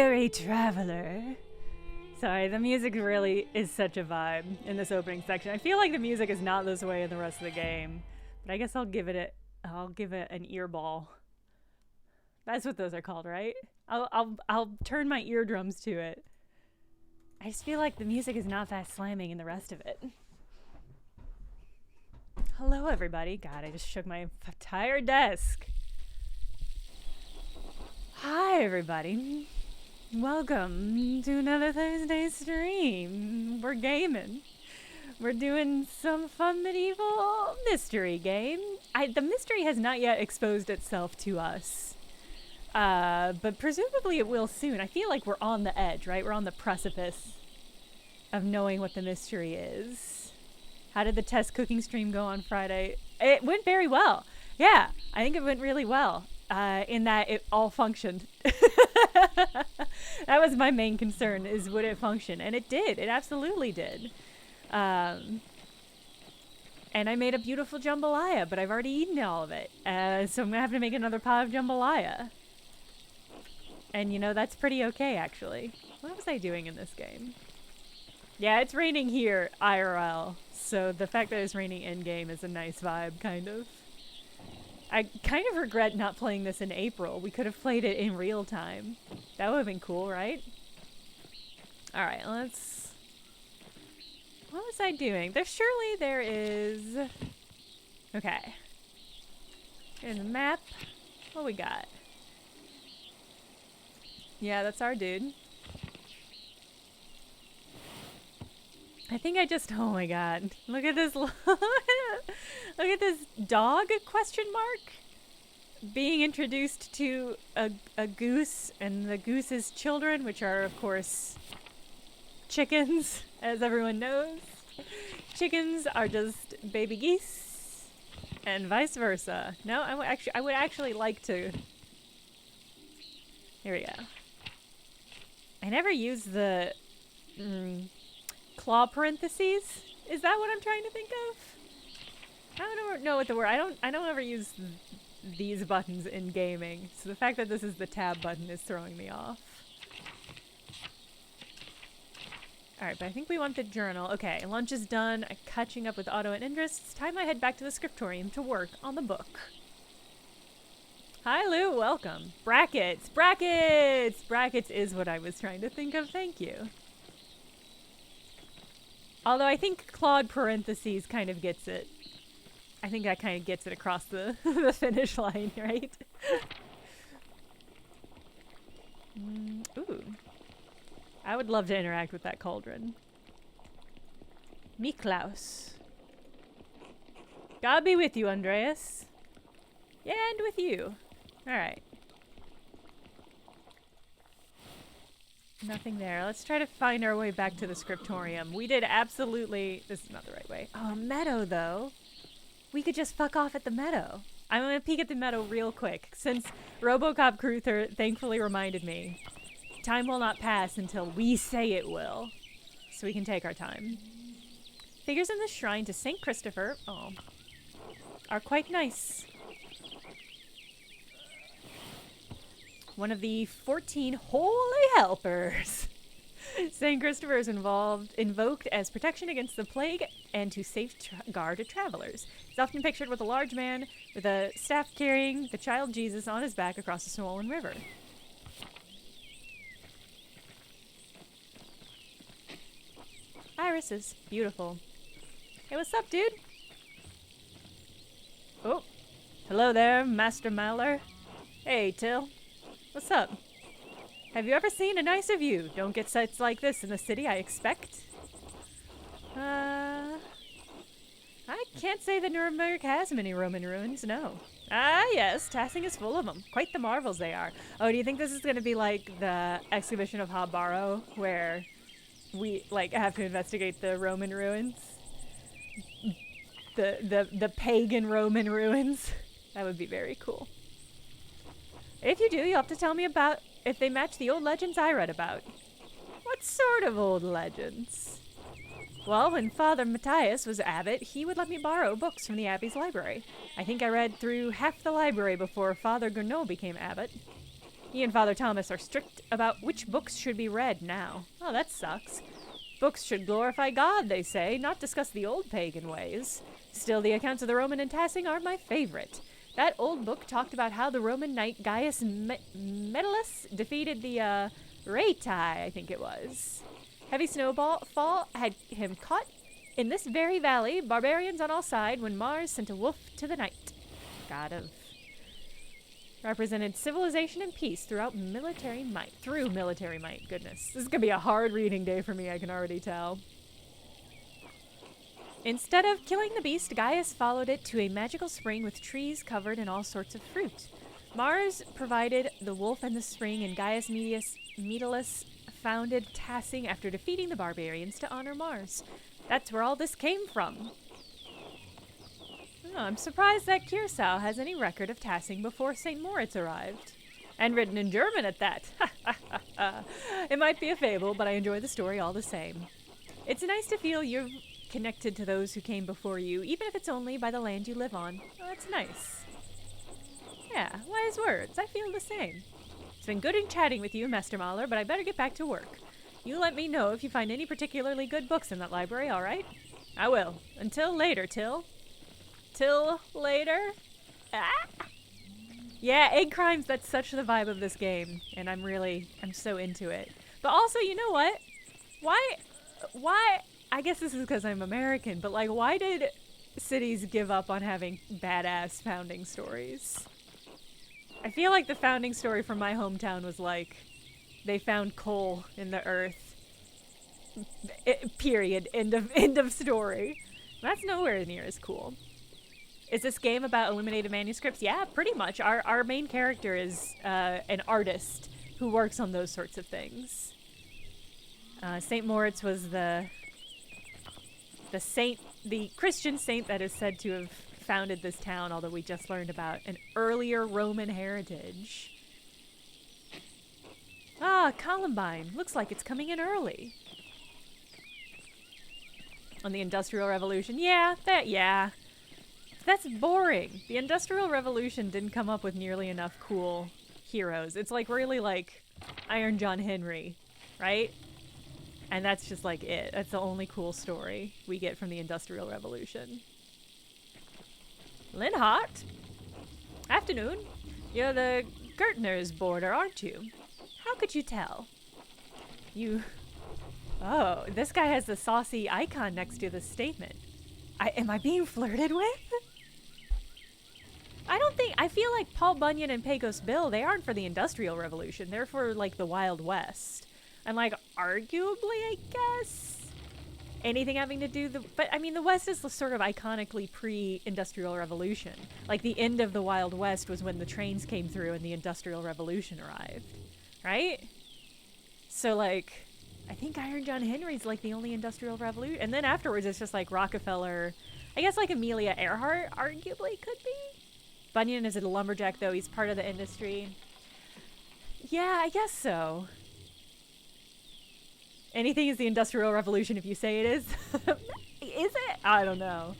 Weary traveler. Sorry, the music really is such a vibe in this opening section. I feel like the music is not this way in the rest of the game, but I guess I'll give it an ear ball. That's what those are called, right? I'll turn my eardrums to it. I just feel like the music is not that slamming in the rest of it. Hello, everybody. God, I just shook my entire desk. Hi, everybody. Welcome to another Thursday stream. We're gaming. We're doing some fun medieval mystery game. The mystery has not yet exposed itself to us. But presumably it will soon. I feel like we're on the edge, right? We're on the precipice of knowing what the mystery is. How did the test cooking stream go on Friday? It went very well. Yeah, I think it went really well. In that it all functioned. That was my main concern, is would it function? And it did. It absolutely did. And I made a beautiful jambalaya, but I've already eaten all of it. So I'm going to have to make another pot of jambalaya. And, you know, that's pretty okay, actually. What was I doing in this game? Yeah, it's raining here, IRL. So the fact that it's raining in-game is a nice vibe, kind of. I kind of regret not playing this in April. We could have played it in real time. That would have been cool, right? Alright, let's... What was I doing? Surely there is... Okay. Here's a map. What we got? Yeah, that's our dude. I think I just... Oh my god. Look at this... Look at this dog, question mark? Being introduced to a goose and the goose's children, which are, of course, chickens, as everyone knows. Chickens are just baby geese, and vice versa. No, I would actually like to... Here we go. I never use the claw parentheses. Is that what I'm trying to think of? I don't know what the word. I don't ever use these buttons in gaming, so the fact that this is the tab button is throwing me off. Alright, but I think we want the journal. Okay, lunch is done. I'm catching up with Otto and Andreas. It's time I head back to the scriptorium to work on the book. Hi, Lou. Welcome. Brackets. Brackets! Brackets is what I was trying to think of. Thank you. Although I think Claude parentheses kind of gets it. I think that kind of gets it across the, the finish line, right? Ooh. I would love to interact with that cauldron. Miklaus. God be with you, Andreas. Yeah, and with you. Alright. Nothing there. Let's try to find our way back to the scriptorium. We did absolutely... This is not the right way. Oh, meadow, though. We could just fuck off at the meadow. I'm gonna peek at the meadow real quick, since RoboCop Cruther thankfully reminded me. Time will not pass until we say it will. So we can take our time. Figures in the shrine to St. Christopher, are quite nice. One of the 14 holy helpers. St. Christopher is invoked as protection against the plague and to safeguard travelers. He's often pictured with a large man with a staff carrying the child Jesus on his back across a swollen river. Iris is beautiful. Hey, what's up, dude? Oh, hello there, Master Mauler. Hey, Till. What's up? Have you ever seen a nicer view? Don't get sights like this in the city, I expect. I can't say that Nuremberg has many Roman ruins, no. Ah, yes, Tassing is full of them. Quite the marvels they are. Oh, do you think this is going to be like the exhibition of Habaro, where we, like, have to investigate the Roman ruins? The pagan Roman ruins? That would be very cool. If you do, you'll have to tell me about if they match the old legends I read about. What sort of old legends? Well, when Father Matthias was abbot, he would let me borrow books from the abbey's library. I think I read through half the library before Father Gounod became abbot. He and Father Thomas are strict about which books should be read now. Oh, that sucks. Books should glorify God, they say, not discuss the old pagan ways. Still, the accounts of the Roman and Tassing are my favorite. That old book talked about how the Roman knight Gaius Metellus defeated the Rhaetai, I think it was. Heavy snowfall had him caught in this very valley, barbarians on all sides, when Mars sent a wolf to the night. God of... represented civilization and peace throughout military might. Through military might, goodness. This is going to be a hard reading day for me, I can already tell. Instead of killing the beast, Gaius followed it to a magical spring with trees covered in all sorts of fruit. Mars provided the wolf and the spring, and Gaius Metellus founded Tassing after defeating the barbarians to honor Mars. That's where all this came from. Oh, I'm surprised that Curacao has any record of Tassing before St. Moritz arrived. And written in German at that. It might be a fable, but I enjoy the story all the same. It's nice to feel you're connected to those who came before you, even if it's only by the land you live on. Oh, that's nice. Yeah, wise words. I feel the same. It's been good in chatting with you, Master Mahler, but I better get back to work. You let me know if you find any particularly good books in that library, all right? I will. Until later, Till. Till later? Ah! Yeah, egg crimes, that's such the vibe of this game, and I'm so into it. But also, you know what? Why, I guess this is because I'm American, but like, why did cities give up on having badass founding stories? I feel like the founding story from my hometown was like, they found coal in the earth. Period. End of story. That's nowhere near as cool. Is this game about illuminated manuscripts? Yeah, pretty much. Our main character is an artist who works on those sorts of things. St. Moritz was the Christian saint that is said to have founded this town, although we just learned about an earlier Roman heritage. Ah, Columbine. Looks like it's coming in early. On the Industrial Revolution. Yeah. That's boring. The Industrial Revolution didn't come up with nearly enough cool heroes. It's like really like Iron John Henry, right? And that's just like it. That's the only cool story we get from the Industrial Revolution. Linhart? Afternoon. You're the Gertner's boarder, aren't you? How could you tell? Oh, this guy has the saucy icon next to the statement. Am I being flirted with? I feel like Paul Bunyan and Pecos Bill, they aren't for the Industrial Revolution. They're for, like, the Wild West. And, like, arguably, I guess, anything having to do but, I mean, the West is sort of iconically pre-Industrial Revolution. Like, the end of the Wild West was when the trains came through and the Industrial Revolution arrived. Right? So, like, I think Iron John Henry's, like, the only Industrial Revolution. And then afterwards, it's just, like, Rockefeller. I guess, like, Amelia Earhart arguably could be. Bunyan is a lumberjack, though. He's part of the industry. Yeah, I guess so. Anything is the Industrial Revolution if you say it is. Is it? I don't know.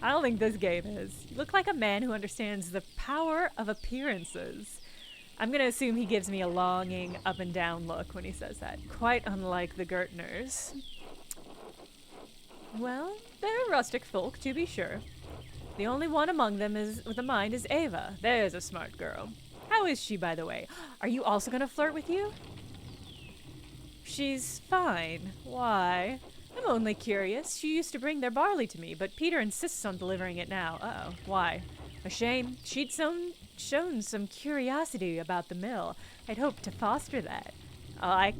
I don't think this game is. You look like a man who understands the power of appearances. I'm going to assume he gives me a longing up and down look when he says that. Quite unlike the Gertners. Well, they're rustic folk, to be sure. The only one among them with a mind is Ava. There's a smart girl. How is she, by the way? Are you also going to flirt with you? She's fine. Why? I'm only curious. She used to bring their barley to me, but Peter insists on delivering it now. Uh-oh. Why? A shame. She'd shown some curiosity about the mill. I'd hoped to foster that. I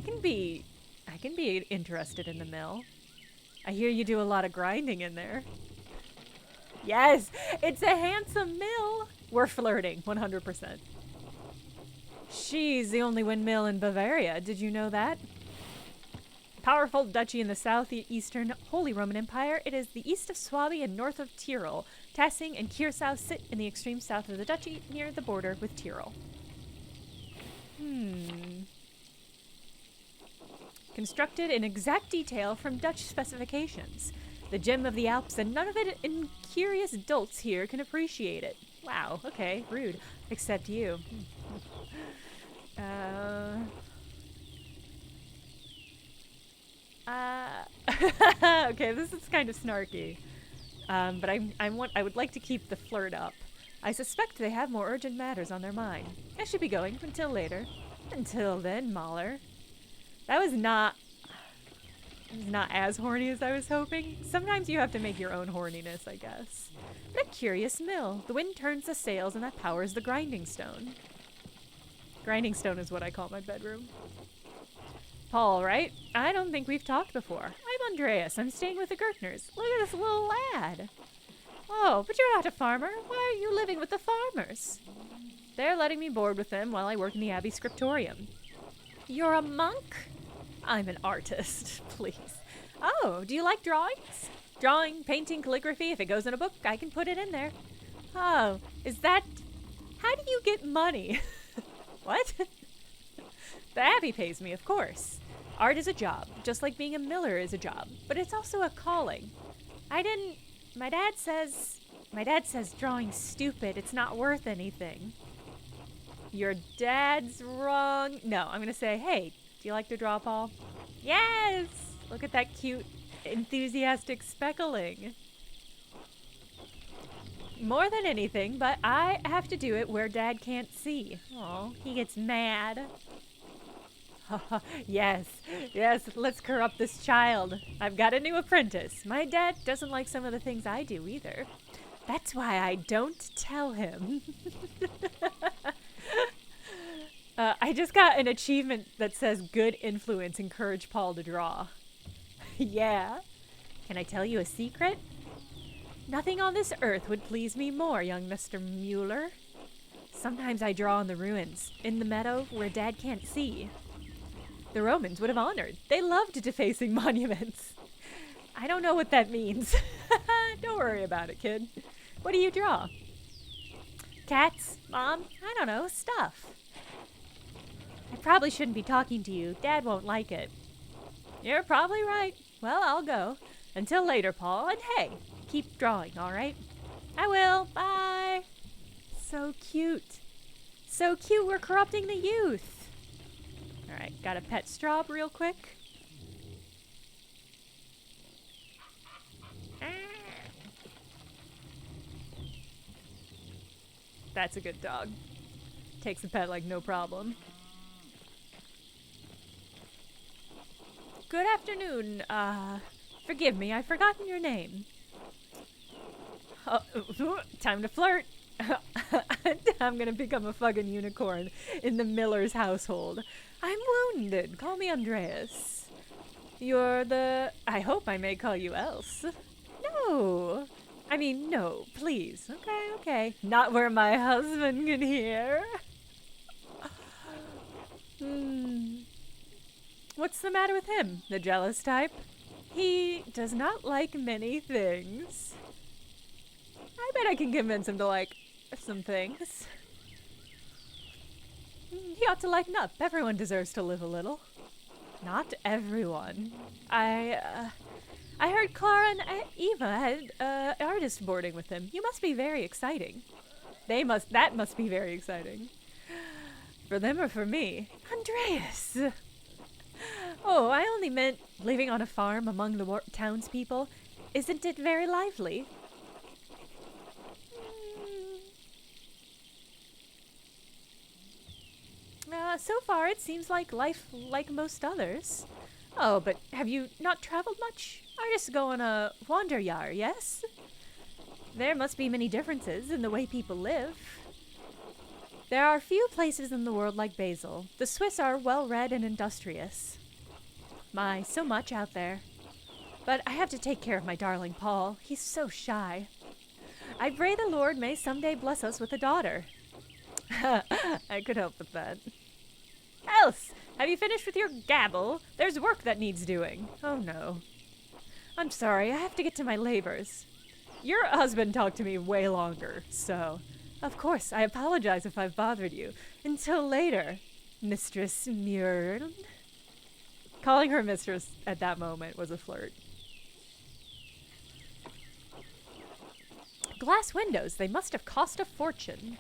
can be interested in the mill. I hear you do a lot of grinding in there. Yes, it's a handsome mill. We're flirting, 100%. She's the only windmill in Bavaria. Did you know that? Powerful duchy in the southeastern Holy Roman Empire, it is the east of Swabia and north of Tyrol. Tassing and Curacao sit in the extreme south of the duchy, near the border with Tyrol. Constructed in exact detail from Dutch specifications. The gem of the Alps, and none of it incurious dolts here can appreciate it. Wow, okay, rude. Except you. Okay, this is kind of snarky. But I would like to keep the flirt up. I suspect they have more urgent matters on their mind. I should be going until later. Until then, Mahler. That was not as horny as I was hoping. Sometimes you have to make your own horniness, I guess. What a curious mill. The wind turns the sails and that powers the grinding stone. Grinding stone is what I call my bedroom. Paul, right? I don't think we've talked before. I'm Andreas. I'm staying with the Gertners. Look at this little lad. Oh, but you're not a farmer. Why are you living with the farmers? They're letting me board with them while I work in the abbey scriptorium. You're a monk? I'm an artist, please. Oh, do you like drawings? Drawing, painting, calligraphy. If it goes in a book, I can put it in there. Oh, is that... How do you get money? What? The abbey pays me, of course. Art is a job, just like being a miller is a job, but it's also a calling. My dad says drawing's stupid, it's not worth anything. Your dad's wrong. No, I'm gonna say, hey, do you like to draw, Paul? Yes! Look at that cute, enthusiastic speckling. More than anything, but I have to do it where Dad can't see. Oh, he gets mad. Yes, let's corrupt this child. I've got a new apprentice. My dad doesn't like some of the things I do either. That's why I don't tell him. I just got an achievement that says good influence, encourage Paul to draw. Yeah. Can I tell you a secret? Nothing on this earth would please me more, young Mr. Mueller. Sometimes I draw in the ruins, in the meadow where Dad can't see. The Romans would have honored. They loved defacing monuments. I don't know what that means. Don't worry about it, kid. What do you draw? Cats? Mom? I don't know. Stuff. I probably shouldn't be talking to you. Dad won't like it. You're probably right. Well, I'll go. Until later, Paul. And hey, keep drawing, all right? I will. Bye. So cute. So cute. We're corrupting the youth. All right, got a pet straw real quick. That's a good dog. Takes the pet like no problem. Good afternoon. Forgive me, I've forgotten your name. Time to flirt. I'm gonna become a fucking unicorn in the miller's household. I'm wounded. Call me Andreas. You're the... I hope I may call you else. No. I mean, no, please. Okay. Not where my husband can hear. What's the matter with him? The jealous type? He does not like many things. I bet I can convince him to like some things. He ought to lighten up. Everyone deserves to live a little. Not everyone. I heard Clara and Eva had artist boarding with him. You must be very exciting. That must be very exciting. For them or for me? Andreas! Oh, I only meant living on a farm among the townspeople. Isn't it very lively? So far it seems like life like most others. Oh, but have you not traveled much? Artists go on a wanderjahr, yes? There must be many differences in the way people live. There are few places in the world like Basel. The Swiss are well-read and industrious. My, so much out there. But I have to take care of my darling Paul. He's so shy. I pray the Lord may someday bless us with a daughter. I could help with that. Else, have you finished with your gabble? There's work that needs doing. Oh no. I'm sorry, I have to get to my labors. Your husband talked to me way longer, so... Of course, I apologize if I've bothered you. Until later, Mistress Muir. Calling her mistress at that moment was a flirt. Glass windows, they must have cost a fortune.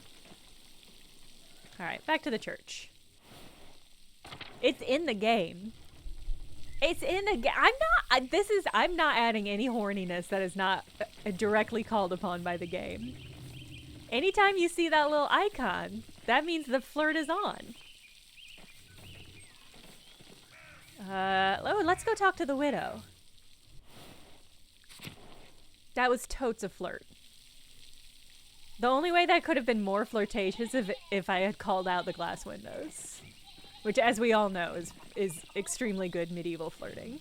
Alright, back to the church. It's in the game. It's in the game. I'm not adding any horniness that is not directly called upon by the game. Anytime you see that little icon, that means the flirt is on. Oh, let's go talk to the widow. That was totes a flirt. The only way that could have been more flirtatious if I had called out the glass windows. Which, as we all know, is extremely good medieval flirting.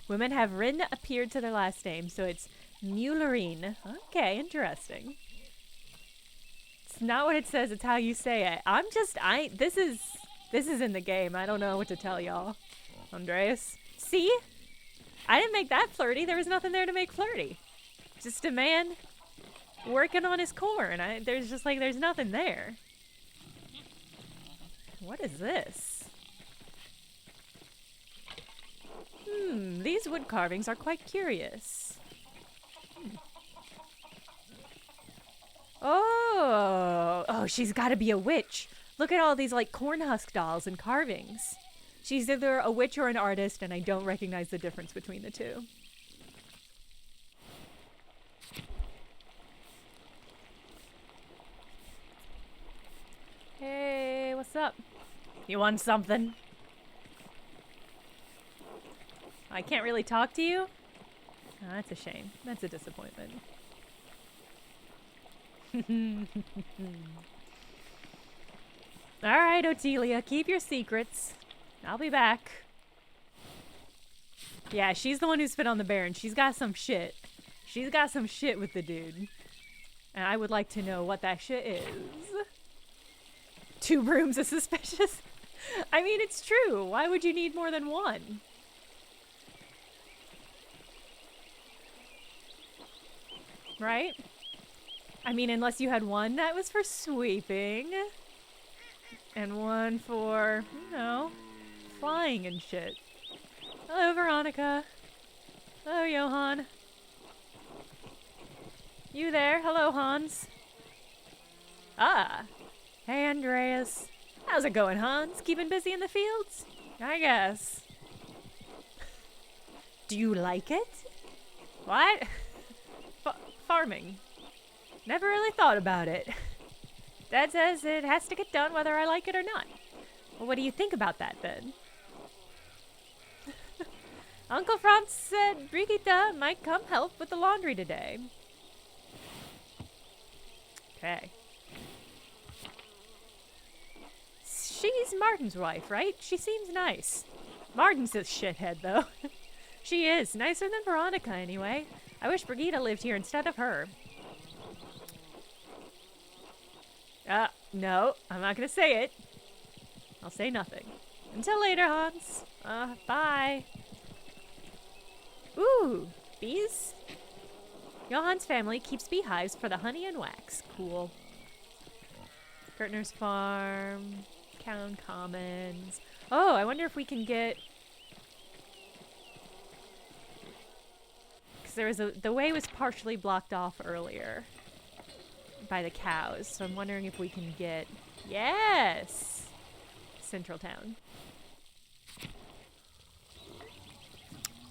Women have rin appeared to their last name, so it's Muellerine. Okay, interesting. It's not what it says, it's how you say it. This is in the game. I don't know what to tell y'all. Andreas. See? I didn't make that flirty. There was nothing there to make flirty. Just a man working on his corn. There's nothing there. What is this? These wood carvings are quite curious. Oh, she's got to be a witch. Look at all these like corn husk dolls and carvings. She's either a witch or an artist, and I don't recognize the difference between the two. Hey, what's up? You want something? I can't really talk to you? Oh, that's a shame. That's a disappointment. Alright, Otelia, keep your secrets. I'll be back. Yeah, she's the one who spit on the Baron. She's got some shit. She's got some shit with the dude. And I would like to know what that shit is. 2 brooms is suspicious. I mean, it's true. Why would you need more than one? Right? I mean, unless you had one that was for sweeping. And one for, you know, flying and shit. Hello, Veronica. Hello, Johan. You there? Hello, Hans. Ah. Hey, Andreas. How's it going, Hans? Keeping busy in the fields? I guess. Do you like it? What? Farming. Never really thought about it. Dad says it has to get done whether I like it or not. Well, what do you think about that, then? Uncle Franz said Brigitte might come help with the laundry today. Okay. She's Martin's wife, right? She seems nice. Martin's a shithead, though. She is. Nicer than Veronica, anyway. I wish Brigitte lived here instead of her. No, I'm not gonna say it. I'll say nothing. Until later, Hans. Bye. Ooh, bees? Johan's family keeps beehives for the honey and wax. Cool. Gertner's farm. Town commons. Oh, I wonder if we can get... Because there was the way was partially blocked off earlier by the cows, so I'm wondering if we can get... Yes! Central Town.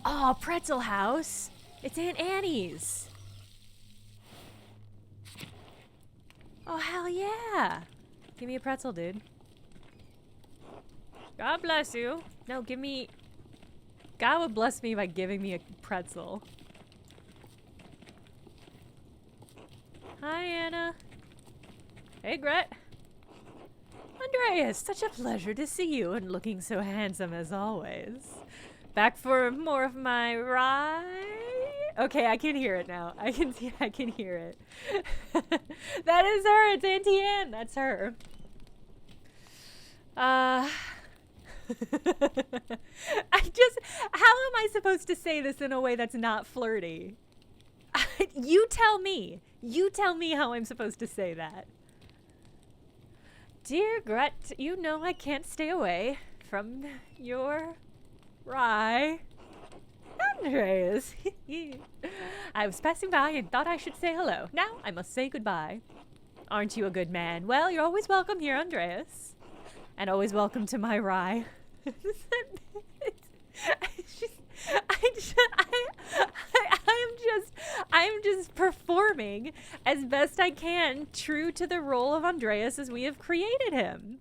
Oh, Pretzel House! It's Aunt Annie's! Oh, hell yeah! Give me a pretzel, dude. God bless you. No, give me... God would bless me by giving me a pretzel. Hi, Anna. Hey, Gret. Andreas, such a pleasure to see you and looking so handsome as always. Back for more of my rye? Okay, I can hear it now. I can hear it. That is her. It's Auntie Anne. That's her. How am I supposed to say this in a way that's not flirty? You tell me. You tell me how I'm supposed to say that. Dear Gret, you know I can't stay away from your rye. Andreas. I was passing by and thought I should say hello. Now I must say goodbye. Aren't you a good man? Well, you're always welcome here, Andreas. And always welcome to my rye. I'm just performing as best I can, true to the role of Andreas as we have created him.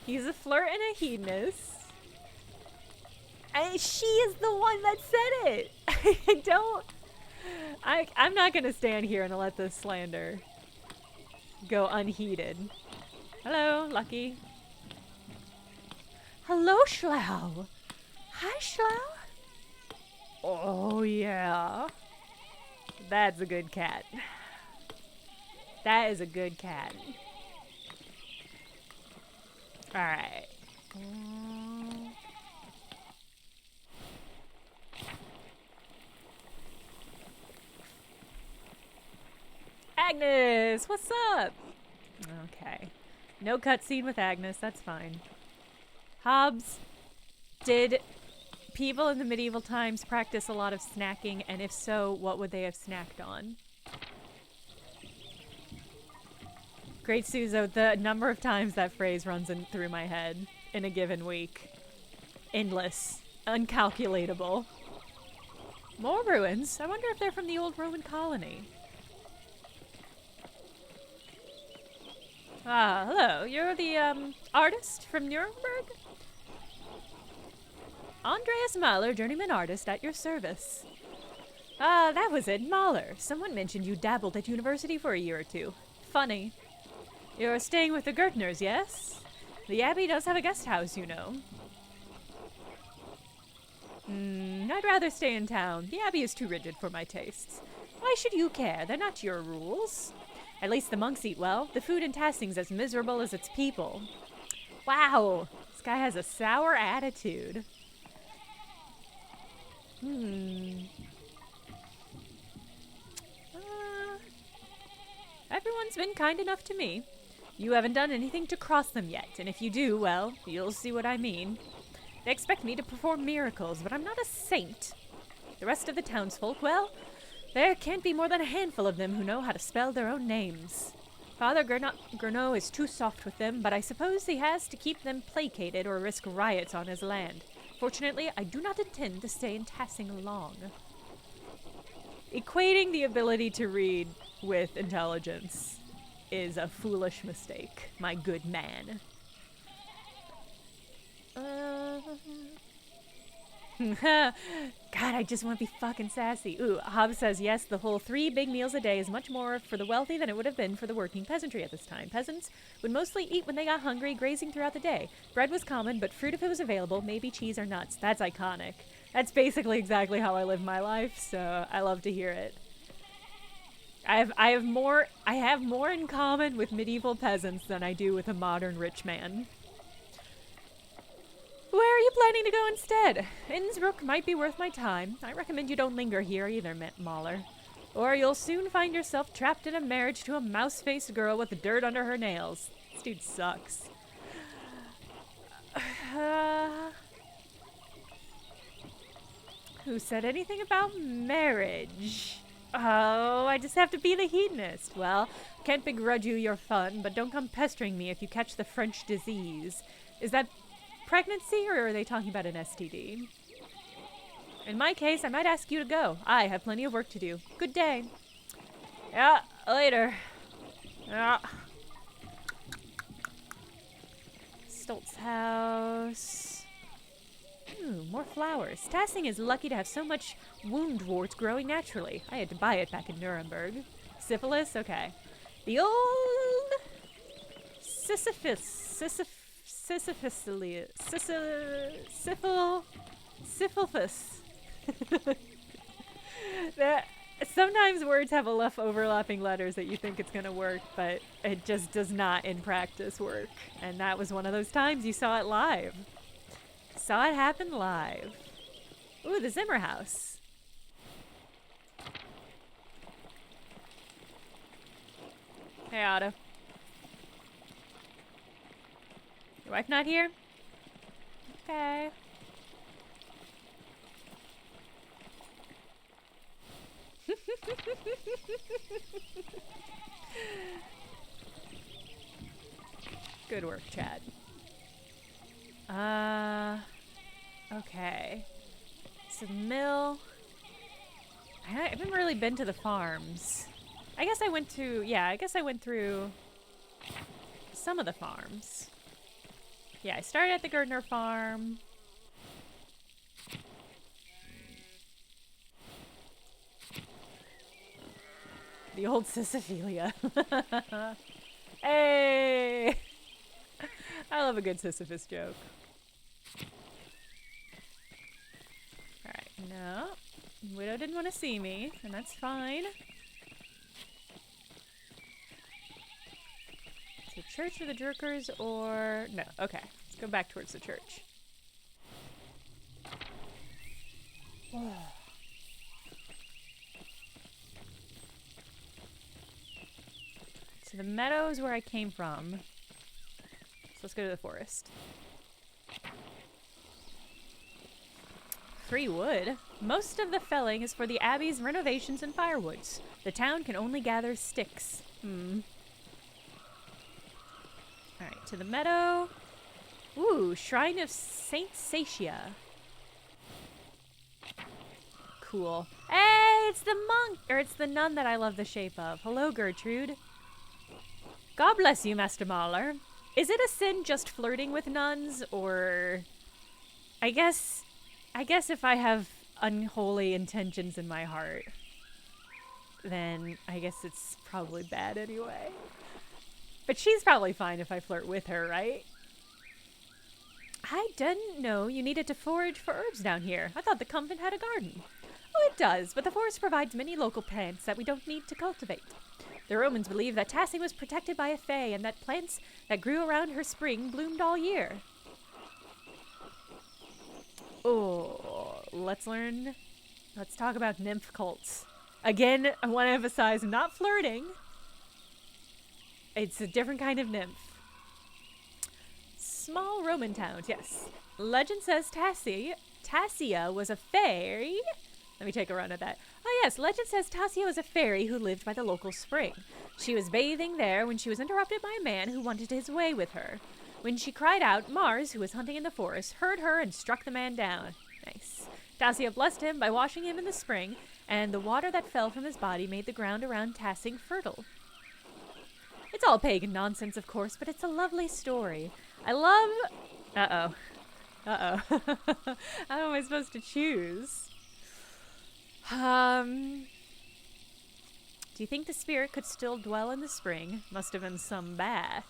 He's a flirt and a hedonist. She is the one that said it. I'm not gonna stand here and let this slander go unheeded. Hello, Lucky. Hello, Schlau. Hi, Schlau. Oh, yeah. That's a good cat. That is a good cat. Alright. Agnes, what's up? Okay. No cutscene with Agnes, that's fine. Hobbs, did people in the medieval times practice a lot of snacking, and if so, what would they have snacked on? Great Suzo, the number of times that phrase runs through my head in a given week. Endless. Uncalculatable. More ruins. I wonder if they're from the old Roman colony. Ah, hello. You're the, artist from Nuremberg? Andreas Mahler, journeyman artist, at your service. Ah, that was it, Mahler. Someone mentioned you dabbled at university for a year or two. Funny. You're staying with the Gertners, yes? The abbey does have a guest house, you know. I'd rather stay in town. The abbey is too rigid for my tastes. Why should you care? They're not your rules. At least the monks eat well. The food in Tassing's as miserable as its people. Wow, this guy has a sour attitude. Everyone's been kind enough to me. You haven't done anything to cross them yet, and if you do, well, you'll see what I mean. They expect me to perform miracles, but I'm not a saint. The rest of the townsfolk, well, there can't be more than a handful of them who know how to spell their own names. Father Gurnot is too soft with them, but I suppose he has to keep them placated or risk riots on his land. Fortunately, I do not intend to stay in Tassing long. Equating the ability to read with intelligence is a foolish mistake, my good man. God, I just want to be fucking sassy. Ooh, Hobbs says, yes, the whole 3 big meals a day is much more for the wealthy than it would have been for the working peasantry at this time. Peasants would mostly eat when they got hungry, grazing throughout the day. Bread was common, but fruit if it was available, maybe cheese or nuts. That's iconic. That's basically exactly how I live my life, so I love to hear it. I have more in common with medieval peasants than I do with a modern rich man. Where are you planning to go instead? Innsbruck might be worth my time. I recommend you don't linger here either, Mahler. Or you'll soon find yourself trapped in a marriage to a mouse-faced girl with dirt under her nails. This dude sucks. Who said anything about marriage? Oh, I just have to be the hedonist. Well, can't begrudge you your fun, but don't come pestering me if you catch the French disease. Is that pregnancy, or are they talking about an STD? In my case, I might ask you to go. I have plenty of work to do. Good day. Yeah, later. Yeah. Stolt's house. Ooh, more flowers. Tassing is lucky to have so much woundwort growing naturally. I had to buy it back in Nuremberg. Syphilis? Okay. The old Sisyphus. Sometimes words have enough overlapping letters that you think it's going to work, but it just does not in practice work. And that was one of those times you saw it live. Saw it happen live. Ooh, the Zimmer house. Hey, Otto. Your wife not here? Okay. Good work, Chad. Okay. So the mill. I haven't really been to the farms. I guess I went to, yeah, I guess I went through some of the farms. Yeah, I started at the Gardner farm. The old Sisyphelia. Hey! I love a good Sisyphus joke. Alright, no. Widow didn't want to see me, and that's fine. So church of the Jerkers or... No, okay. Let's go back towards the church. So the meadow is where I came from. So let's go to the forest. Free wood? Most of the felling is for the abbey's renovations and firewoods. The town can only gather sticks. Alright, to the meadow. Ooh, Shrine of Saint Satia. Cool. Hey, it's the monk! Or it's the nun that I love the shape of. Hello, Gertrude. God bless you, Master Mahler. Is it a sin just flirting with nuns, or... I guess if I have unholy intentions in my heart, then I guess it's probably bad anyway. But she's probably fine if I flirt with her, right? I didn't know you needed to forage for herbs down here. I thought the convent had a garden. Oh, it does, but the forest provides many local plants that we don't need to cultivate. The Romans believed that Tassing was protected by a fae and that plants that grew around her spring bloomed all year. Oh, let's talk about nymph cults. Again, I want to emphasize, I'm not flirting. It's a different kind of nymph. Small Roman towns, yes. Legend says Tassia was a fairy. Let me take a run at that. Oh yes, legend says Tassia was a fairy who lived by the local spring. She was bathing there when she was interrupted by a man who wanted his way with her. When she cried out, Mars, who was hunting in the forest, heard her and struck the man down. Nice. Tassia blessed him by washing him in the spring, and the water that fell from his body made the ground around Tassing fertile. It's all pagan nonsense, of course, but it's a lovely story. I love... Uh-oh. How am I supposed to choose? Do you think the spirit could still dwell in the spring? Must have been some bath.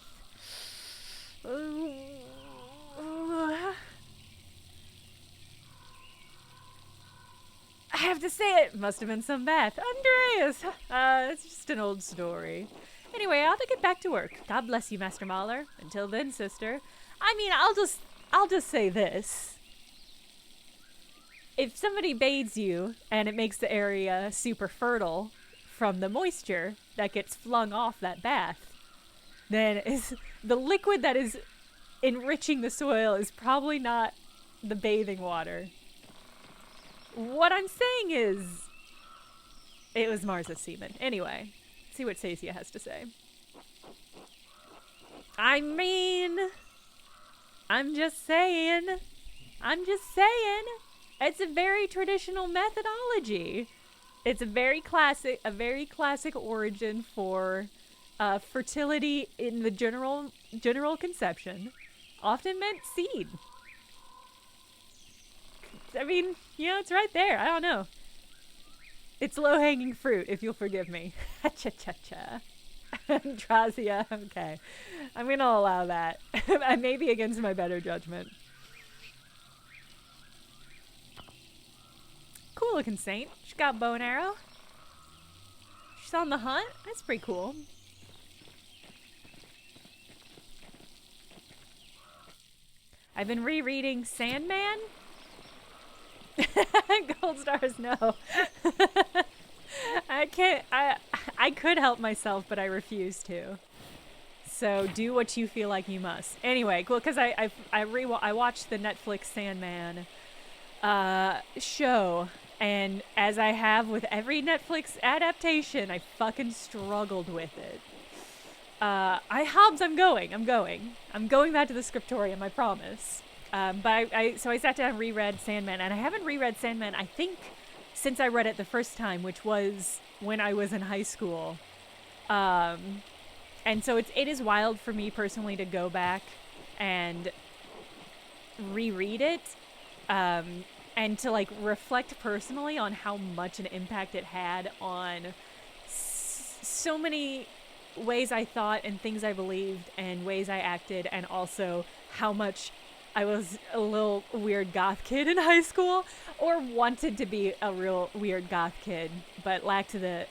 I have to say it. Must have been some bath. Andreas! It's just an old story. Anyway, I'll have to get back to work. God bless you, Master Mahler. Until then, sister. I mean, I'll just say this. If somebody bathes you and it makes the area super fertile from the moisture that gets flung off that bath, then the liquid that is enriching the soil is probably not the bathing water. What I'm saying is, it was Mars's semen. Anyway, see what Sasia has to say. I mean, I'm just saying. It's a very traditional methodology. It's a very classic origin for fertility in the general conception. Often meant seed. I mean, you know, it's right there. I don't know. It's low-hanging fruit, if you'll forgive me. Cha-cha-cha. Andrazia, okay. I'm gonna allow that. I may be against my better judgment. Cool looking saint. She got a bow and arrow. She's on the hunt. That's pretty cool. I've been rereading Sandman. Gold stars, no. I can't. I could help myself, but I refuse to. So do what you feel like you must. Anyway, cool. Because I watched the Netflix Sandman show, and as I have with every Netflix adaptation, I fucking struggled with it. I'm going back to the scriptorium, I promise. So I sat down and reread Sandman, and I haven't reread Sandman, I think, since I read it the first time, which was when I was in high school. And so it is wild for me personally to go back and reread it, and to like reflect personally on how much an impact it had on so many ways I thought and things I believed and ways I acted, and also how much I was a little weird goth kid in high school, or wanted to be a real weird goth kid, but lacked the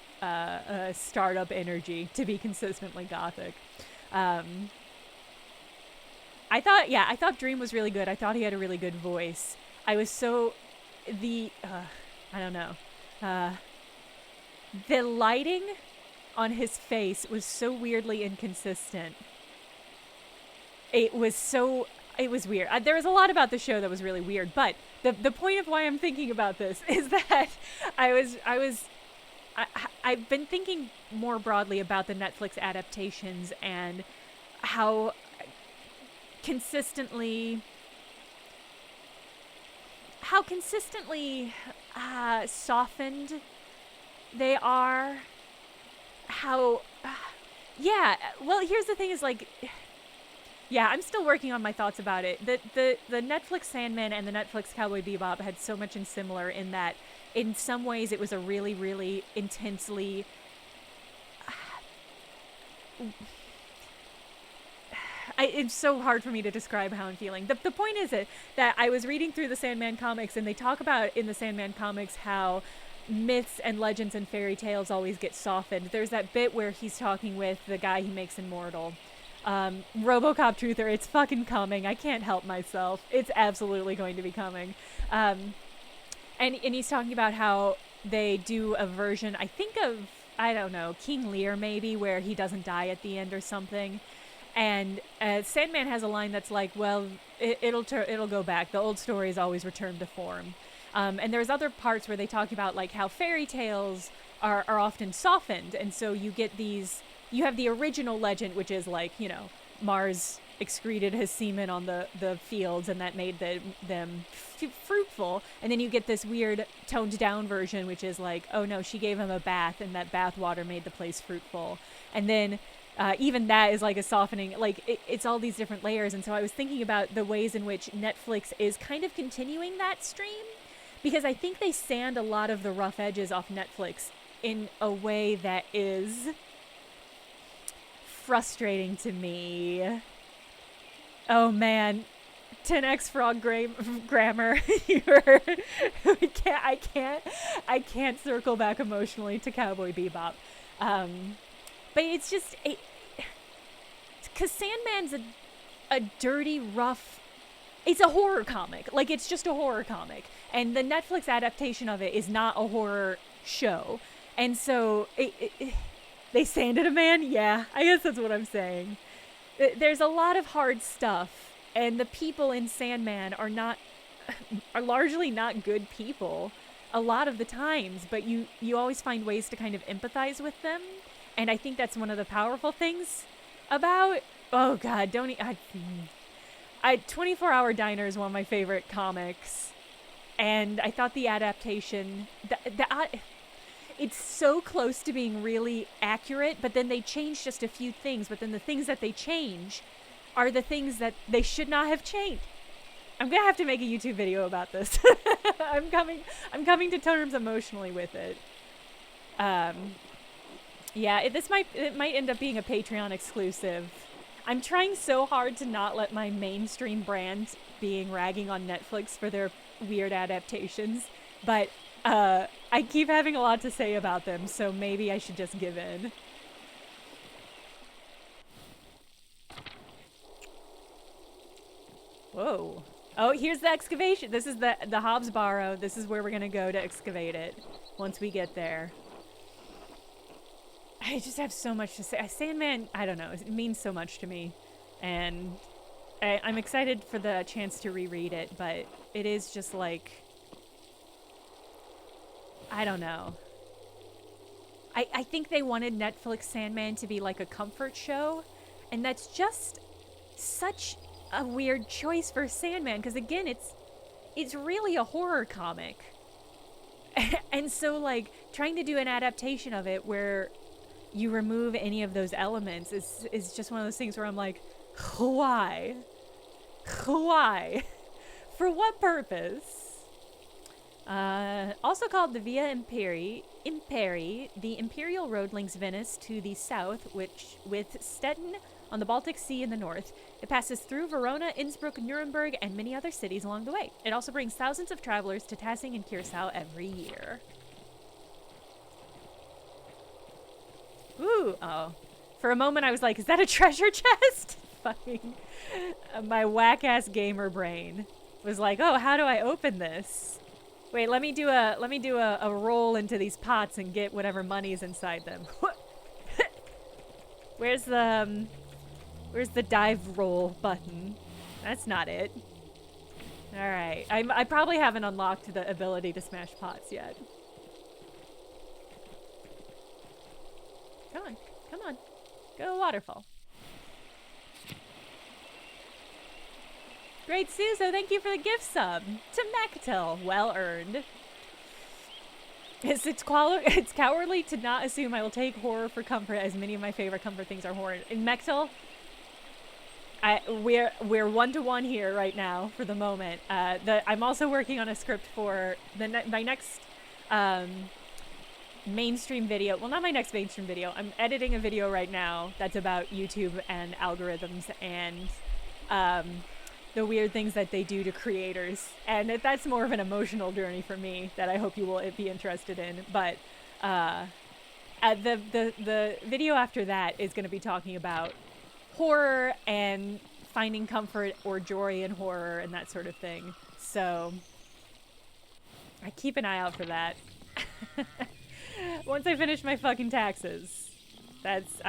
startup energy to be consistently gothic. I thought Dream was really good. I thought he had a really good voice. I was so the lighting on his face was so weirdly inconsistent. It was weird. There was a lot about the show that was really weird, but the point of why I'm thinking about this is that I've been thinking more broadly about the Netflix adaptations and how consistently softened they are. Well, here's the thing is like, yeah, I'm still working on my thoughts about it. The Netflix Sandman and the Netflix Cowboy Bebop had so much in similar in that in some ways it was a really, really intensely it's so hard for me to describe how I'm feeling. The point is that I was reading through the Sandman comics, and they talk about in the Sandman comics how myths and legends and fairy tales always get softened. There's that bit where he's talking with the guy he makes immortal. RoboCop Truther, it's fucking coming. I can't help myself. It's absolutely going to be coming. And he's talking about how they do a version, I think of, I don't know, King Lear maybe, where he doesn't die at the end or something. And Sandman has a line that's like, well, it'll go back. The old stories always return to form. And there's other parts where they talk about like how fairy tales are often softened. And so you get you have the original legend, which is like, you know, Mars excreted his semen on the fields and that made them fruitful. And then you get this weird toned down version, which is like, oh no, she gave him a bath and that bath water made the place fruitful. And then even that is like a softening, like it's all these different layers. And so I was thinking about the ways in which Netflix is kind of continuing that stream, because I think they sand a lot of the rough edges off Netflix in a way that is frustrating to me. Oh man, 10x frog grammar. I can't circle back emotionally to Cowboy Bebop. But it's just, because Sandman's a dirty, rough, it's a horror comic. Like, it's just a horror comic. And the Netflix adaptation of it is not a horror show. And so, they sanded a man? Yeah, I guess that's what I'm saying. There's a lot of hard stuff. And the people in Sandman are largely not good people a lot of the times. But you always find ways to kind of empathize with them. And I think that's one of the powerful things about, oh God, 24-Hour Diner is one of my favorite comics. And I thought the adaptation, it's so close to being really accurate, but then they change just a few things. But then the things that they change are the things that they should not have changed. I'm going to have to make a YouTube video about this. I'm coming to terms emotionally with it. Yeah, it might end up being a Patreon exclusive. I'm trying so hard to not let my mainstream brand being ragging on Netflix for their weird adaptations, but I keep having a lot to say about them, so maybe I should just give in. Whoa. Oh, here's the excavation. This is the Hobbs Barrow. This is where we're gonna go to excavate it once we get there. I just have so much to say. Sandman, I don't know, it means so much to me. And I'm excited for the chance to reread it, but it is just like, I don't know. I think they wanted Netflix Sandman to be like a comfort show, and that's just such a weird choice for Sandman, because again, it's really a horror comic. And so, like, trying to do an adaptation of it where you remove any of those elements is just one of those things where I'm like, why? Why? For what purpose? Also called the Via Imperi, the Imperial Road links Venice to the south, which with Stettin on the Baltic Sea in the north. It passes through Verona, Innsbruck, Nuremberg, and many other cities along the way. It also brings thousands of travelers to Tassing and Curacao every year. Ooh, oh. For a moment I was like, is that a treasure chest? Fucking my whack-ass gamer brain was like, oh, how do I open this? Wait, let me do a roll into these pots and get whatever money's inside them. Where's the dive roll button? That's not it. All right, I probably haven't unlocked the ability to smash pots yet. Come on, come on, go to the waterfall. Great Suzo, thank you for the gift sub. To Mechtel, well earned. It's cowardly to not assume I will take horror for comfort, as many of my favorite comfort things are horror. In Mechtel, we're 1-to-1 here right now for the moment. I'm also working on a script for my next mainstream video. Well, not my next mainstream video. I'm editing a video right now that's about YouTube and algorithms and the weird things that they do to creators, and that's more of an emotional journey for me that I hope you will be interested in. But the video after that is going to be talking about horror and finding comfort or joy in horror and that sort of thing. So I keep an eye out for that. Once I finish my fucking taxes, that's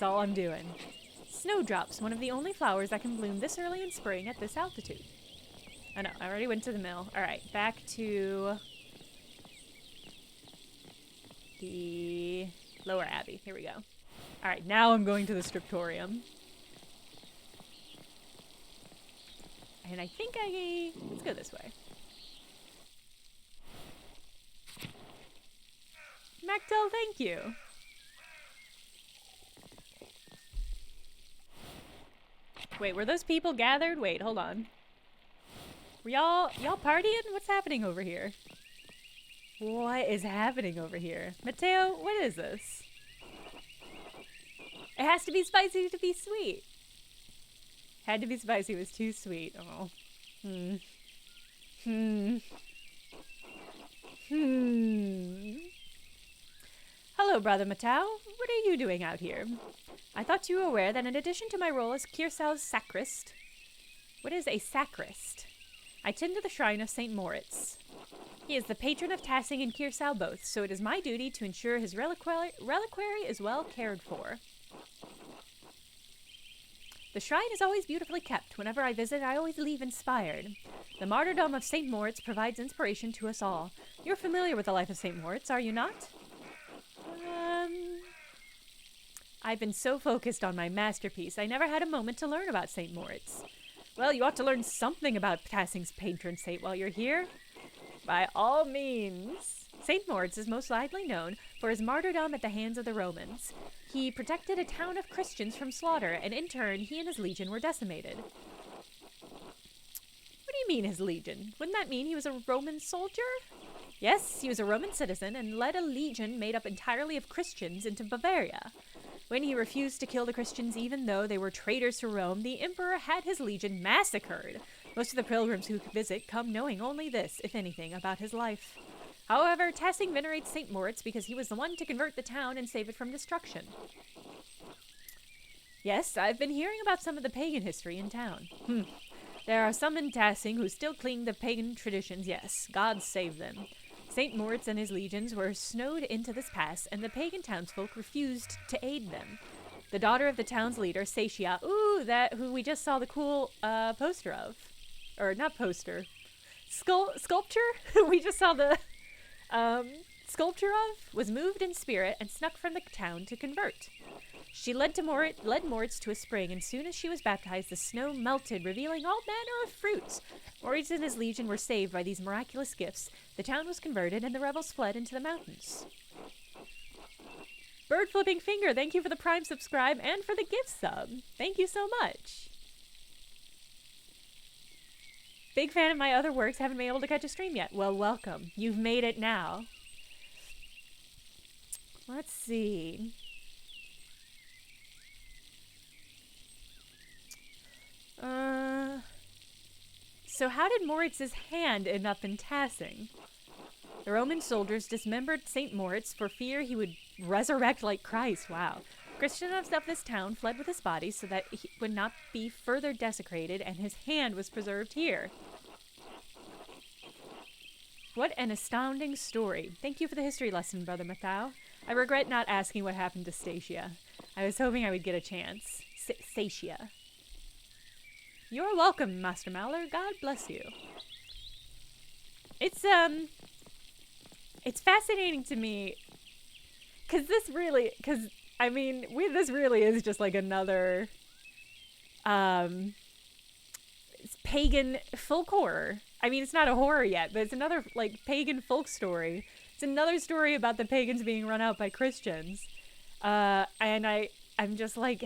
all I'm doing. Snowdrops, one of the only flowers that can bloom this early in spring at this altitude. Oh no, I already went to the mill. Alright, back to the lower abbey. Here we go. Alright, now I'm going to the scriptorium. And I think let's go this way. Mechtel, thank you. Wait, were those people gathered? Wait, hold on. Were y'all partying? What's happening over here? What is happening over here? Mateo, what is this? It has to be spicy to be sweet. Had to be spicy, it was too sweet. Oh. Hello, Brother Mateo. What are you doing out here? I thought you were aware that in addition to my role as Curaçao's sacrist... What is a sacrist? I tend to the shrine of St. Moritz. He is the patron of Tassing and Curaçao both, so it is my duty to ensure his reliquary is well cared for. The shrine is always beautifully kept. Whenever I visit, I always leave inspired. The martyrdom of St. Moritz provides inspiration to us all. You're familiar with the life of St. Moritz, are you not? I've been so focused on my masterpiece, I never had a moment to learn about St. Moritz. Well, you ought to learn something about Tassing's patron saint while you're here. By all means. St. Moritz is most widely known for his martyrdom at the hands of the Romans. He protected a town of Christians from slaughter, and in turn, he and his legion were decimated. What do you mean, his legion? Wouldn't that mean he was a Roman soldier? Yes, he was a Roman citizen and led a legion made up entirely of Christians into Bavaria. When he refused to kill the Christians even though they were traitors to Rome, the emperor had his legion massacred. Most of the pilgrims who visit come knowing only this, if anything, about his life. However, Tassing venerates St. Moritz because he was the one to convert the town and save it from destruction. Yes, I've been hearing about some of the pagan history in town. There are some in Tassing who still cling to pagan traditions, yes. God save them. St. Moritz and his legions were snowed into this pass, and the pagan townsfolk refused to aid them. The daughter of the town's leader, Satia, who we just saw the cool poster of. Or, not poster. Sculpture? We just saw the sculpture of was moved in spirit and snuck from the town to convert. She led Moritz to a spring, and soon as she was baptized, the snow melted, revealing all manner of fruits. Moritz and his legion were saved by these miraculous gifts. The town was converted, and the rebels fled into the mountains. Bird Flipping Finger, thank you for the Prime subscribe and for the gift sub. Thank you so much. Big fan of my other works, haven't been able to catch a stream yet. Well, welcome. You've made it now. Let's see. So how did Moritz's hand end up in Tassing? The Roman soldiers dismembered St. Moritz for fear he would resurrect like Christ. Wow. Christians of this town fled with his body so that he would not be further desecrated, and his hand was preserved here. What an astounding story. Thank you for the history lesson, Brother Mathau. I regret not asking what happened to Stacia. I was hoping I would get a chance. Stacia. You're welcome, Master Mallor. God bless you. It's fascinating to me, because this really is just like another, it's pagan folk horror. I mean, it's not a horror yet, but it's another, like, pagan folk story. It's another story about the pagans being run out by Christians. And I'm just like,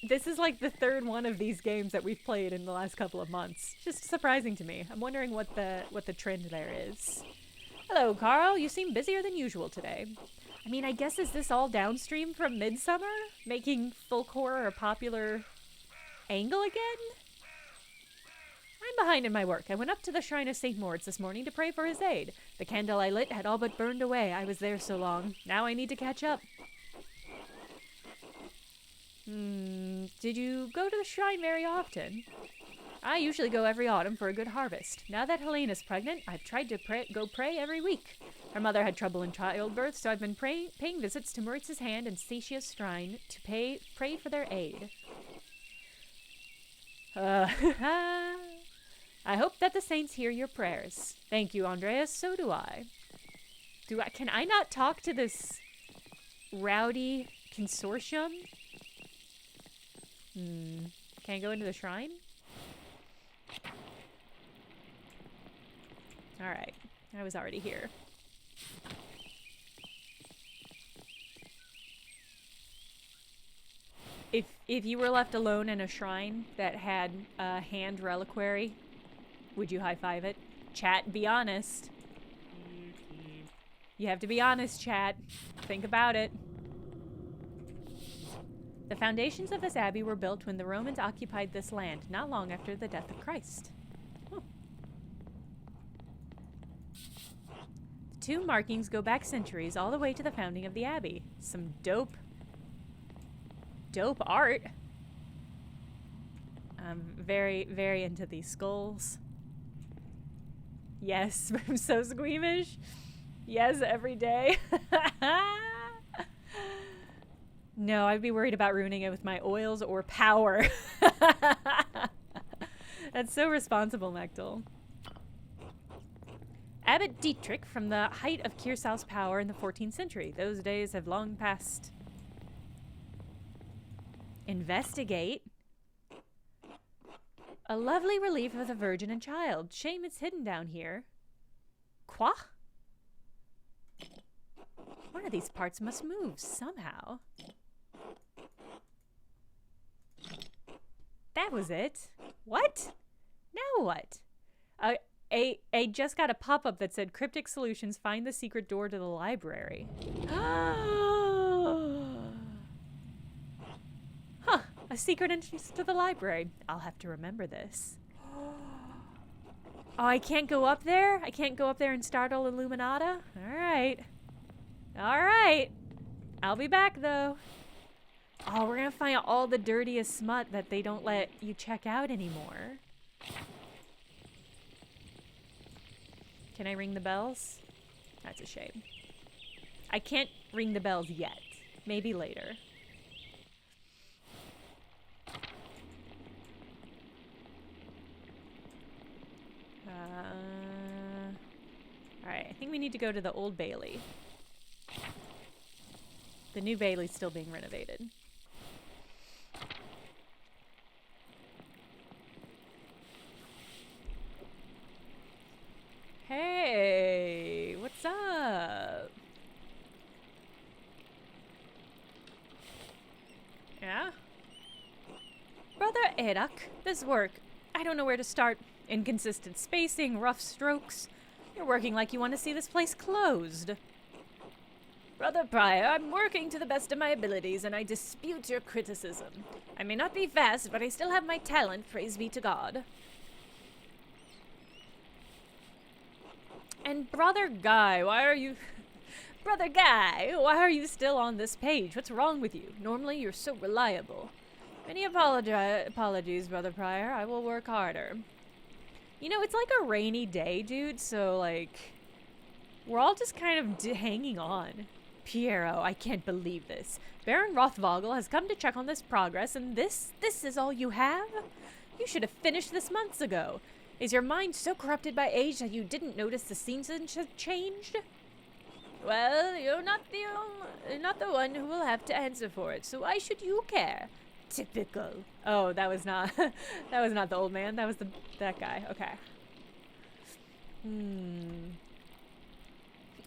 this is like the third one of these games that we've played in the last couple of months. Just surprising to me. I'm wondering what the trend there is. Hello, Carl. You seem busier than usual today. I mean, I guess is this all downstream from Midsummer? Making folk horror a popular angle again? I'm behind in my work. I went up to the shrine of St. Moritz this morning to pray for his aid. The candle I lit had all but burned away. I was there so long. Now I need to catch up. Did you go to the shrine very often? I usually go every autumn for a good harvest. Now that Helena's pregnant, I've tried to go pray every week. Her mother had trouble in childbirth, so I've been paying visits to Moritz's hand and Statia's shrine to pray for their aid. I hope that the saints hear your prayers. Thank you, Andreas. So do I. Can I not talk to this rowdy consortium? Can I go into the shrine? Alright. I was already here. If you were left alone in a shrine that had a hand reliquary, would you high-five it? Chat, be honest. You have to be honest, chat. Think about it. The foundations of this abbey were built when the Romans occupied this land, not long after the death of Christ. The two markings go back centuries, all the way to the founding of the abbey. Some dope art. I'm very, very into these skulls. Yes, I'm so squeamish. Yes, every day. No, I'd be worried about ruining it with my oils or power. That's so responsible, Mechtel. Abbot Dietrich from the height of Kearsau's power in the 14th century. Those days have long passed. Investigate. A lovely relief of the Virgin and Child. Shame it's hidden down here. Quoi? One of these parts must move somehow. That was it. What? Now what? I just got a pop-up that said Cryptic Solutions, find the secret door to the library. Huh, a secret entrance to the library. I'll have to remember this. Oh, I can't go up there? I can't go up there and startle Illuminata? Alright. Alright. I'll be back, though. Oh, we're gonna find all the dirtiest smut that they don't let you check out anymore. Can I ring the bells? That's a shame. I can't ring the bells yet. Maybe later. Alright, I think we need to go to the Old Bailey. The new Bailey's still being renovated. Hey, what's up? Yeah? Brother Edak, this work, I don't know where to start. Inconsistent spacing, rough strokes. You're working like you want to see this place closed. Brother Prior, I'm working to the best of my abilities, and I dispute your criticism. I may not be fast, but I still have my talent, praise be to God. And Brother Guy, why are you... Brother Guy, why are you still on this page? What's wrong with you? Normally, you're so reliable. Many apologies, Brother Prior. I will work harder. You know, it's like a rainy day, dude, so, like... We're all just kind of hanging on. Piero, I can't believe this. Baron Rothvogel has come to check on this progress, and this is all you have? You should have finished this months ago. Is your mind so corrupted by age that you didn't notice the seasons have changed? Well, you're not the one who will have to answer for it, so why should you care? Typical. Oh, that was not that was not the old man. That was that guy. Okay.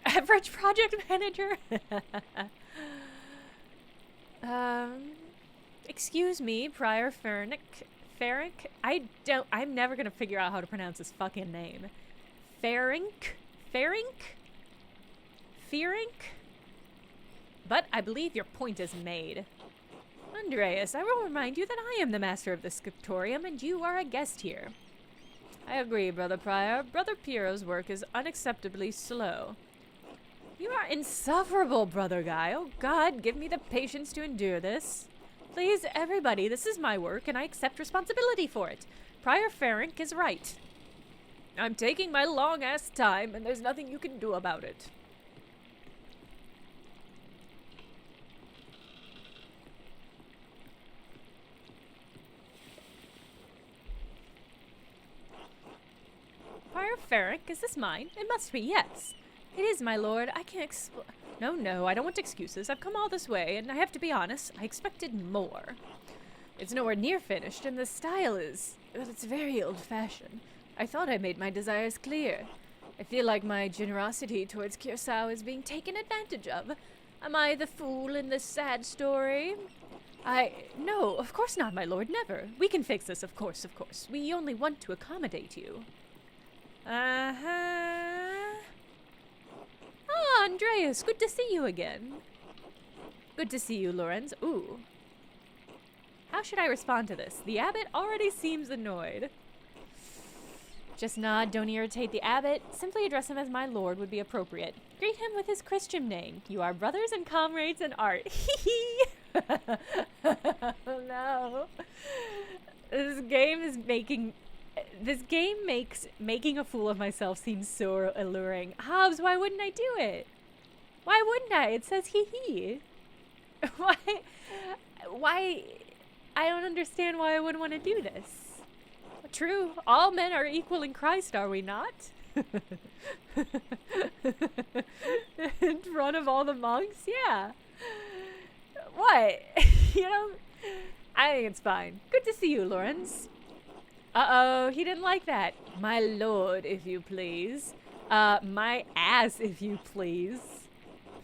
Average project manager. Excuse me, Prior Fernick. I'm never gonna figure out how to pronounce his fucking name. Ferenc? But I believe your point is made. Andreas, I will remind you that I am the master of the scriptorium, and you are a guest here. I agree, Brother Prior. Brother Piero's work is unacceptably slow. You are insufferable, Brother Guy. Oh God, give me the patience to endure this. Please, everybody, this is my work, and I accept responsibility for it. Prior Ferenc is right. I'm taking my long-ass time, and there's nothing you can do about it. Prior Ferenc, is this mine? It must be, yes. It is, my lord. I can't No, I don't want excuses. I've come all this way, and I have to be honest, I expected more. It's nowhere near finished, and the style is... well, it's very old-fashioned. I thought I made my desires clear. I feel like my generosity towards Curacao is being taken advantage of. Am I the fool in this sad story? No, of course not, my lord, never. We can fix this, of course. We only want to accommodate you. Ah, Andreas, good to see you again. Good to see you, Lorenz. Ooh. How should I respond to this? The abbot already seems annoyed. Just nod, don't irritate the abbot. Simply address him as my lord would be appropriate. Greet him with his Christian name. You are brothers and comrades in art. Hee Oh no. This game makes making a fool of myself seem so alluring. Hobbs, why wouldn't I do it? Why wouldn't I? It says hee. Why? I don't understand why I wouldn't want to do this. True, all men are equal in Christ, are we not? In front of all the monks? Yeah. What? I think it's fine. Good to see you, Lorenz. Uh-oh, he didn't like that. My lord, if you please. My ass, if you please.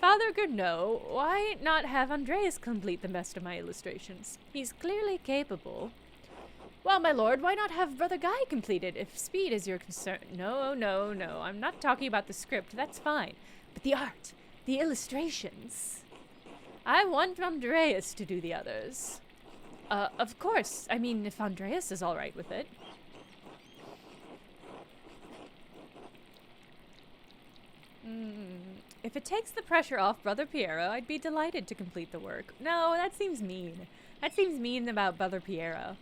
Father Goodnow, why not have Andreas complete the best of my illustrations? He's clearly capable. Well, my lord, why not have Brother Guy complete it, if speed is your concern? No. I'm not talking about the script. That's fine. But the art, the illustrations. I want Andreas to do the others. Of course. I mean, if Andreas is all right with it. If it takes the pressure off Brother Piero, I'd be delighted to complete the work. No, that seems mean. That seems mean about Brother Piero.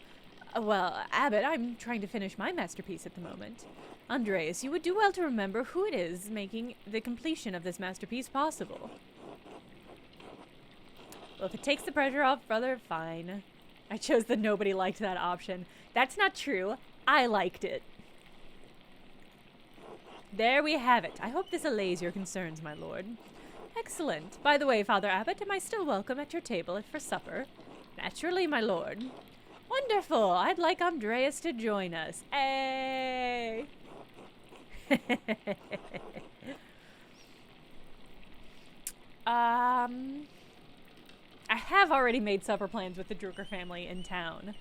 Well, Abbot, I'm trying to finish my masterpiece at the moment. Andreas, you would do well to remember who it is making the completion of this masterpiece possible. Well, if it takes the pressure off, brother, fine. I chose the nobody liked that option. That's not true. I liked it. There we have it. I hope this allays your concerns, my lord. Excellent. By the way, Father Abbot, am I still welcome at your table for supper? Naturally, my lord. Wonderful. I'd like Andreas to join us. Hey! I have already made supper plans with the Drucker family in town.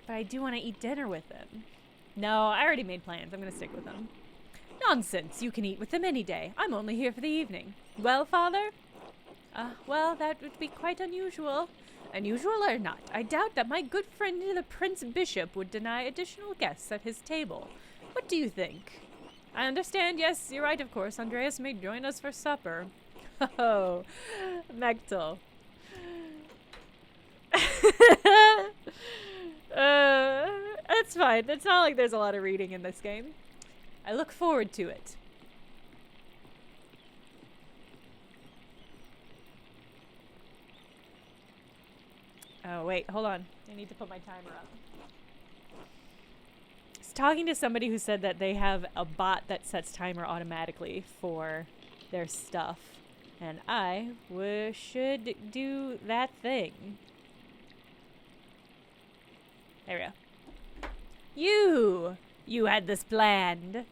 But I do want to eat dinner with them. No, I already made plans. I'm going to stick with them. Nonsense. You can eat with them any day. I'm only here for the evening. Well, Father? Well, that would be quite unusual. Unusual or not, I doubt that my good friend the Prince Bishop would deny additional guests at his table. What do you think? I understand, yes, you're right, of course. Andreas may join us for supper. Oh, Mechtel. That's fine. It's not like there's a lot of reading in this game. I look forward to it. Oh, wait, hold on. I need to put my timer up. I was talking to somebody who said that they have a bot that sets timer automatically for their stuff. And I should do that thing. There we go. You had this planned.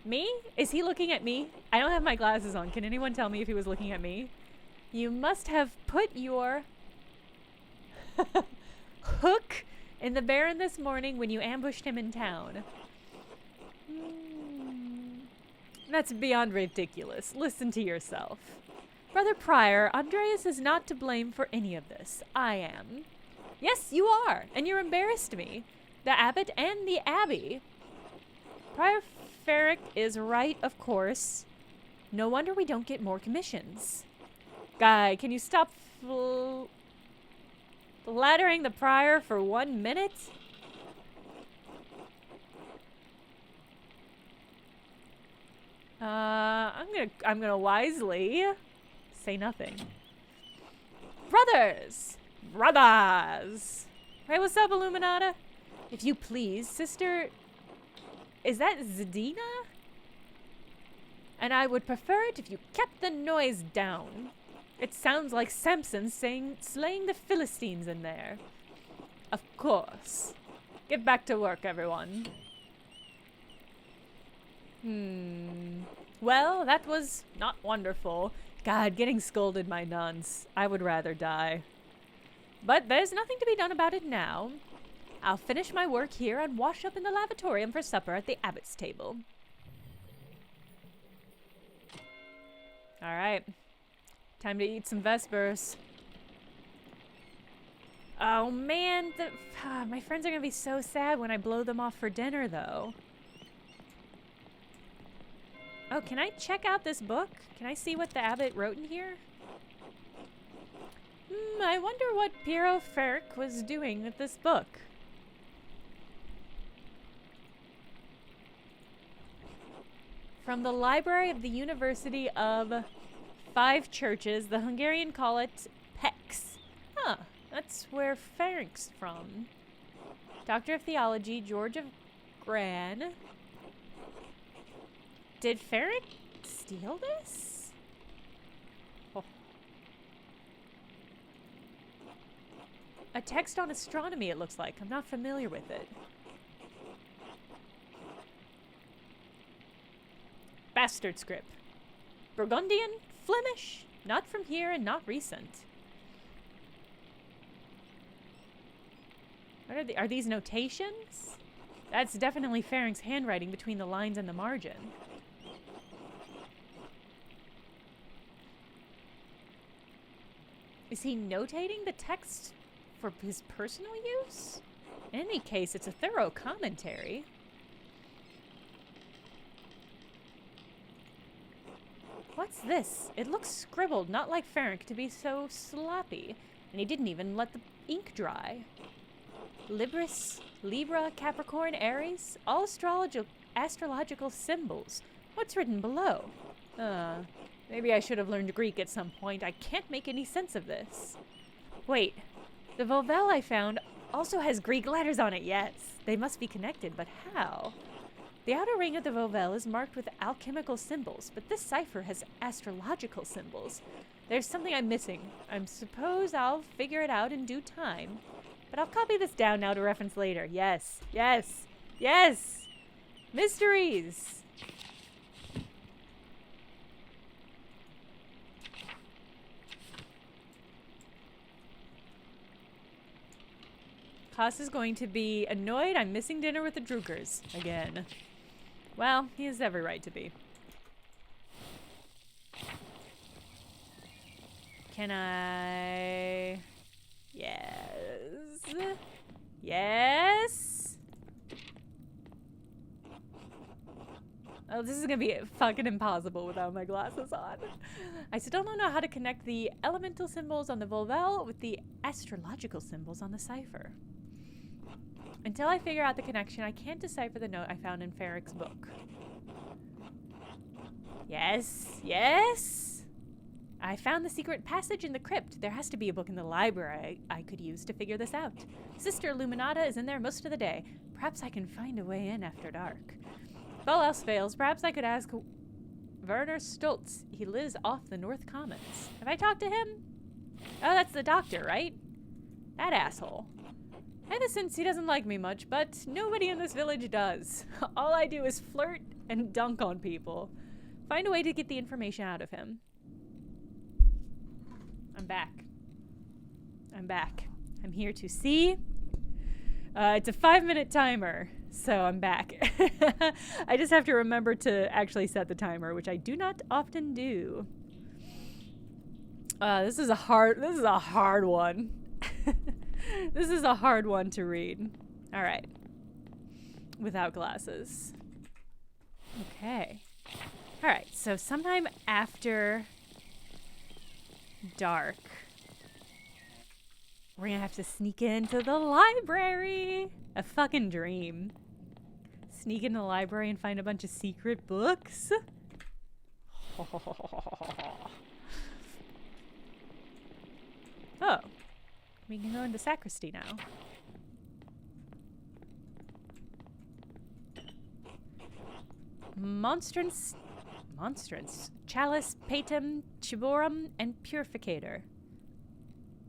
Me? Is he looking at me? I don't have my glasses on. Can anyone tell me if he was looking at me? You must have put your hook in the Baron this morning when you ambushed him in town. That's beyond ridiculous. Listen to yourself. Brother Prior, Andreas is not to blame for any of this. I am. Yes, you are, and you're embarrassed me. The abbot and the abbey. Prior Ferric is right, of course. No wonder we don't get more commissions. Guy, can you stop flattering the prior for 1 minute? I'm gonna wisely say nothing. Brothers! Hey, what's up, Illuminata? If you please, sister... Is that Zadina? And I would prefer it if you kept the noise down. It sounds like Samson slaying the Philistines in there. Of course. Get back to work, everyone. Well, that was not wonderful. God, getting scolded by nuns. I would rather die. But there's nothing to be done about it now. I'll finish my work here and wash up in the lavatorium for supper at the abbot's table. Alright. Time to eat some Vespers. Oh man, my friends are gonna be so sad when I blow them off for dinner, though. Oh, can I check out this book? Can I see what the abbot wrote in here? I wonder what Piero Ferric was doing with this book. From the library of the University of Five Churches, the Hungarian call it PEX. Huh, that's where Ferric's from. Doctor of Theology, George of Gran. Did Ferric steal this? Oh. A text on astronomy, it looks like. I'm not familiar with it. Bastard script. Burgundian? Flemish? Not from here and not recent. What are these notations? That's definitely Ferric's handwriting between the lines and the margin. Is he notating the text for his personal use? In any case, it's a thorough commentary. What's this? It looks scribbled, not like Ferric to be so sloppy. And he didn't even let the ink dry. Libris, Libra, Capricorn, Aries, all astrological symbols. What's written below? Maybe I should have learned Greek at some point. I can't make any sense of this. Wait, The Volvel I found also has Greek letters on it, yes. They must be connected, but how? The outer ring of the Volvel is marked with alchemical symbols, but this cipher has astrological symbols. There's something I'm missing. I suppose I'll figure it out in due time. But I'll copy this down now to reference later. Yes, yes, yes! Mysteries! Haas is going to be annoyed I'm missing dinner with the Drukers again. Well, he has every right to be. Can I... Yes. Yes. Oh, this is gonna be fucking impossible without my glasses on. I still don't know how to connect the elemental symbols on the Volvel with the astrological symbols on the cipher. Until I figure out the connection, I can't decipher the note I found in Ferrick's book. Yes, yes! I found the secret passage in the crypt. There has to be a book in the library I could use to figure this out. Sister Illuminata is in there most of the day. Perhaps I can find a way in after dark. If all else fails, perhaps I could ask Werner Stoltz. He lives off the North Commons. Have I talked to him? Oh, that's the doctor, right? That asshole. In a sense, he doesn't like me much, but nobody in this village does. All I do is flirt and dunk on people. Find a way to get the information out of him. I'm back. I'm back. I'm here to see. It's a 5-minute timer, so I'm back. I just have to remember to actually set the timer, which I do not often do. This is a hard one. This is a hard one to read. All right. Without glasses. Okay. All right. So sometime after dark, we're gonna have to sneak into the library. A fucking dream. Sneak into the library and find a bunch of secret books. Oh. We can go into sacristy now. Monstrance, chalice, patum, chiborum, and purificator.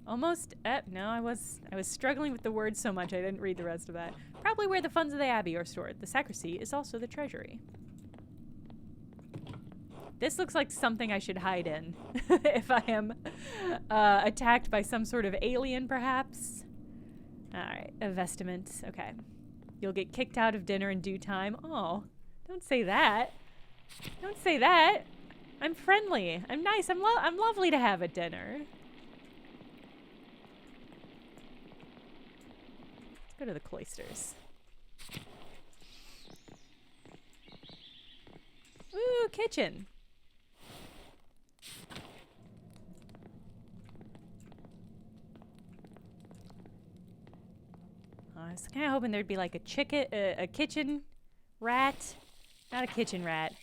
Almost, no, I was struggling with the words so much I didn't read the rest of that. Probably where the funds of the abbey are stored. The sacristy is also the treasury. This looks like something I should hide in if I am attacked by some sort of alien, perhaps. All right, a vestment. Okay. You'll get kicked out of dinner in due time. Oh, don't say that. Don't say that. I'm friendly. I'm nice. I'm lovely to have at dinner. Let's go to the cloisters. Ooh, kitchen. I was kind of hoping there'd be like a kitchen rat. Not a kitchen rat.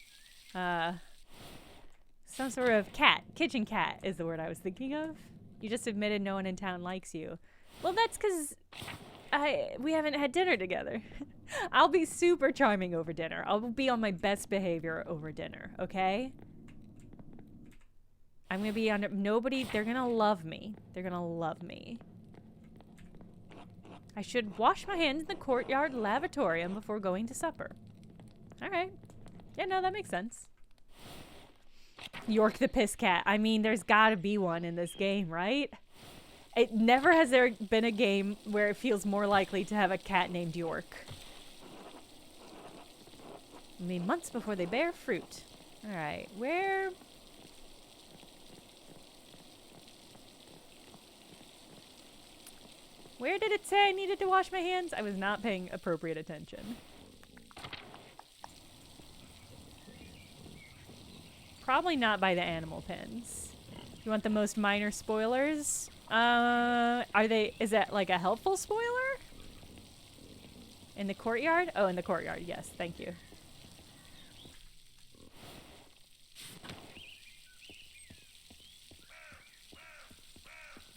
Some sort of cat. Kitchen cat is the word I was thinking of. You just admitted no one in town likes you. Well, that's because we haven't had dinner together. I'll be super charming over dinner. I'll be on my best behavior over dinner, okay? I'm going to be under... Nobody... They're going to love me. They're going to love me. I should wash my hands in the courtyard lavatorium before going to supper. All right. Yeah, no, that makes sense. York the piss cat. I mean, there's got to be one in this game, right? It never has there been a game where it feels more likely to have a cat named York. I mean, months before they bear fruit. All right, where... Where did it say I needed to wash my hands? I was not paying appropriate attention. Probably not by the animal pens. You want the most minor spoilers? Is that like a helpful spoiler? In the courtyard? Oh, in the courtyard, yes, thank you.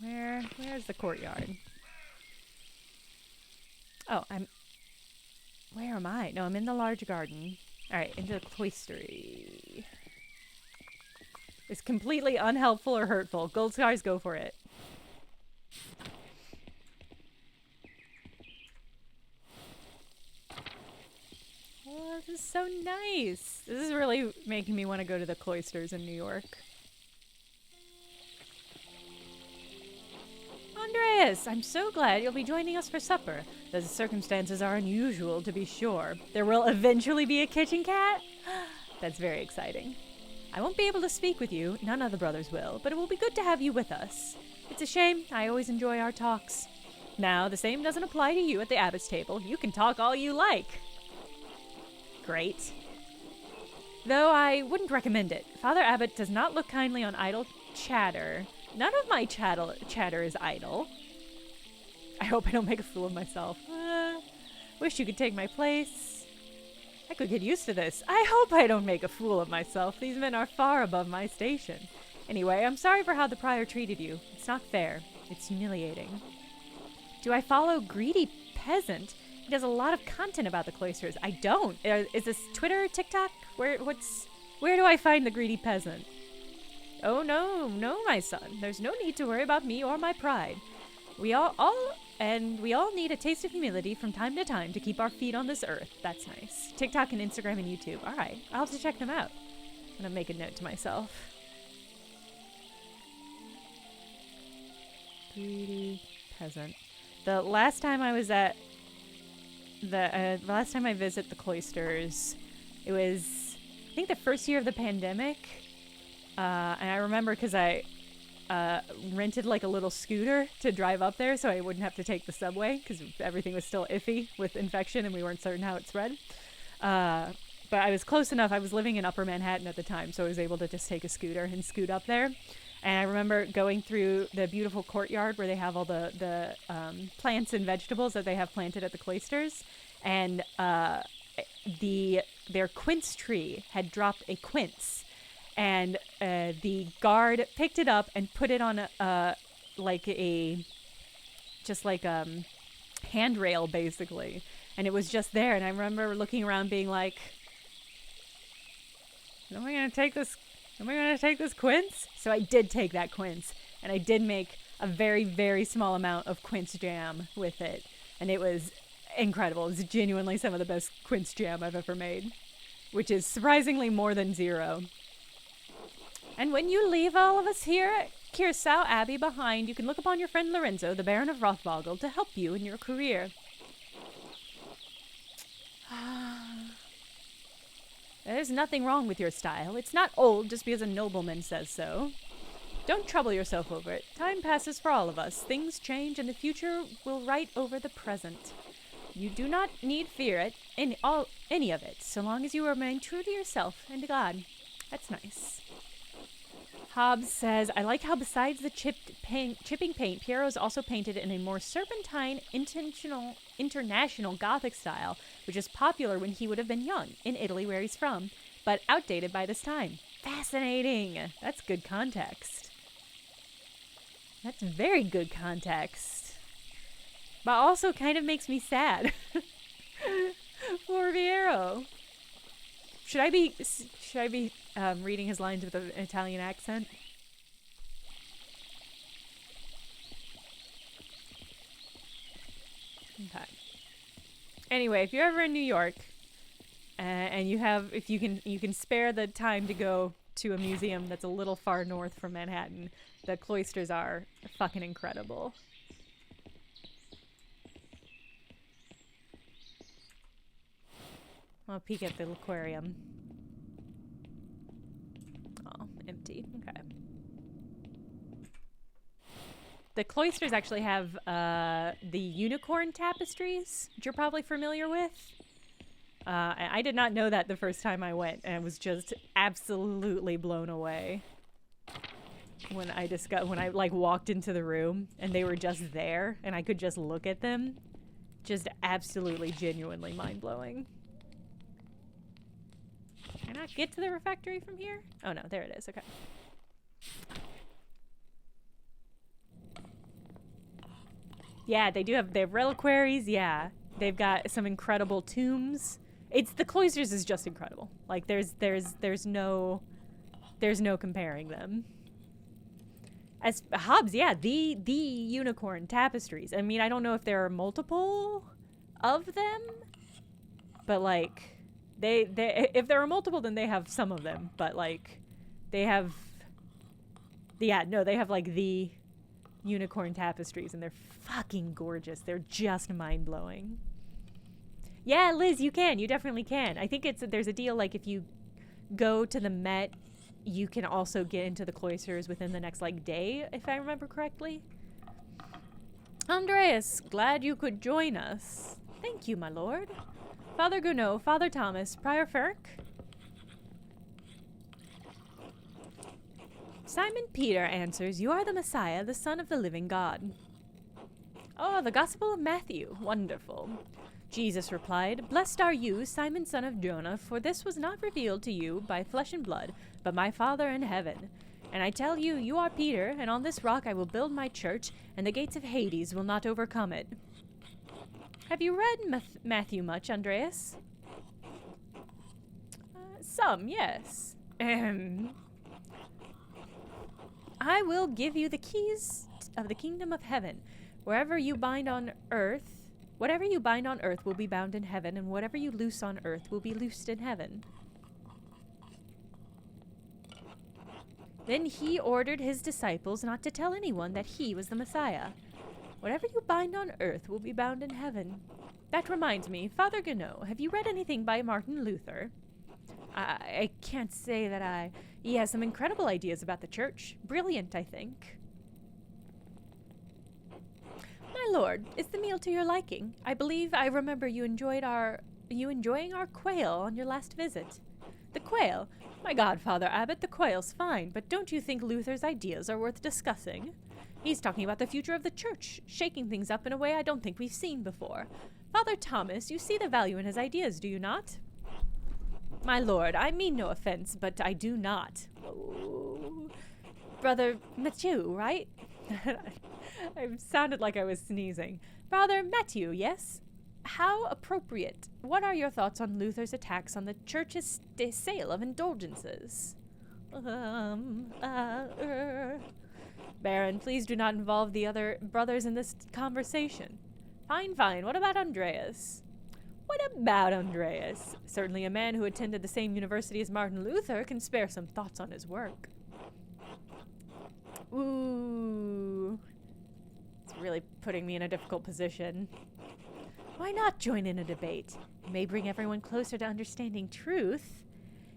Where's the courtyard? Oh, where am I? No, I'm in the large garden. Alright, into the cloistery. It's completely unhelpful or hurtful. Gold scars, go for it. Oh, this is so nice. This is really making me want to go to the cloisters in New York. Andreas, I'm so glad you'll be joining us for supper. The circumstances are unusual, to be sure. There will eventually be a kitchen cat? That's very exciting. I won't be able to speak with you, none of the brothers will, but it will be good to have you with us. It's a shame, I always enjoy our talks. Now, the same doesn't apply to you at the abbot's table. You can talk all you like. Great. Though I wouldn't recommend it. Father Abbot does not look kindly on idle chatter. None of my chatter is idle. I hope I don't make a fool of myself. Wish you could take my place. I could get used to this. I hope I don't make a fool of myself. These men are far above my station. Anyway, I'm sorry for how the prior treated you. It's not fair. It's humiliating. Do I follow Greedy Peasant? He does a lot of content about the cloisters. I don't. Is this Twitter, TikTok? Where do I find the Greedy Peasant? Oh no, my son. There's no need to worry about me or my pride. We all need a taste of humility from time to time to keep our feet on this earth. That's nice. TikTok and Instagram and YouTube. All right, I'll have to check them out. I'm gonna make a note to myself. Greedy Peasant. The last time I was at the last time I visited the cloisters, it was I think the first year of the pandemic. And I remember because I rented like a little scooter to drive up there so I wouldn't have to take the subway because everything was still iffy with infection and we weren't certain how it spread. But I was close enough. I was living in Upper Manhattan at the time, so I was able to just take a scooter and scoot up there. And I remember going through the beautiful courtyard where they have all the plants and vegetables that they have planted at the cloisters. And their quince tree had dropped a quince. And the guard picked it up and put it on a handrail, basically. And it was just there. And I remember looking around being like, am I going to take this quince? So I did take that quince. And I did make a very, very small amount of quince jam with it. And it was incredible. It was genuinely some of the best quince jam I've ever made. Which is surprisingly more than 0. And when you leave all of us here at Kirsau Abbey behind, you can look upon your friend Lorenzo, the Baron of Rothvogel, to help you in your career. There's nothing wrong with your style. It's not old just because a nobleman says so. Don't trouble yourself over it. Time passes for all of us. Things change and the future will right over the present. You do not need fear any of it, so long as you remain true to yourself and to God. That's nice. Hobbs says, I like how besides the chipping paint, Piero is also painted in a more serpentine, international Gothic style, which is popular when he would have been young, in Italy where he's from, but outdated by this time. Fascinating! That's good context. That's very good context. But also kind of makes me sad. Poor Piero. Should I be reading his lines with an Italian accent? Okay. Anyway, if you're ever in New York, and you can spare the time to go to a museum that's a little far north from Manhattan, the cloisters are fucking incredible. I'll peek at the aquarium. Oh, empty. Okay. The cloisters actually have the unicorn tapestries, which you're probably familiar with. I did not know that the first time I went, and I was just absolutely blown away when I like walked into the room and they were just there and I could just look at them. Just absolutely, genuinely mind-blowing. Can I not get to the refectory from here? Oh no, there it is. Okay. Yeah, they have reliquaries. Yeah. They've got some incredible tombs. The cloisters is just incredible. Like there's no comparing them. As Hobbs, yeah, the unicorn tapestries. I mean, I don't know if there are multiple of them, but like they if there are multiple, then they have some of them. But like they have, they have like the unicorn tapestries, and they're fucking gorgeous. They're just mind-blowing. Yeah, Liz, you definitely can. I think there's a deal, like if you go to the Met, you can also get into the cloisters within the next like day, if I remember correctly. Andreas, glad you could join us. Thank you, my lord. Father Gounod, Father Thomas, Prior Ferk. Simon Peter answers, you are the Messiah, the Son of the living God. Oh, the Gospel of Matthew. Wonderful. Jesus replied, blessed are you, Simon son of Jonah, for this was not revealed to you by flesh and blood, but my Father in heaven. And I tell you, you are Peter, and on this rock I will build my church, and the gates of Hades will not overcome it. Have you read Matthew much, Andreas? Some, yes. I will give you the keys of the kingdom of heaven. Whatever you bind on earth will be bound in heaven, and whatever you loose on earth will be loosed in heaven. Then he ordered his disciples not to tell anyone that he was the Messiah. Whatever you bind on earth will be bound in heaven. That reminds me, Father Gounod, have you read anything by Martin Luther? I can't say that He has some incredible ideas about the church. Brilliant, I think. My lord, is the meal to your liking? I believe I remember you enjoying our quail on your last visit. The quail? My God, Father Abbot, the quail's fine, but don't you think Luther's ideas are worth discussing? He's talking about the future of the church, shaking things up in a way I don't think we've seen before. Father Thomas, you see the value in his ideas, do you not? My lord, I mean no offense, but I do not. Oh. Brother Matthew, right? I sounded like I was sneezing. Brother Matthew, yes? How appropriate. What are your thoughts on Luther's attacks on the church's sale of indulgences? Baron, please do not involve the other brothers in this conversation. Fine. What about Andreas? What about Andreas? Certainly a man who attended the same university as Martin Luther can spare some thoughts on his work. Ooh. It's really putting me in a difficult position. Why not join in a debate? It may bring everyone closer to understanding truth.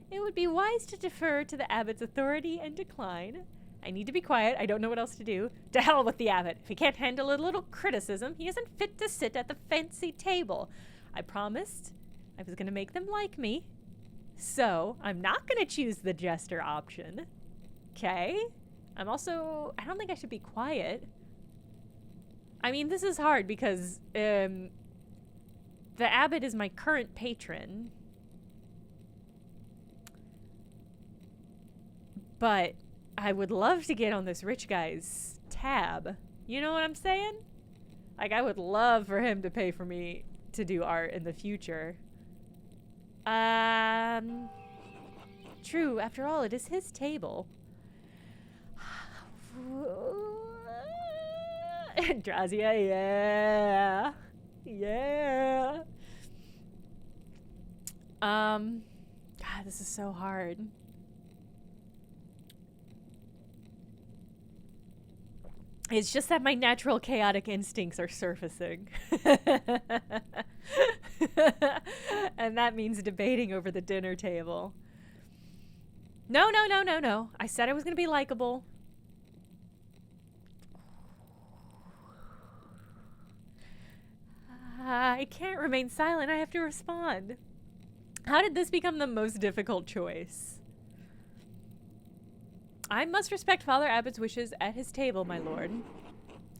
It would be wise to defer to the abbot's authority and decline. I need to be quiet. I don't know what else to do. To hell with the abbot. If he can't handle a little criticism, he isn't fit to sit at the fancy table. I promised I was going to make them like me. So, I'm not going to choose the jester option. Okay? I don't think I should be quiet. I mean, this is hard because the abbot is my current patron. But I would love to get on this rich guy's tab. You know what I'm saying? Like, I would love for him to pay for me to do art in the future. True, after all, it is his table. Drazia, yeah. God, this is so hard. It's just that my natural chaotic instincts are surfacing. And that means debating over the dinner table. No. I said I was going to be likable. I can't remain silent. I have to respond. How did this become the most difficult choice? I must respect Father Abbott's wishes at his table, my lord.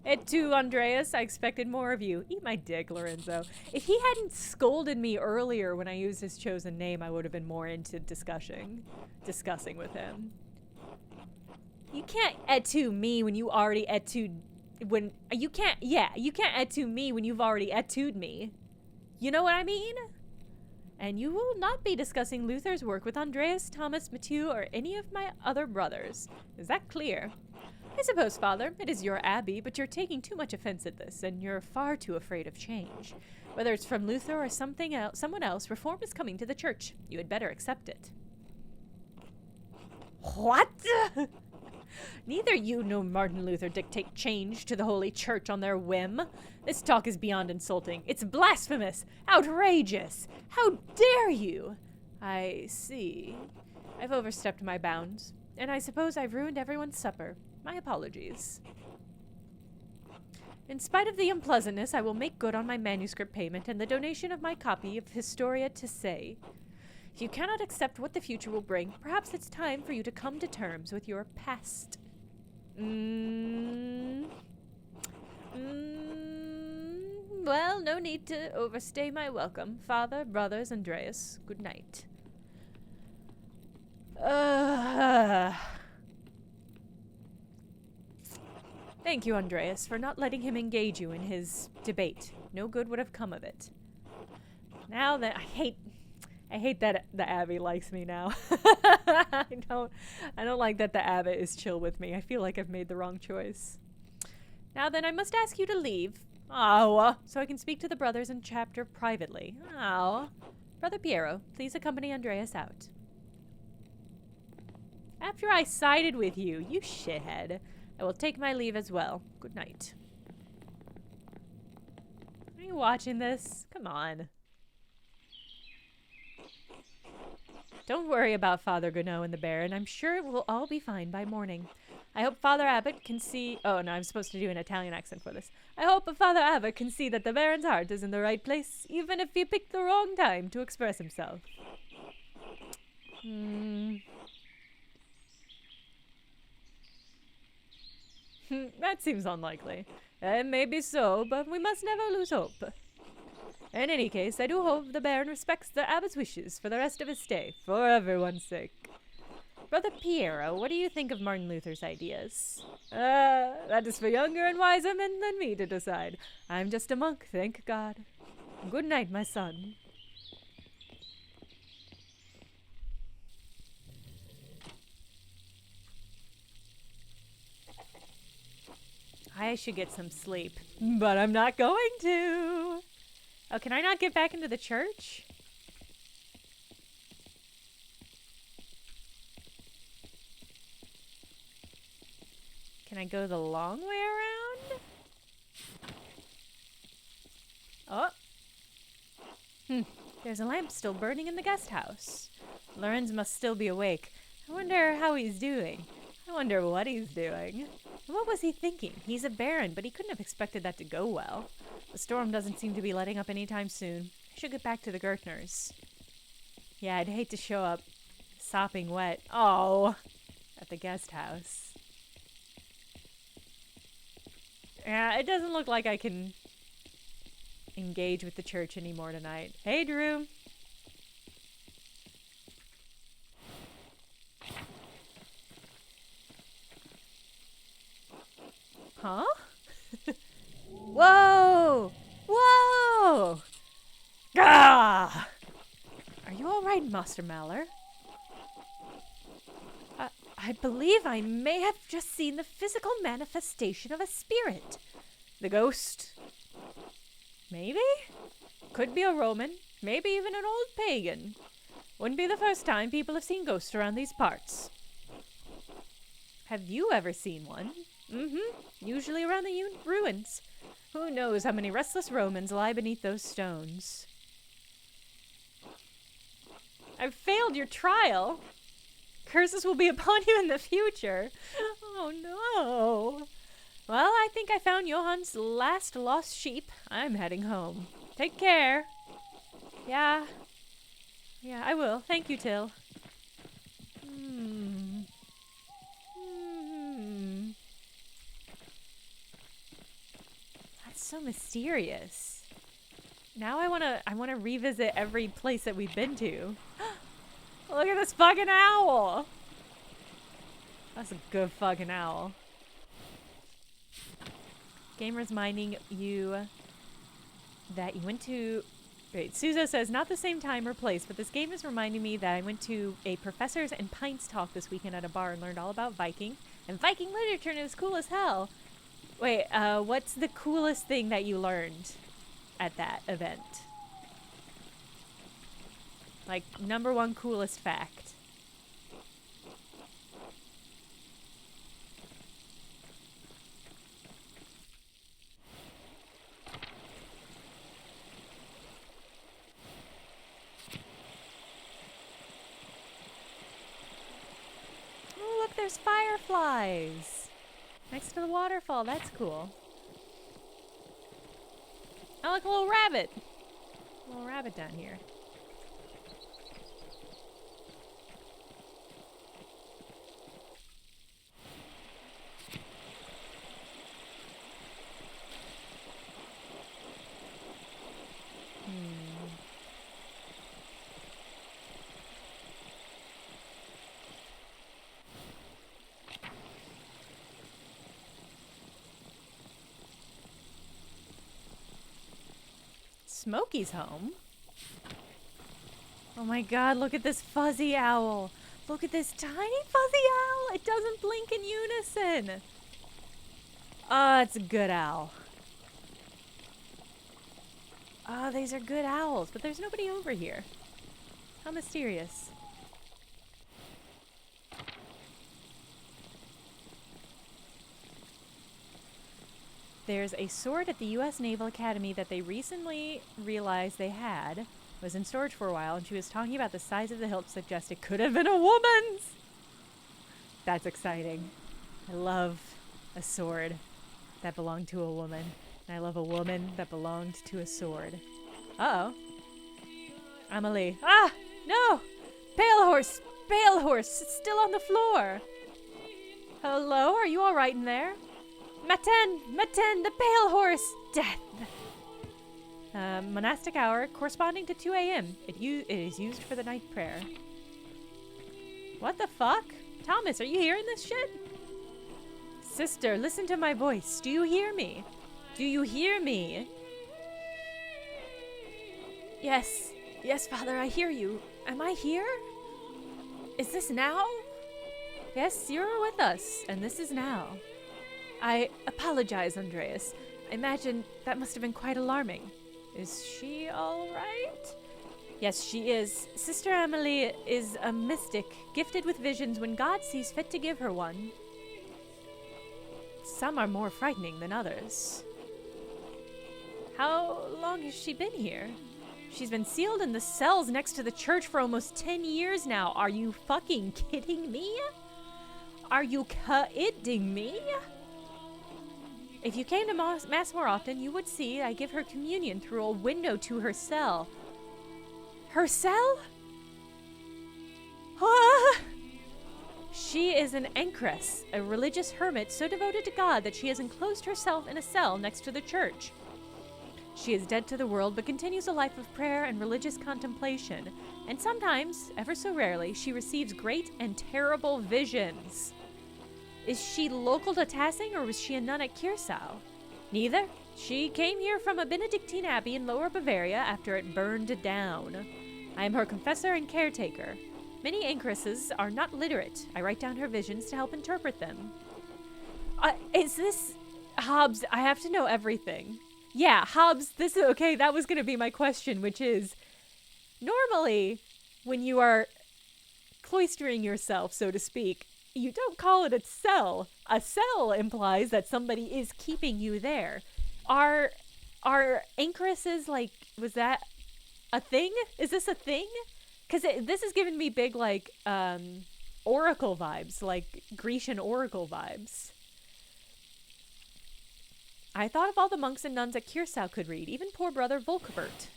Et tu, Andreas, I expected more of you. Eat my dick, Lorenzo. If he hadn't scolded me earlier when I used his chosen name, I would have been more into discussing with him. You can't et tu me when you already et tu... You can't et tu me when you've already et tu'd me. You know what I mean? And you will not be discussing Luther's work with Andreas, Thomas, Mathieu, or any of my other brothers. Is that clear? I suppose, Father, it is your abbey, but you're taking too much offense at this, and you're far too afraid of change. Whether it's from Luther or someone else, reform is coming to the church. You had better accept it. What? Neither you nor Martin Luther dictate change to the Holy Church on their whim. This talk is beyond insulting. It's blasphemous! Outrageous! How dare you? I see. I've overstepped my bounds, and I suppose I've ruined everyone's supper. My apologies. In spite of the unpleasantness, I will make good on my manuscript payment and the donation of my copy of Historia Tassing. If you cannot accept what the future will bring, perhaps it's time for you to come to terms with your past. Well, no need to overstay my welcome. Father, brothers, Andreas, good night. Thank you, Andreas, for not letting him engage you in his debate. No good would have come of it. Now that I hate that the abbey likes me now. I don't like that the abbot is chill with me. I feel like I've made the wrong choice. Now then, I must ask you to leave. Oh, so I can speak to the brothers in chapter privately. Oh. Brother Piero, please accompany Andreas out. After I sided with you, you shithead, I will take my leave as well. Good night. Are you watching this? Come on. Don't worry about Father Gounod and the Baron. I'm sure it will all be fine by morning. I hope Father Abbot can see... Oh, no, I'm supposed to do an Italian accent for this. I hope Father Abbot can see that the Baron's heart is in the right place, even if he picked the wrong time to express himself. That seems unlikely. It may be so, but we must never lose hope. In any case, I do hope the Baron respects the Abbot's wishes for the rest of his stay, for everyone's sake. Brother Piero, what do you think of Martin Luther's ideas? That is for younger and wiser men than me to decide. I'm just a monk, thank God. Good night, my son. I should get some sleep, but I'm not going to. Oh, can I not get back into the church? Can I go the long way around? Oh. There's a lamp still burning in the guest house. Lorenz must still be awake. I wonder how he's doing. I wonder what he's doing. What was he thinking? He's a baron, but he couldn't have expected that to go well. The storm doesn't seem to be letting up anytime soon. I should get back to the Gertners. Yeah, I'd hate to show up sopping wet. Oh, at the guest house. Yeah, it doesn't look like I can engage with the church anymore tonight. Hey, Drew. Huh? Whoa! Whoa! Gah! Are you all right, Master Maller? I believe I may have just seen the physical manifestation of a spirit. The ghost. Maybe? Could be a Roman. Maybe even an old pagan. Wouldn't be the first time people have seen ghosts around these parts. Have you ever seen one? Usually around the ruins. Who knows how many restless Romans lie beneath those stones. I've failed your trial. Curses will be upon you in the future. Oh no. Well, I think I found Johann's last lost sheep. I'm heading home. Take care. Yeah, I will. Thank you, Till. That's so mysterious. Now I wanna revisit every place that we've been to. Look at this fucking owl. That's a good fucking owl. Gamer's minding you that you went to Great. Suzo says, not the same time or place, but this game is reminding me that I went to a Professors and Pints talk this weekend at a bar and learned all about Viking and Viking literature, and it was cool as hell. Wait, what's the coolest thing that you learned at that event? Like, number one coolest fact. Oh, look, there's fireflies next to the waterfall. That's cool. Oh, look, a little rabbit. A little rabbit down here. Smokey's home? Oh my god, look at this fuzzy owl. Look at this tiny fuzzy owl. It doesn't blink in unison. Oh, it's a good owl. Oh, these are good owls, but there's nobody over here. How mysterious. There's a sword at the U.S. Naval Academy that they recently realized they had. It was in storage for a while, and she was talking about the size of the hilt, suggest it could have been a woman's. That's exciting. I love a sword that belonged to a woman. And I love a woman that belonged to a sword. Uh-oh. Amelie. Ah! No! Pale horse! Pale horse! It's still on the floor! Hello? Are you alright in there? Maten! Maten! The pale horse! Death! Monastic hour corresponding to 2 a.m. It is used for the night prayer. What the fuck? Thomas, are you hearing this shit? Sister, listen to my voice. Do you hear me? Do you hear me? Yes. Yes, Father, I hear you. Am I here? Is this now? Yes, you're with us, and this is now. I apologize, Andreas. I imagine that must have been quite alarming. Is she all right? Yes, she is. Sister Amelie is a mystic, gifted with visions when God sees fit to give her one. Some are more frightening than others. How long has she been here? She's been sealed in the cells next to the church for almost 10 years now. Are you fucking kidding me? Are you kidding me? If you came to Mass more often, you would see I give her communion through a window to her cell. Her cell? Ah! She is an ankress, a religious hermit so devoted to God that she has enclosed herself in a cell next to the church. She is dead to the world, but continues a life of prayer and religious contemplation. And sometimes, ever so rarely, she receives great and terrible visions. Is she local to Tassing, or was she a nun at Kirsau? Neither. She came here from a Benedictine abbey in Lower Bavaria after it burned down. I am her confessor and caretaker. Many ankresses are not literate. I write down her visions to help interpret them. Is this... Hobbs, I have to know everything. Yeah, Hobbs, this is... Okay, that was going to be my question, which is... Normally, when you are cloistering yourself, so to speak, you don't call it a cell. A cell implies that somebody is keeping you there. Are ankresses, like, was that a thing? Is this a thing? Because this is giving me big, like, oracle vibes, like Grecian oracle vibes. I thought of all the monks and nuns at Kirsau could read, even poor brother Volkbert.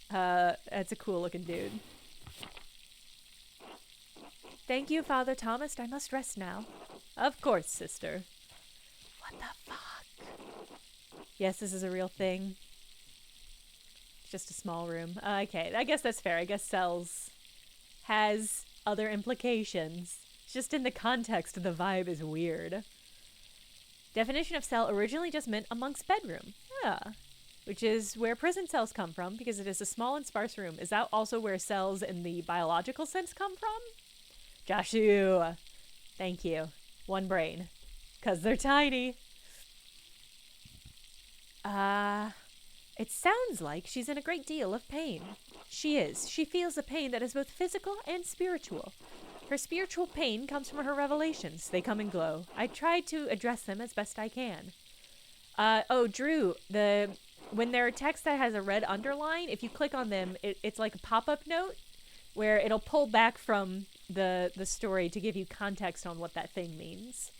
That's a cool looking dude. Thank you, Father Thomas. I must rest now. Of course, sister. What the fuck? Yes, this is a real thing. It's just a small room. Okay, I guess that's fair. I guess cells has other implications. Just in the context, the vibe is weird. Definition of cell originally just meant a monk's bedroom. Yeah. which is where prison cells come from because it is a small and sparse room. Is that also where cells in the biological sense come from? Joshua, thank you. One brain. Because they're tiny. It sounds like she's in a great deal of pain. She is. She feels a pain that is both physical and spiritual. Her spiritual pain comes from her revelations. They come and glow. I try to address them as best I can. Oh, Drew, when there are texts that has a red underline, if you click on them, it's like a pop-up note where it'll pull back from the story to give you context on what that thing means.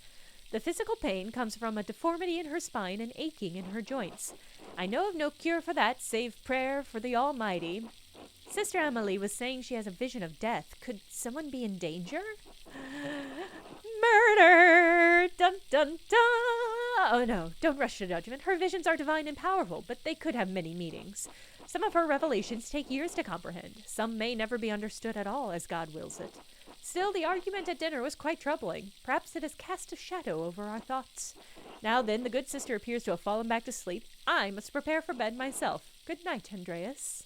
The physical pain comes from a deformity in her spine and aching in her joints. I know of no cure for that, save prayer for the Almighty. Sister Emily was saying she has a vision of death. Could someone be in danger? Murder! Dun dun dun! Oh no, don't rush to judgment. Her visions are divine and powerful, but they could have many meanings. Some of her revelations take years to comprehend. Some may never be understood at all, as God wills it. Still, the argument at dinner was quite troubling. Perhaps it has cast a shadow over our thoughts. Now then, the good sister appears to have fallen back to sleep. I must prepare for bed myself. Good night, Andreas.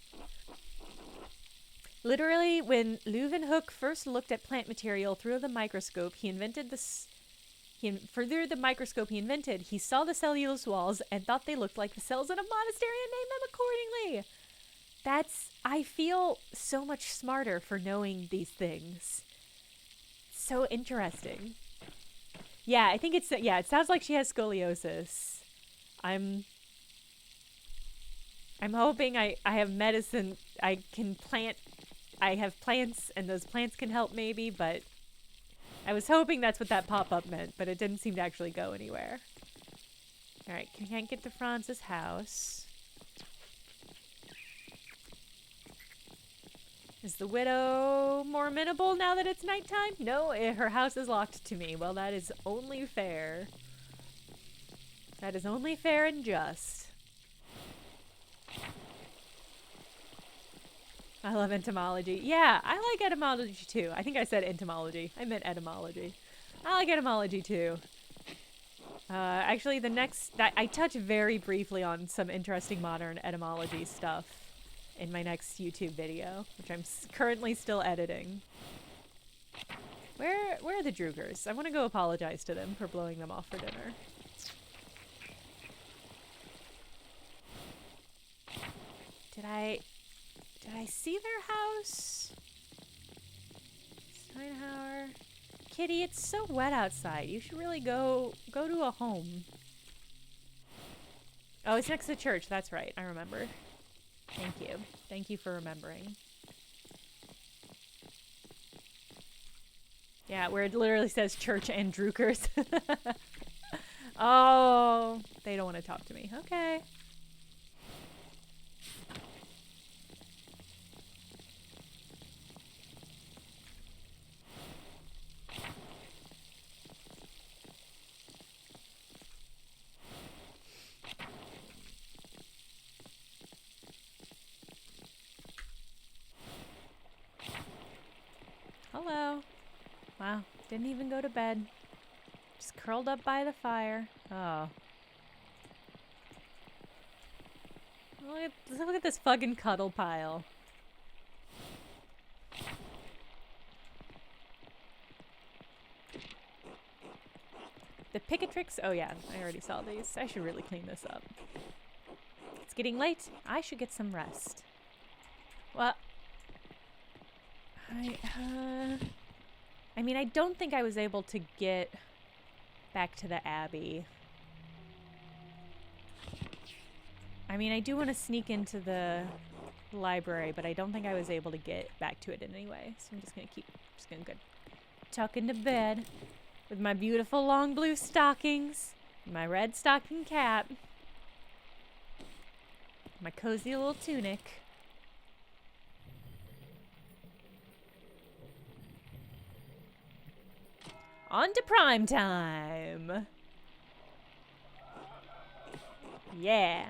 Literally, when Leeuwenhoek first looked at plant material through the microscope, he saw the cellulose walls and thought they looked like the cells in a monastery and named them accordingly. I feel so much smarter for knowing these things. So interesting. Yeah, I think it sounds like she has scoliosis. I'm hoping I have medicine. I have plants, and those plants can help maybe, but I was hoping that's what that pop-up meant, but it didn't seem to actually go anywhere. Alright, can't get to Franz's house. Is the widow more amenable now that it's nighttime? No, her house is locked to me. Well, that is only fair. That is only fair and just. I love entomology. Yeah, I like etymology too. I think I said entomology. I meant etymology. I like etymology too. Actually, I touch very briefly on some interesting modern etymology stuff in my next YouTube video, which I'm currently still editing. Where are the Droogers? I want to go apologize to them for blowing them off for dinner. Did I see their house? Steinhauer. Kitty, it's so wet outside. You should really go to a home. Oh, it's next to the church. That's right. I remember. Thank you. Thank you for remembering. Yeah, where it literally says church and Droogers. Oh, they don't want to talk to me. Okay. Hello. Wow, didn't even go to bed. Just curled up by the fire. Oh. Look at this fucking cuddle pile. The Picatrix? Oh yeah, I already saw these. I should really clean this up. It's getting late. I should get some rest. Well, I mean, I don't think I was able to get back to the abbey. I mean, I do want to sneak into the library, but I don't think I was able to get back to it in any way. So I'm just gonna go tuck into bed with my beautiful long blue stockings, my red stocking cap, my cozy little tunic. On to prime time. Yeah.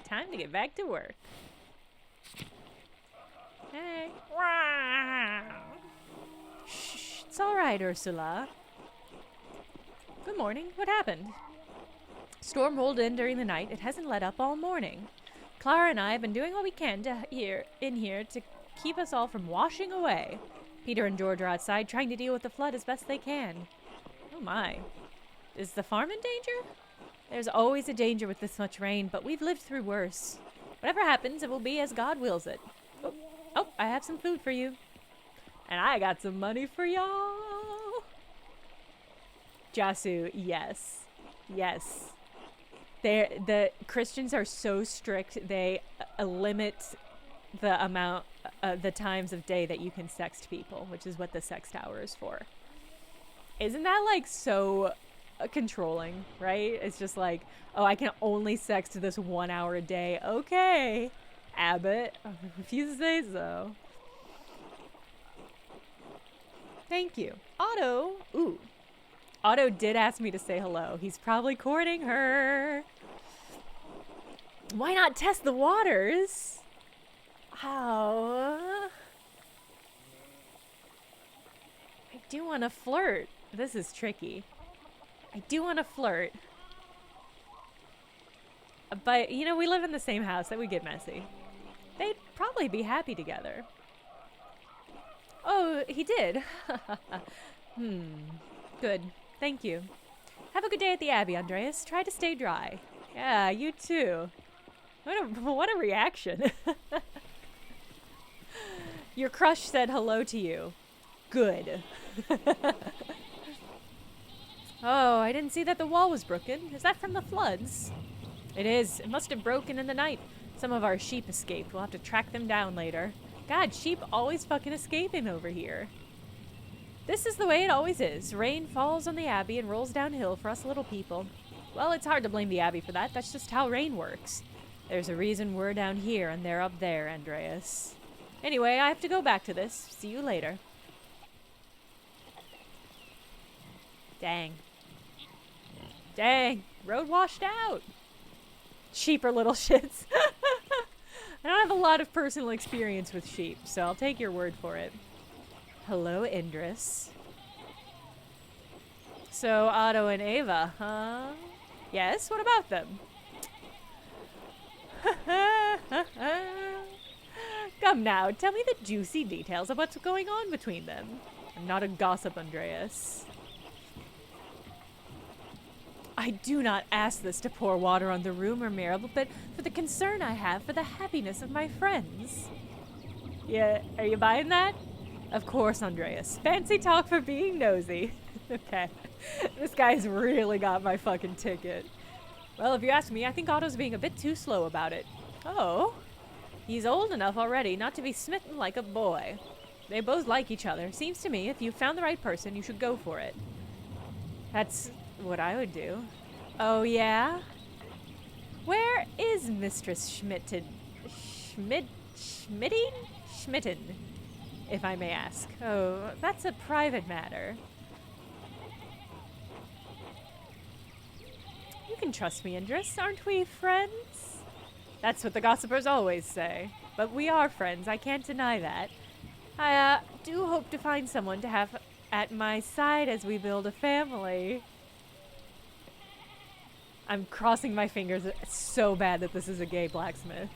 Time to get back to work. Hey. Shh. It's all right, Ursula. Good morning. What happened? Storm rolled in during the night. It hasn't let up all morning. Clara and I have been doing what we can in here to keep us all from washing away. Peter and George are outside trying to deal with the flood as best they can. Oh my. Is the farm in danger? There's always a danger with this much rain, but we've lived through worse. Whatever happens, it will be as God wills it. Oh, I have some food for you. And I got some money for y'all. Jasu, yes. Yes. The Christians are so strict, they limit the amount, the times of day that you can sext people, which is what the sext hour is for. Isn't that like so controlling, right? It's just like, oh, I can only sext this 1 hour a day. Okay, Abbott, if you say so. Thank you. Otto, ooh. Otto did ask me to say hello. He's probably courting her. Why not test the waters? Oh. I do want to flirt. This is tricky. I do want to flirt. But, you know, we live in the same house. That would get messy. They'd probably be happy together. Oh, he did. Good. Thank you. Have a good day at the Abbey, Andreas. Try to stay dry. Yeah, you too. What a reaction. Your crush said hello to you. Good. Oh, I didn't see that the wall was broken. Is that from the floods? It is. It must have broken in the night. Some of our sheep escaped. We'll have to track them down later. God, sheep always fucking escaping over here. This is the way it always is. Rain falls on the Abbey and rolls downhill for us little people. Well, it's hard to blame the Abbey for that. That's just how rain works. There's a reason we're down here and they're up there, Andreas. Anyway, I have to go back to this. See you later. Dang. Dang. Road washed out. Sheep are little shits. I don't have a lot of personal experience with sheep, so I'll take your word for it. Hello, Andreas. So, Otto and Ava, huh? Yes, what about them? Come now, tell me the juicy details of what's going on between them. I'm not a gossip, Andreas. I do not ask this to pour water on the rumor mill, but for the concern I have for the happiness of my friends. Yeah, are you buying that? Of course, Andreas. Fancy talk for being nosy. Okay. This guy's really got my fucking ticket. Well, if you ask me, I think Otto's being a bit too slow about it. Oh? He's old enough already not to be smitten like a boy. They both like each other. Seems to me if you've found the right person, you should go for it. That's what I would do. Oh, yeah? Where is Mistress Schmitten, if I may ask? Oh, that's a private matter. You can trust me, Andreas. Aren't we friends? That's what the gossipers always say. But we are friends. I can't deny that. I do hope to find someone to have at my side as we build a family. I'm crossing my fingers so bad that this is a gay blacksmith.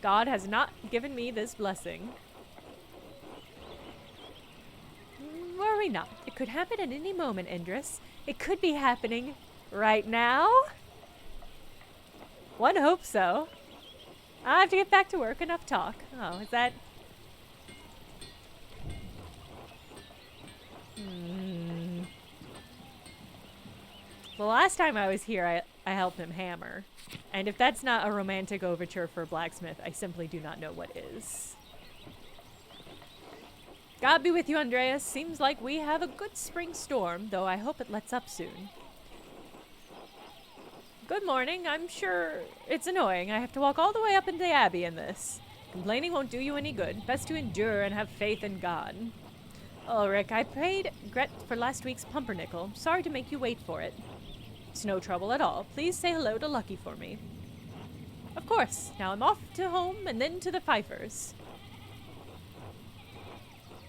God has not given me this blessing. Worry not. It could happen at any moment, Andreas. It could be happening right now. One hopes so. I have to get back to work. Enough talk. Oh, is that... The last time I was here, I helped him hammer. And if that's not a romantic overture for a blacksmith, I simply do not know what is. God be with you, Andreas. Seems like we have a good spring storm, though I hope it lets up soon. Good morning. I'm sure it's annoying. I have to walk all the way up into the Abbey in this. Complaining won't do you any good. Best to endure and have faith in God. Ulrich, I paid Gret for last week's pumpernickel. Sorry to make you wait for it. It's no trouble at all. Please say hello to Lucky for me. Of course. Now I'm off to home and then to the Pfeifers.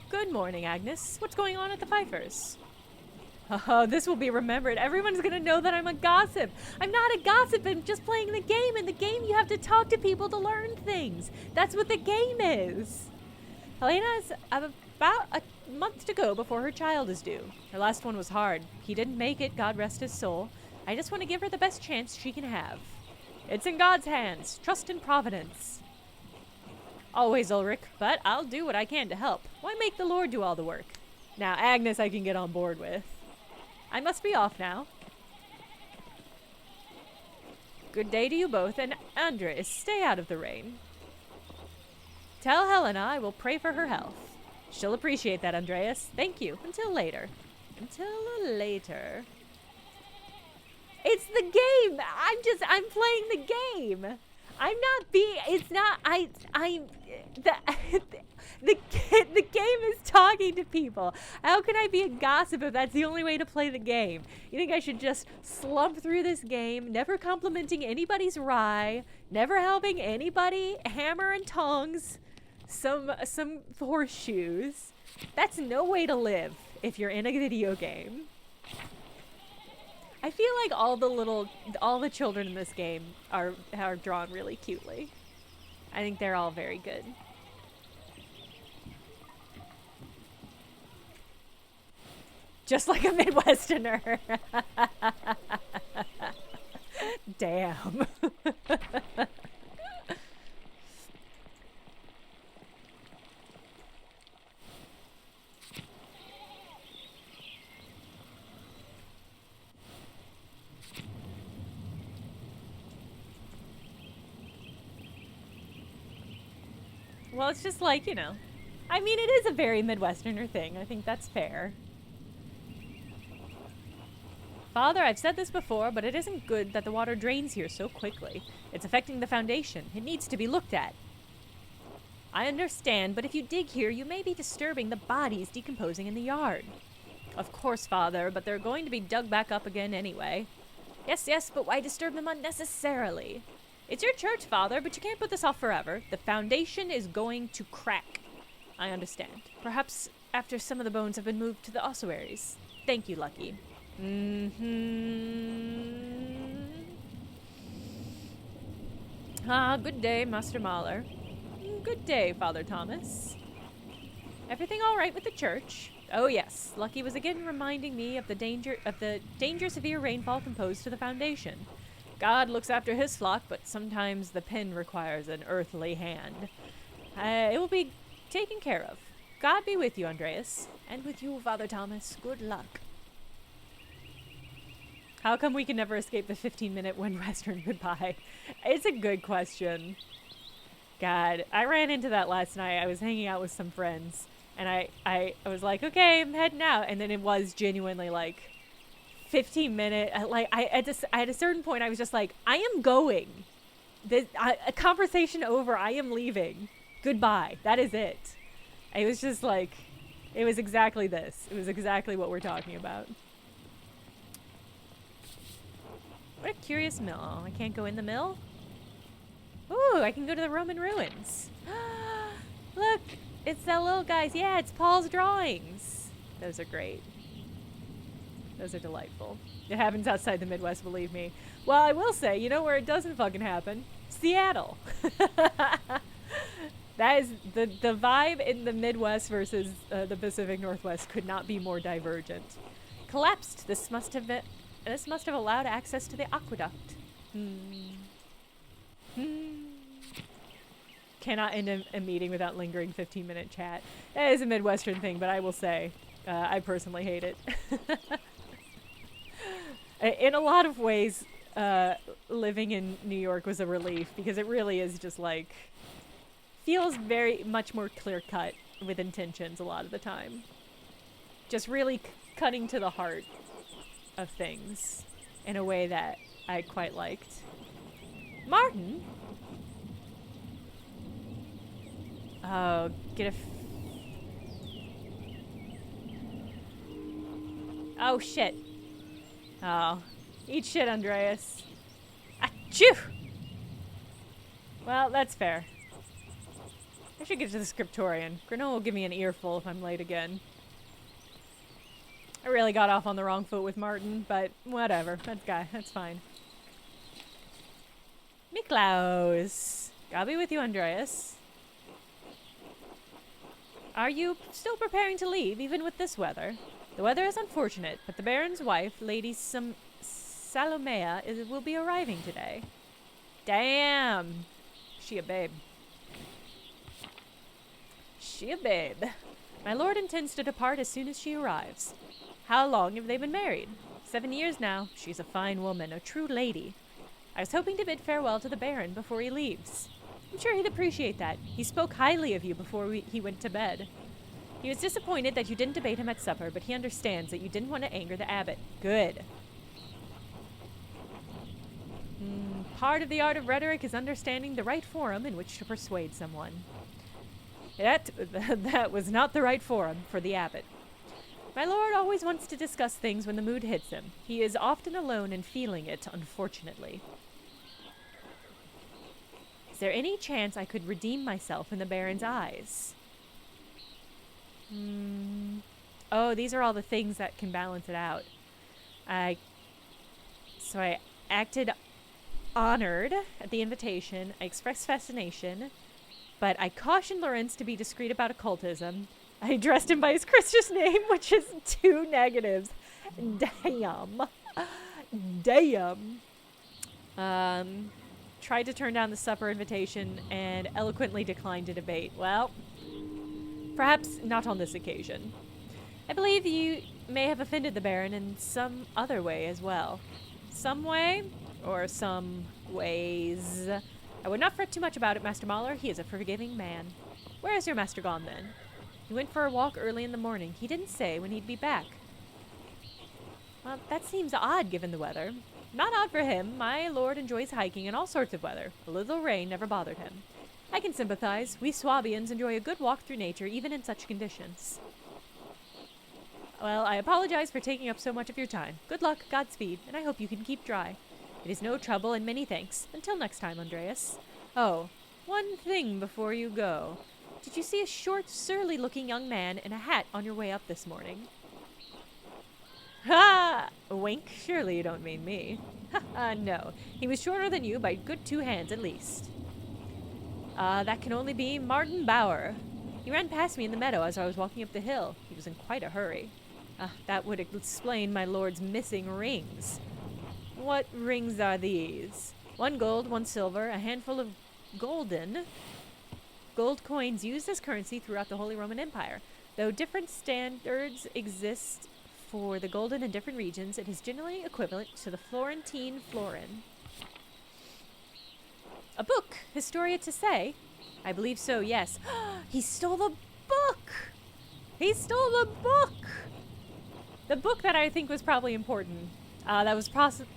Good morning, Agnes. What's going on at the Pfeifers? Oh, this will be remembered. Everyone's gonna know that I'm a gossip. I'm not a gossip. I'm just playing the game. In the game, you have to talk to people to learn things. That's what the game is. Helena's about a month to go before her child is due. Her last one was hard. He didn't make it, God rest his soul. I just want to give her the best chance she can have. It's in God's hands. Trust in Providence. Always, Ulrich, but I'll do what I can to help. Why make the Lord do all the work? Now, Agnes I can get on board with. I must be off now. Good day to you both, and Andreas, stay out of the rain. Tell Helena I will pray for her health. She'll appreciate that, Andreas. Thank you. Until later. Until later. It's the game! I'm playing the game! I'm not it's not, the game is talking to people. How can I be a gossip if that's the only way to play the game? You think I should just slump through this game, never complimenting anybody's rye, never helping anybody hammer and tongs some horseshoes? That's no way to live if you're in a video game. I feel like all the children in this game are drawn really cutely. I think they're all very good. Just like a Midwesterner. Damn. Well, it's just like, you know. I mean, it is a very Midwesterner thing. I think that's fair. Father, I've said this before, but it isn't good that the water drains here so quickly. It's affecting the foundation. It needs to be looked at. I understand, but if you dig here, you may be disturbing the bodies decomposing in the yard. Of course, Father, but they're going to be dug back up again anyway. Yes, but why disturb them unnecessarily? It's your church, Father, but you can't put this off forever. The foundation is going to crack. I understand. Perhaps after some of the bones have been moved to the ossuaries. Thank you, Lucky. Good day, Master Mahler. Good day, Father Thomas. Everything all right with the church? Oh yes, Lucky was again reminding me of the danger severe rainfall composed to the foundation. God looks after his flock, but sometimes the pen requires an earthly hand. It will be taken care of. God be with you, Andreas. And with you, Father Thomas. Good luck. How come we can never escape the 15-minute Midwestern goodbye? It's a good question. God, I ran into that last night. I was hanging out with some friends, and I was like, okay, I'm heading out. And then it was genuinely like 15-minute, like at a certain point I was just like, I am going. A conversation over, I am leaving. Goodbye. That is it. It was just like, it was exactly this. It was exactly what we're talking about. What a curious mill. Oh, I can't go in the mill? Ooh, I can go to the Roman ruins. Look, it's that little guy's. Yeah, it's Paul's drawings. Those are great. Those are delightful. It happens outside the Midwest, believe me. Well, I will say, you know where it doesn't fucking happen? Seattle. That is, the vibe in the Midwest versus the Pacific Northwest could not be more divergent. Collapsed. This must have allowed access to the aqueduct. Cannot end a meeting without lingering 15-minute chat. That is a Midwestern thing, but I will say, I personally hate it. In a lot of ways, living in New York was a relief, because it really is just like, feels very much more clear-cut with intentions a lot of the time. Just really cutting to the heart of things in a way that I quite liked. Martin? Oh, oh, shit. Oh. Eat shit, Andreas. Achoo! Well, that's fair. I should get to the scriptorian. Grenoble will give me an earful if I'm late again. I really got off on the wrong foot with Martin, but whatever. That's fine. Miklaus. I'll be with you, Andreas. Are you still preparing to leave, even with this weather? The weather is unfortunate, but the Baron's wife, Lady Salomea, will be arriving today. Damn. She a babe. She a babe. My lord intends to depart as soon as she arrives. How long have they been married? 7 years now. She's a fine woman, a true lady. I was hoping to bid farewell to the Baron before he leaves. I'm sure he'd appreciate that. He spoke highly of you before he went to bed. He was disappointed that you didn't debate him at supper, but he understands that you didn't want to anger the abbot. Good. Part of the art of rhetoric is understanding the right forum in which to persuade someone. That was not the right forum for the abbot. My lord always wants to discuss things when the mood hits him. He is often alone and feeling it, unfortunately. Is there any chance I could redeem myself in the Baron's eyes? Oh, these are all the things that can balance it out. So I acted honored at the invitation. I expressed fascination, but I cautioned Lorenz to be discreet about occultism. I addressed him by his Christian name, which is 2 negatives. Damn. Damn. Tried to turn down the supper invitation and eloquently declined to debate. Well, perhaps not on this occasion. I believe you may have offended the Baron in some other way as well. Some way, or some ways. I would not fret too much about it, Master Mahler. He is a forgiving man. Where is your master gone, then? He went for a walk early in the morning. He didn't say when he'd be back. Well, that seems odd, given the weather. Not odd for him. My lord enjoys hiking in all sorts of weather. A little rain never bothered him. I can sympathize. We Swabians enjoy a good walk through nature, even in such conditions. Well, I apologize for taking up so much of your time. Good luck, Godspeed, and I hope you can keep dry. It is no trouble, and many thanks. Until next time, Andreas. Oh, one thing before you go. Did you see a short, surly-looking young man in a hat on your way up this morning? Ha! A wink? Surely you don't mean me. Ha! No. He was shorter than you by a good 2 hands at least. That can only be Martin Bauer. He ran past me in the meadow as I was walking up the hill. He was in quite a hurry. That would explain my lord's missing rings. What rings are these? 1 gold, 1 silver, a handful of gold coins used as currency throughout the Holy Roman Empire. Though different standards exist for the golden in different regions, it is generally equivalent to the Florentine florin. A book, Historia to say. I believe so, yes. He stole the book! He stole the book! The book that I think was probably important. That was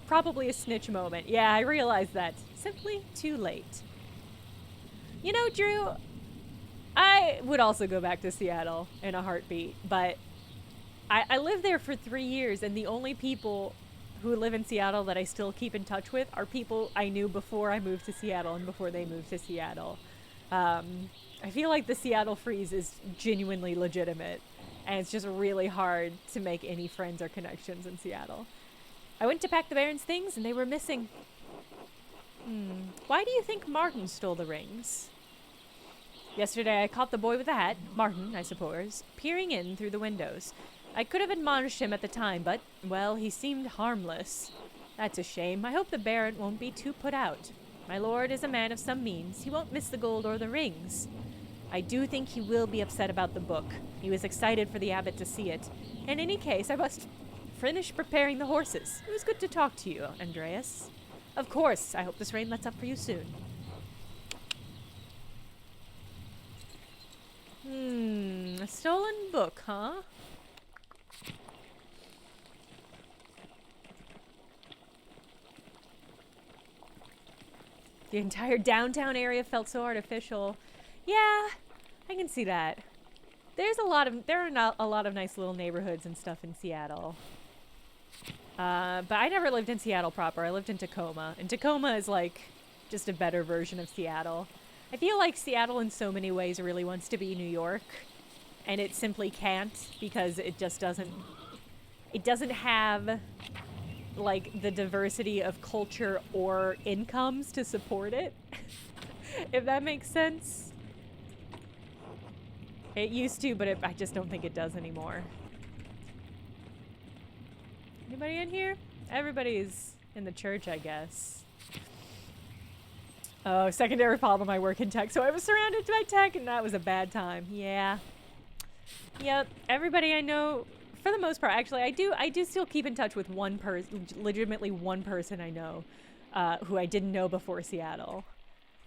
probably a snitch moment. Yeah, I realized that. Simply too late. You know, Drew, I would also go back to Seattle in a heartbeat, but I lived there for 3 years, and the only people who live in Seattle that I still keep in touch with are people I knew before I moved to Seattle and before they moved to Seattle. I feel like the Seattle freeze is genuinely legitimate, and it's just really hard to make any friends or connections in Seattle. I went to pack the Baron's things, and they were missing. Why do you think Martin stole the rings? Yesterday I caught the boy with the hat, Martin, I suppose, peering in through the windows. I could have admonished him at the time, but, well, he seemed harmless. That's a shame. I hope the Baron won't be too put out. My lord is a man of some means. He won't miss the gold or the rings. I do think he will be upset about the book. He was excited for the abbot to see it. In any case, I must finish preparing the horses. It was good to talk to you, Andreas. Of course. I hope this rain lets up for you soon. A stolen book, huh? The entire downtown area felt so artificial. Yeah, I can see that. There are not a lot of nice little neighborhoods and stuff in Seattle. But I never lived in Seattle proper. I lived in Tacoma. And Tacoma is like just a better version of Seattle. I feel like Seattle in so many ways really wants to be New York. And it simply can't because it just doesn't it doesn't have like the diversity of culture or incomes to support it. If that makes sense. It used to, but I just don't think it does anymore. Anybody in here? Everybody's in the church, I guess. Oh, secondary problem, I work in tech, so I was surrounded by tech, and that was a bad time. Yeah. Yep, everybody I know, for the most part, actually, I do still keep in touch with one person, legitimately one person I know, who I didn't know before Seattle.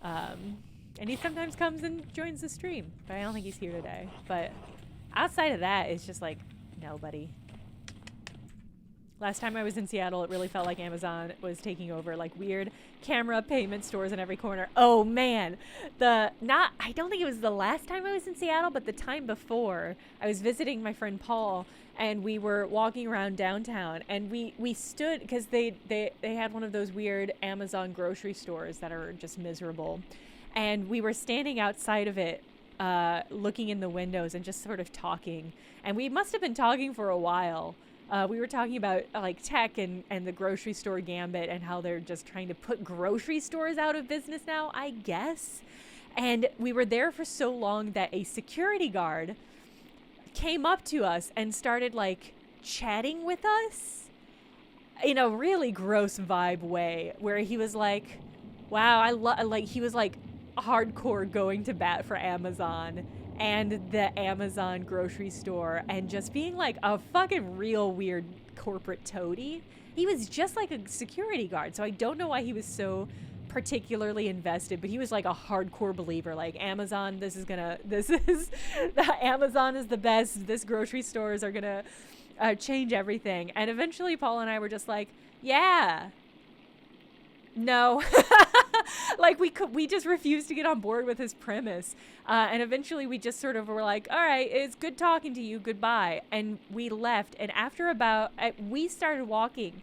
And he sometimes comes and joins the stream, but I don't think he's here today. But outside of that, it's just like, nobody. Last time I was in Seattle, it really felt like Amazon was taking over, like weird camera payment stores in every corner. Oh man, I don't think it was the last time I was in Seattle, but the time before, I was visiting my friend Paul, and we were walking around downtown, and we stood, because they had one of those weird Amazon grocery stores that are just miserable, and we were standing outside of it, looking in the windows and just sort of talking, and we must have been talking for a while. We were talking about like tech and the grocery store gambit and how they're just trying to put grocery stores out of business now, I guess. And we were there for so long that a security guard came up to us and started like chatting with us in a really gross vibe way, where he was like, wow, he was like hardcore going to bat for Amazon and the Amazon grocery store, and just being like a fucking real weird corporate toady. He was just like a security guard, so I don't know why he was so particularly invested, but he was like a hardcore believer, like Amazon, Amazon is the best, this grocery stores are gonna change everything. And eventually Paul and I were just like, yeah, no. Like we just refused to get on board with his premise, and eventually we just sort of were like, all right, it's good talking to you, goodbye, and we left. And after we started walking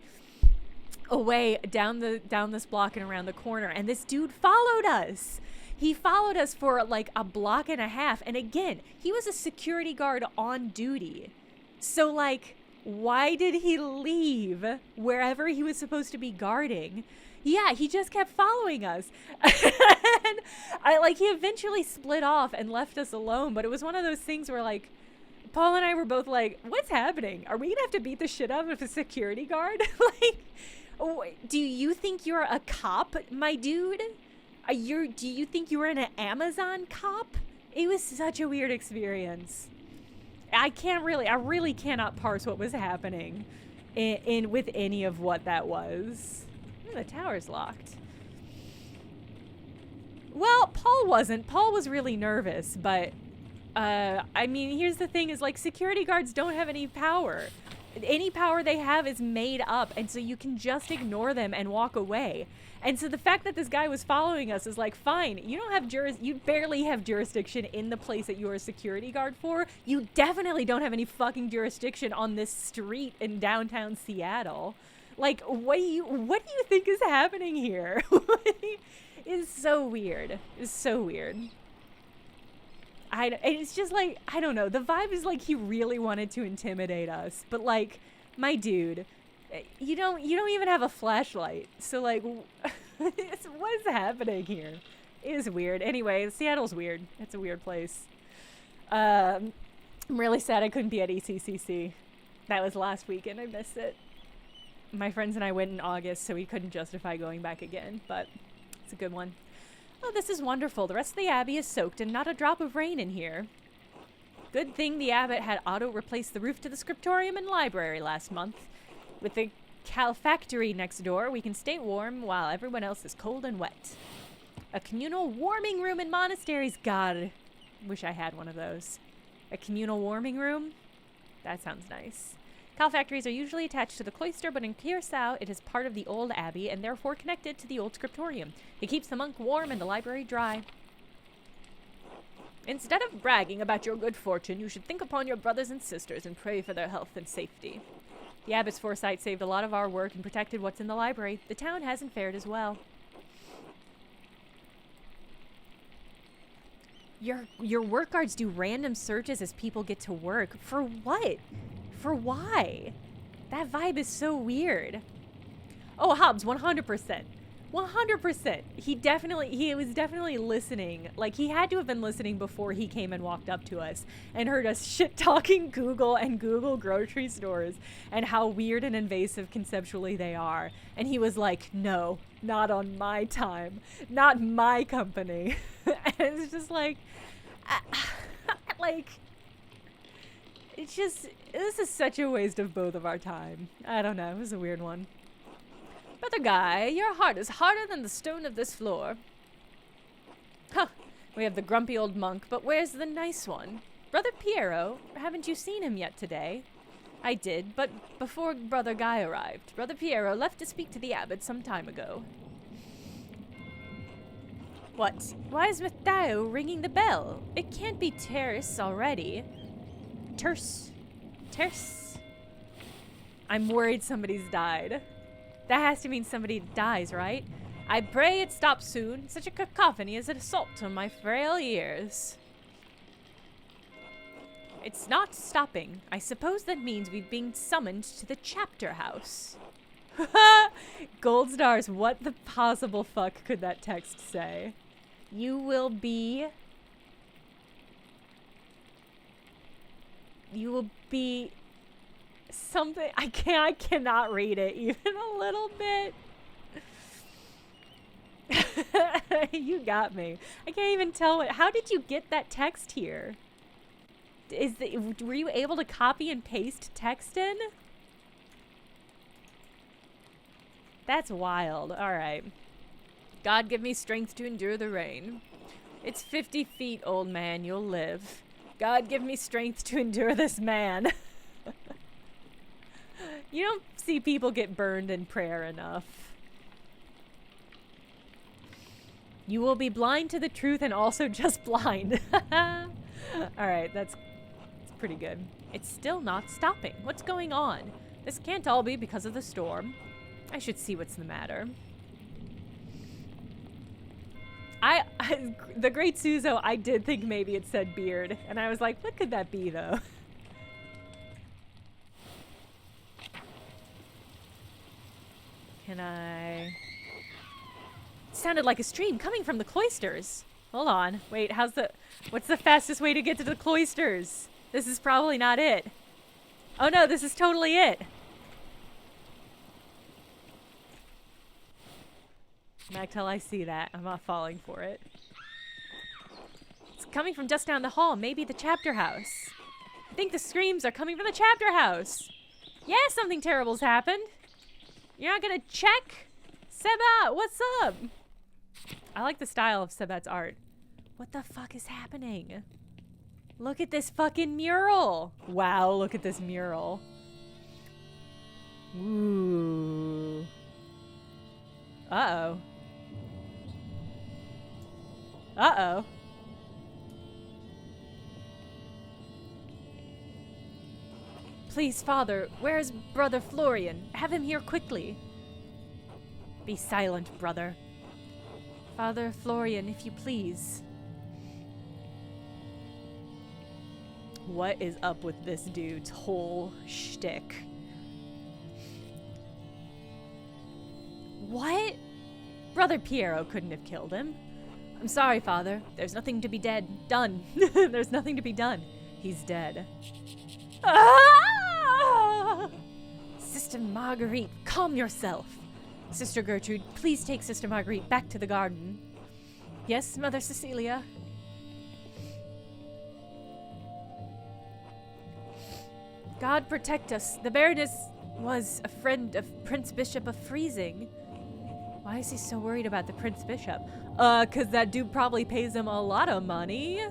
away down this block and around the corner, and this dude followed us. He followed us for like a block and a half, and again, he was a security guard on duty, so like, why did he leave wherever he was supposed to be guarding? Yeah, he just kept following us. And he eventually split off and left us alone. But it was one of those things where, like, Paul and I were both like, what's happening? Are we going to have to beat the shit out of a security guard? Do you think you're a cop, my dude? Do you think you're an Amazon cop? It was such a weird experience. I really cannot parse what was happening with any of what that was. The tower's locked. Well, Paul wasn't. Paul was really nervous, but I mean, here's the thing is, like, security guards don't have any power. Any power they have is made up, and so you can just ignore them and walk away. And so the fact that this guy was following us is like, fine, you don't have you barely have jurisdiction in the place that you're a security guard for. You definitely don't have any fucking jurisdiction on this street in downtown Seattle. Like, what do you think is happening here? It's so weird. It's so weird. It's just like, I don't know. The vibe is like he really wanted to intimidate us, but like, my dude, you don't even have a flashlight. So like, what is happening here? It is weird. Anyway, Seattle's weird. It's a weird place. I'm really sad I couldn't be at ECCC. That was last weekend. I missed it. My friends and I went in August, so we couldn't justify going back again, but it's a good one. Oh, this is wonderful. The rest of the abbey is soaked and not a drop of rain in here. Good thing the abbot had Otto replace the roof to the scriptorium and library last month. With the calefactory next door, we can stay warm while everyone else is cold and wet. A communal warming room in monasteries. God, wish I had one of those. A communal warming room? That sounds nice. Calefactories are usually attached to the cloister, but in Curacao it is part of the old abbey and therefore connected to the old scriptorium. It keeps the monk warm and the library dry. Instead of bragging about your good fortune, you should think upon your brothers and sisters and pray for their health and safety. The abbot's foresight saved a lot of our work and protected what's in the library. The town hasn't fared as well. Your work guards do random searches as people get to work. For what? For why? That vibe is so weird. Oh, Hobbs, 100%. 100%. He was definitely listening. Like, he had to have been listening before he came and walked up to us and heard us shit-talking Google and Google grocery stores and how weird and invasive conceptually they are. And he was like, no, not on my time. Not my company. And it's just like, it's just, this is such a waste of both of our time. I don't know. It was a weird one. Brother Guy, your heart is harder than the stone of this floor. Huh. We have the grumpy old monk, but where's the nice one? Brother Piero, haven't you seen him yet today? I did, but before Brother Guy arrived. Brother Piero left to speak to the abbot some time ago. What? Why is Matteo ringing the bell? It can't be Terrace already. Terce? I'm worried somebody's died. That has to mean somebody dies, right? I pray it stops soon. Such a cacophony is an assault on my frail ears. It's not stopping. I suppose that means we've been summoned to the chapter house. Gold stars, what the possible fuck could that text say? You will be something. I cannot read it even a little bit. You got me. I can't even tell what. How did you get that text here? Were you able to copy and paste text in? That's wild. All right. God give me strength to endure the rain. It's 50 feet, old man. You'll live. God give me strength to endure this man. You don't see people get burned in prayer enough. You will be blind to the truth and also just blind. Alright, that's pretty good. It's still not stopping. What's going on? This can't all be because of the storm. I should see what's the matter. The Great Suzo, I did think maybe it said beard. And I was like, what could that be, though? Can I... It sounded like a stream coming from the cloisters. Hold on. Wait, what's the fastest way to get to the cloisters? This is probably not it. Oh no, this is totally it. Back till I see that. I'm not falling for it. It's coming from just down the hall. Maybe the chapter house. I think the screams are coming from the chapter house. Yeah, something terrible's happened. You're not gonna check? Sebat, what's up? I like the style of Sebat's art. What the fuck is happening? Look at this fucking mural. Wow, look at this mural. Ooh. Uh-oh. Uh-oh. Please, Father, where is Brother Florian? Have him here quickly. Be silent, brother. Father Florian, if you please. What is up with this dude's whole shtick? What? Brother Piero couldn't have killed him. I'm sorry, Father. There's nothing to be done. There's nothing to be done. He's dead. Ah! Sister Marguerite, calm yourself. Sister Gertrude, please take Sister Marguerite back to the garden. Yes, Mother Cecilia. God protect us. The Baroness was a friend of Prince Bishop of Freezing. Why is he so worried about the Prince Bishop? 'Cause that dude probably pays him a lot of money.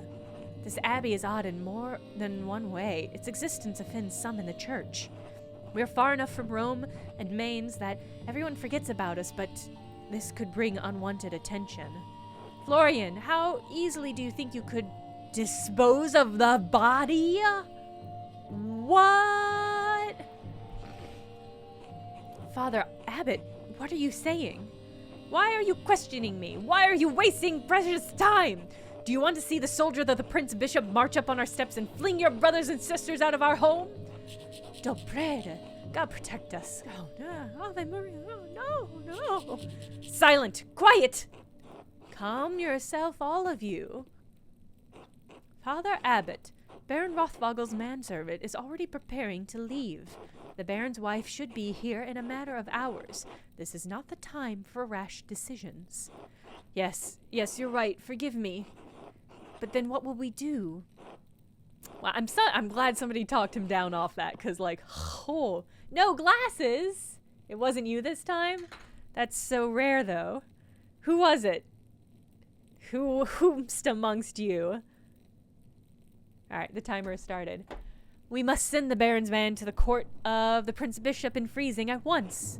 This abbey is odd in more than one way. Its existence offends some in the church. We're far enough from Rome and Mainz that everyone forgets about us, but this could bring unwanted attention. Florian, how easily do you think you could dispose of the body? What? Father Abbot, what are you saying? Why are you questioning me? Why are you wasting precious time? Do you want to see the soldier of the Prince Bishop march up on our steps and fling your brothers and sisters out of our home? Doprede, God protect us. Oh, no. Ave Maria. Oh, no. Silent. Quiet. Calm yourself, all of you. Father Abbot, Baron Rothvogel's manservant, is already preparing to leave. The Baron's wife should be here in a matter of hours. This is not the time for rash decisions. Yes, you're right. Forgive me. But then what will we do? Well, I'm glad somebody talked him down off that, because, like, oh, no glasses! It wasn't you this time? That's so rare, though. Who was it? Whomst amongst you? Alright, the timer has started. We must send the Baron's man to the court of the Prince Bishop in Freezing at once.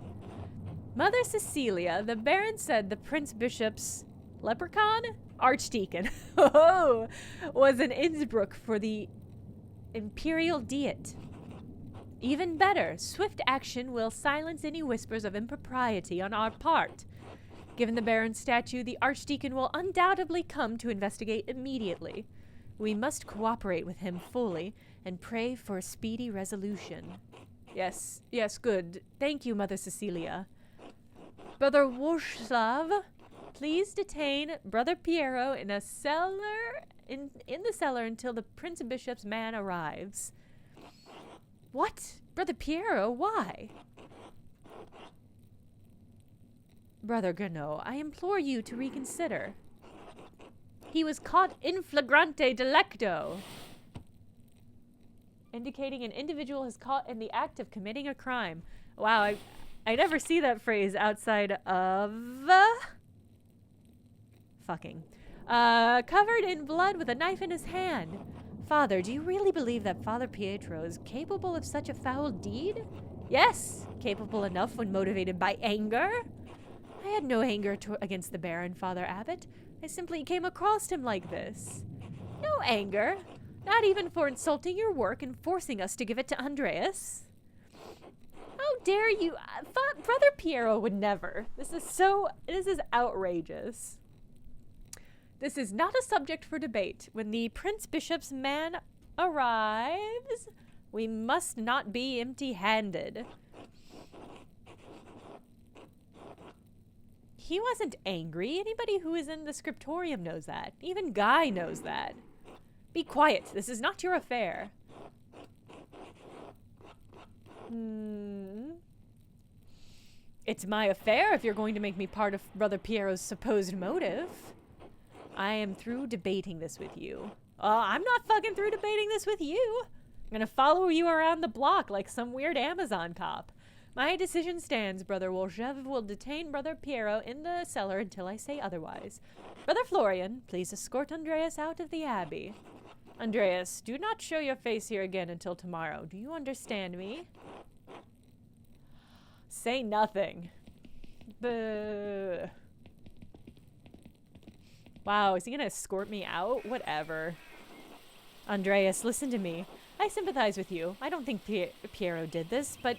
Mother Cecilia, the Baron said the Prince Bishop's leprechaun? Archdeacon. Was in Innsbruck for the Imperial Diet. Even better, swift action will silence any whispers of impropriety on our part. Given the Baron's statue, the Archdeacon will undoubtedly come to investigate immediately. We must cooperate with him fully and pray for a speedy resolution. Yes, good. Thank you, Mother Cecilia. Brother Wojslav, please detain Brother Piero in a cellar in the cellar until the Prince Bishop's man arrives. What? Brother Piero, why? Brother Gernot, I implore you to reconsider. He was caught in flagrante delicto, indicating an individual is caught in the act of committing a crime. Wow, I never see that phrase outside of fucking. Covered in blood with a knife in his hand. Father, do you really believe that Father Pietro is capable of such a foul deed? Yes, capable enough when motivated by anger. I had no anger against the Baron, Father Abbot. I simply came across him like this. No anger. Not even for insulting your work and forcing us to give it to Andreas. How dare you? Brother Piero would never. This is outrageous. This is not a subject for debate. When the Prince Bishop's man arrives, we must not be empty-handed. He wasn't angry. Anybody who is in the scriptorium knows that. Even Guy knows that. Be quiet. This is not your affair. It's my affair if you're going to make me part of Brother Piero's supposed motive. I am through debating this with you. I'm not fucking through debating this with you. I'm gonna follow you around the block like some weird Amazon cop. My decision stands. Brother Wolchev will detain Brother Piero in the cellar until I say otherwise. Brother Florian, please escort Andreas out of the abbey. Andreas, do not show your face here again until tomorrow. Do you understand me? Say nothing. Buh. Wow, is he gonna escort me out? Whatever. Andreas, listen to me. I sympathize with you. I don't think Piero did this, but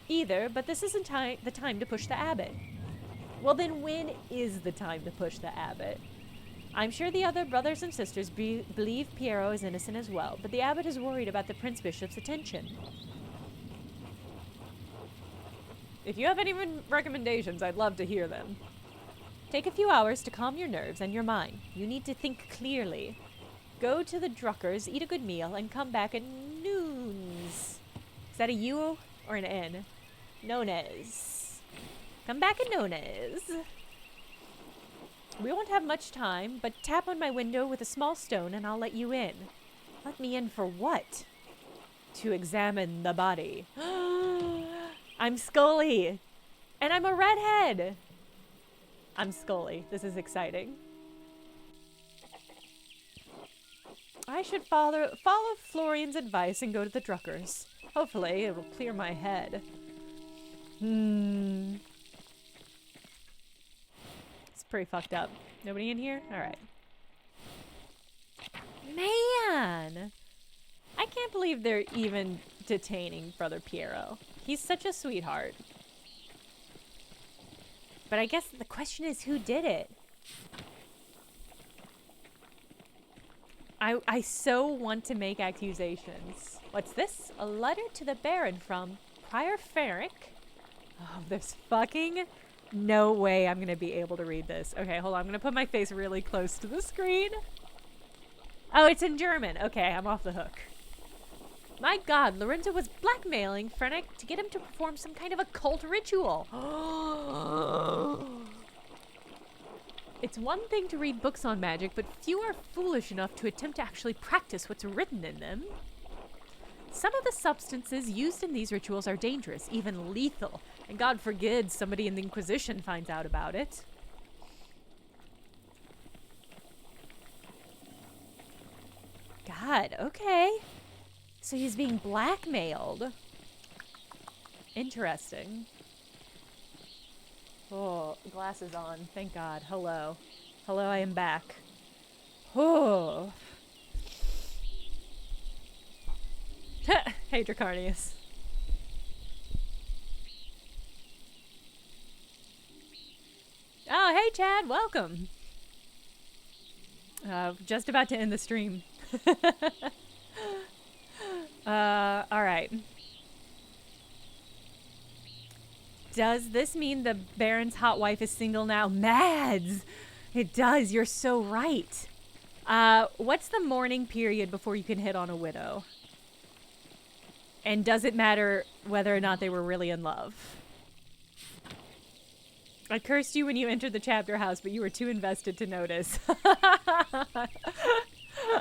this isn't the time to push the abbot. Well, then when is the time to push the abbot? I'm sure the other brothers and sisters believe Piero is innocent as well, but the abbot is worried about the Prince Bishop's attention. If you have any recommendations, I'd love to hear them. Take a few hours to calm your nerves and your mind. You need to think clearly. Go to the Druckers, eat a good meal, and come back at noons. Is that a U or an N? Nones. Come back at Nones. We won't have much time, but tap on my window with a small stone and I'll let you in. Let me in for what? To examine the body. I'm Scully. And I'm a redhead. I'm Scully. This is exciting. I should follow Florian's advice and go to the Druckers. Hopefully, it will clear my head. It's pretty fucked up. Nobody in here? Alright. Man! I can't believe they're even detaining Brother Piero. He's such a sweetheart. But I guess the question is, who did it? I so want to make accusations. What's this? A letter to the Baron from Prior Ferric. Oh, there's fucking no way I'm gonna be able to read this. Okay, hold on. I'm gonna put my face really close to the screen. Oh, it's in German. Okay, I'm off the hook. My God, Lorenzo was blackmailing Ferric to get him to perform some kind of occult ritual. It's one thing to read books on magic, but few are foolish enough to attempt to actually practice what's written in them. Some of the substances used in these rituals are dangerous, even lethal, and God forbid somebody in the Inquisition finds out about it. God, okay. So he's being blackmailed. Interesting. Oh, glasses on. Thank God. Hello. Hello, I am back. Oh. Hey, Dracarnius. Oh, hey, Chad. Welcome. Just about to end the stream. Alright. Does this mean the Baron's hot wife is single now? Mads! It does. You're so right. What's the mourning period before you can hit on a widow? And does it matter whether or not they were really in love? I cursed you when you entered the chapter house, but you were too invested to notice.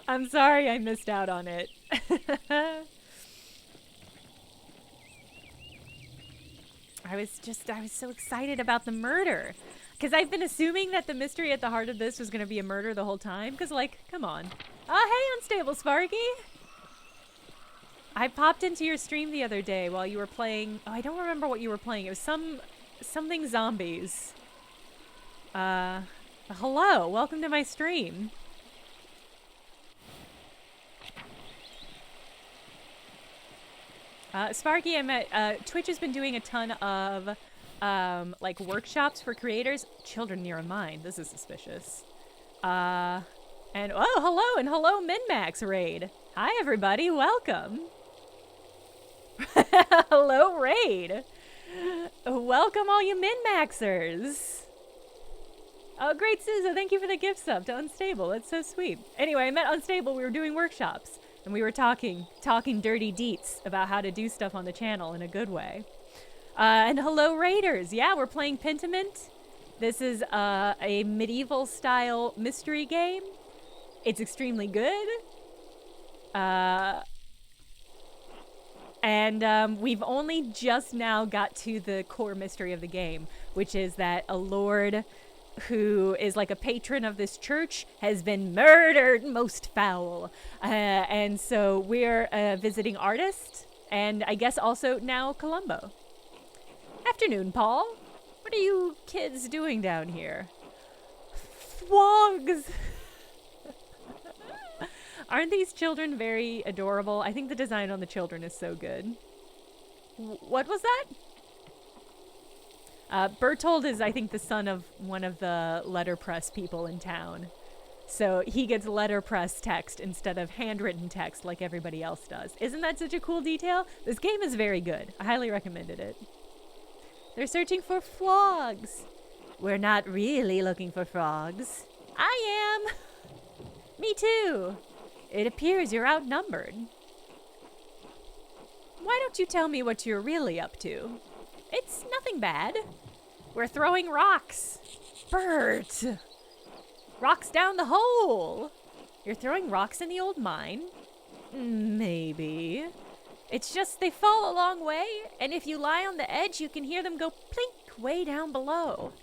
I'm sorry I missed out on it. I was so excited about the murder. Because I've been assuming that the mystery at the heart of this was going to be a murder the whole time. Because, like, come on. Oh, hey, Unstable Sparky. I popped into your stream the other day while you were playing. Oh, I don't remember what you were playing. It was something zombies. Hello. Welcome to my stream. Sparky, I'm at, Twitch has been doing a ton of, like, workshops for creators. Children near a mine. This is suspicious. And, oh, hello, and hello, Min-Max Raid. Hi, everybody. Welcome. Hello, Raid. Welcome, all you Min-Maxers. Oh, great, Suza. Thank you for the gift sub to Unstable. That's so sweet. Anyway, I met Unstable. We were doing workshops. And we were talking dirty deets about how to do stuff on the channel in a good way. And hello, Raiders. Yeah, we're playing Pentiment. This is a medieval-style mystery game. It's extremely good. And we've only just now got to the core mystery of the game, which is that a lord who is like a patron of this church has been murdered most foul. And so we're visiting artist and I guess also now Columbo. Afternoon, Paul. What are you kids doing down here? Flogs! Aren't these children very adorable? I think the design on the children is so good. What was that? Bertold is, I think, the son of one of the letterpress people in town. So he gets letterpress text instead of handwritten text like everybody else does. Isn't that such a cool detail? This game is very good. I highly recommended it. They're searching for frogs. We're not really looking for frogs. I am. Me too. It appears you're outnumbered. Why don't you tell me what you're really up to? It's nothing bad. We're throwing rocks. Bert! Rocks down the hole! You're throwing rocks in the old mine? Maybe. It's just they fall a long way, and if you lie on the edge, you can hear them go plink way down below.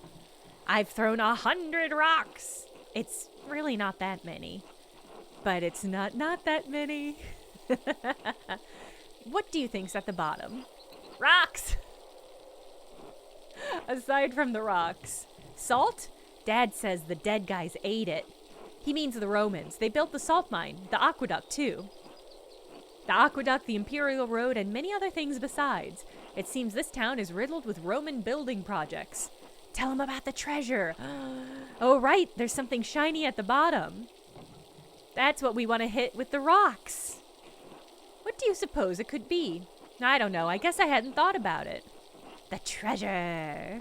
I've thrown 100 rocks. It's really not that many. But it's not that many. What do you think's at the bottom? Rocks! Aside from the rocks. Salt? Dad says the dead guys ate it. He means the Romans. They built the salt mine, the aqueduct too. The aqueduct, the Imperial Road, and many other things besides. It seems this town is riddled with Roman building projects. Tell him about the treasure. Oh, right, there's something shiny at the bottom. That's what we want to hit with the rocks. What do you suppose it could be? I don't know. I guess I hadn't thought about it. The treasure.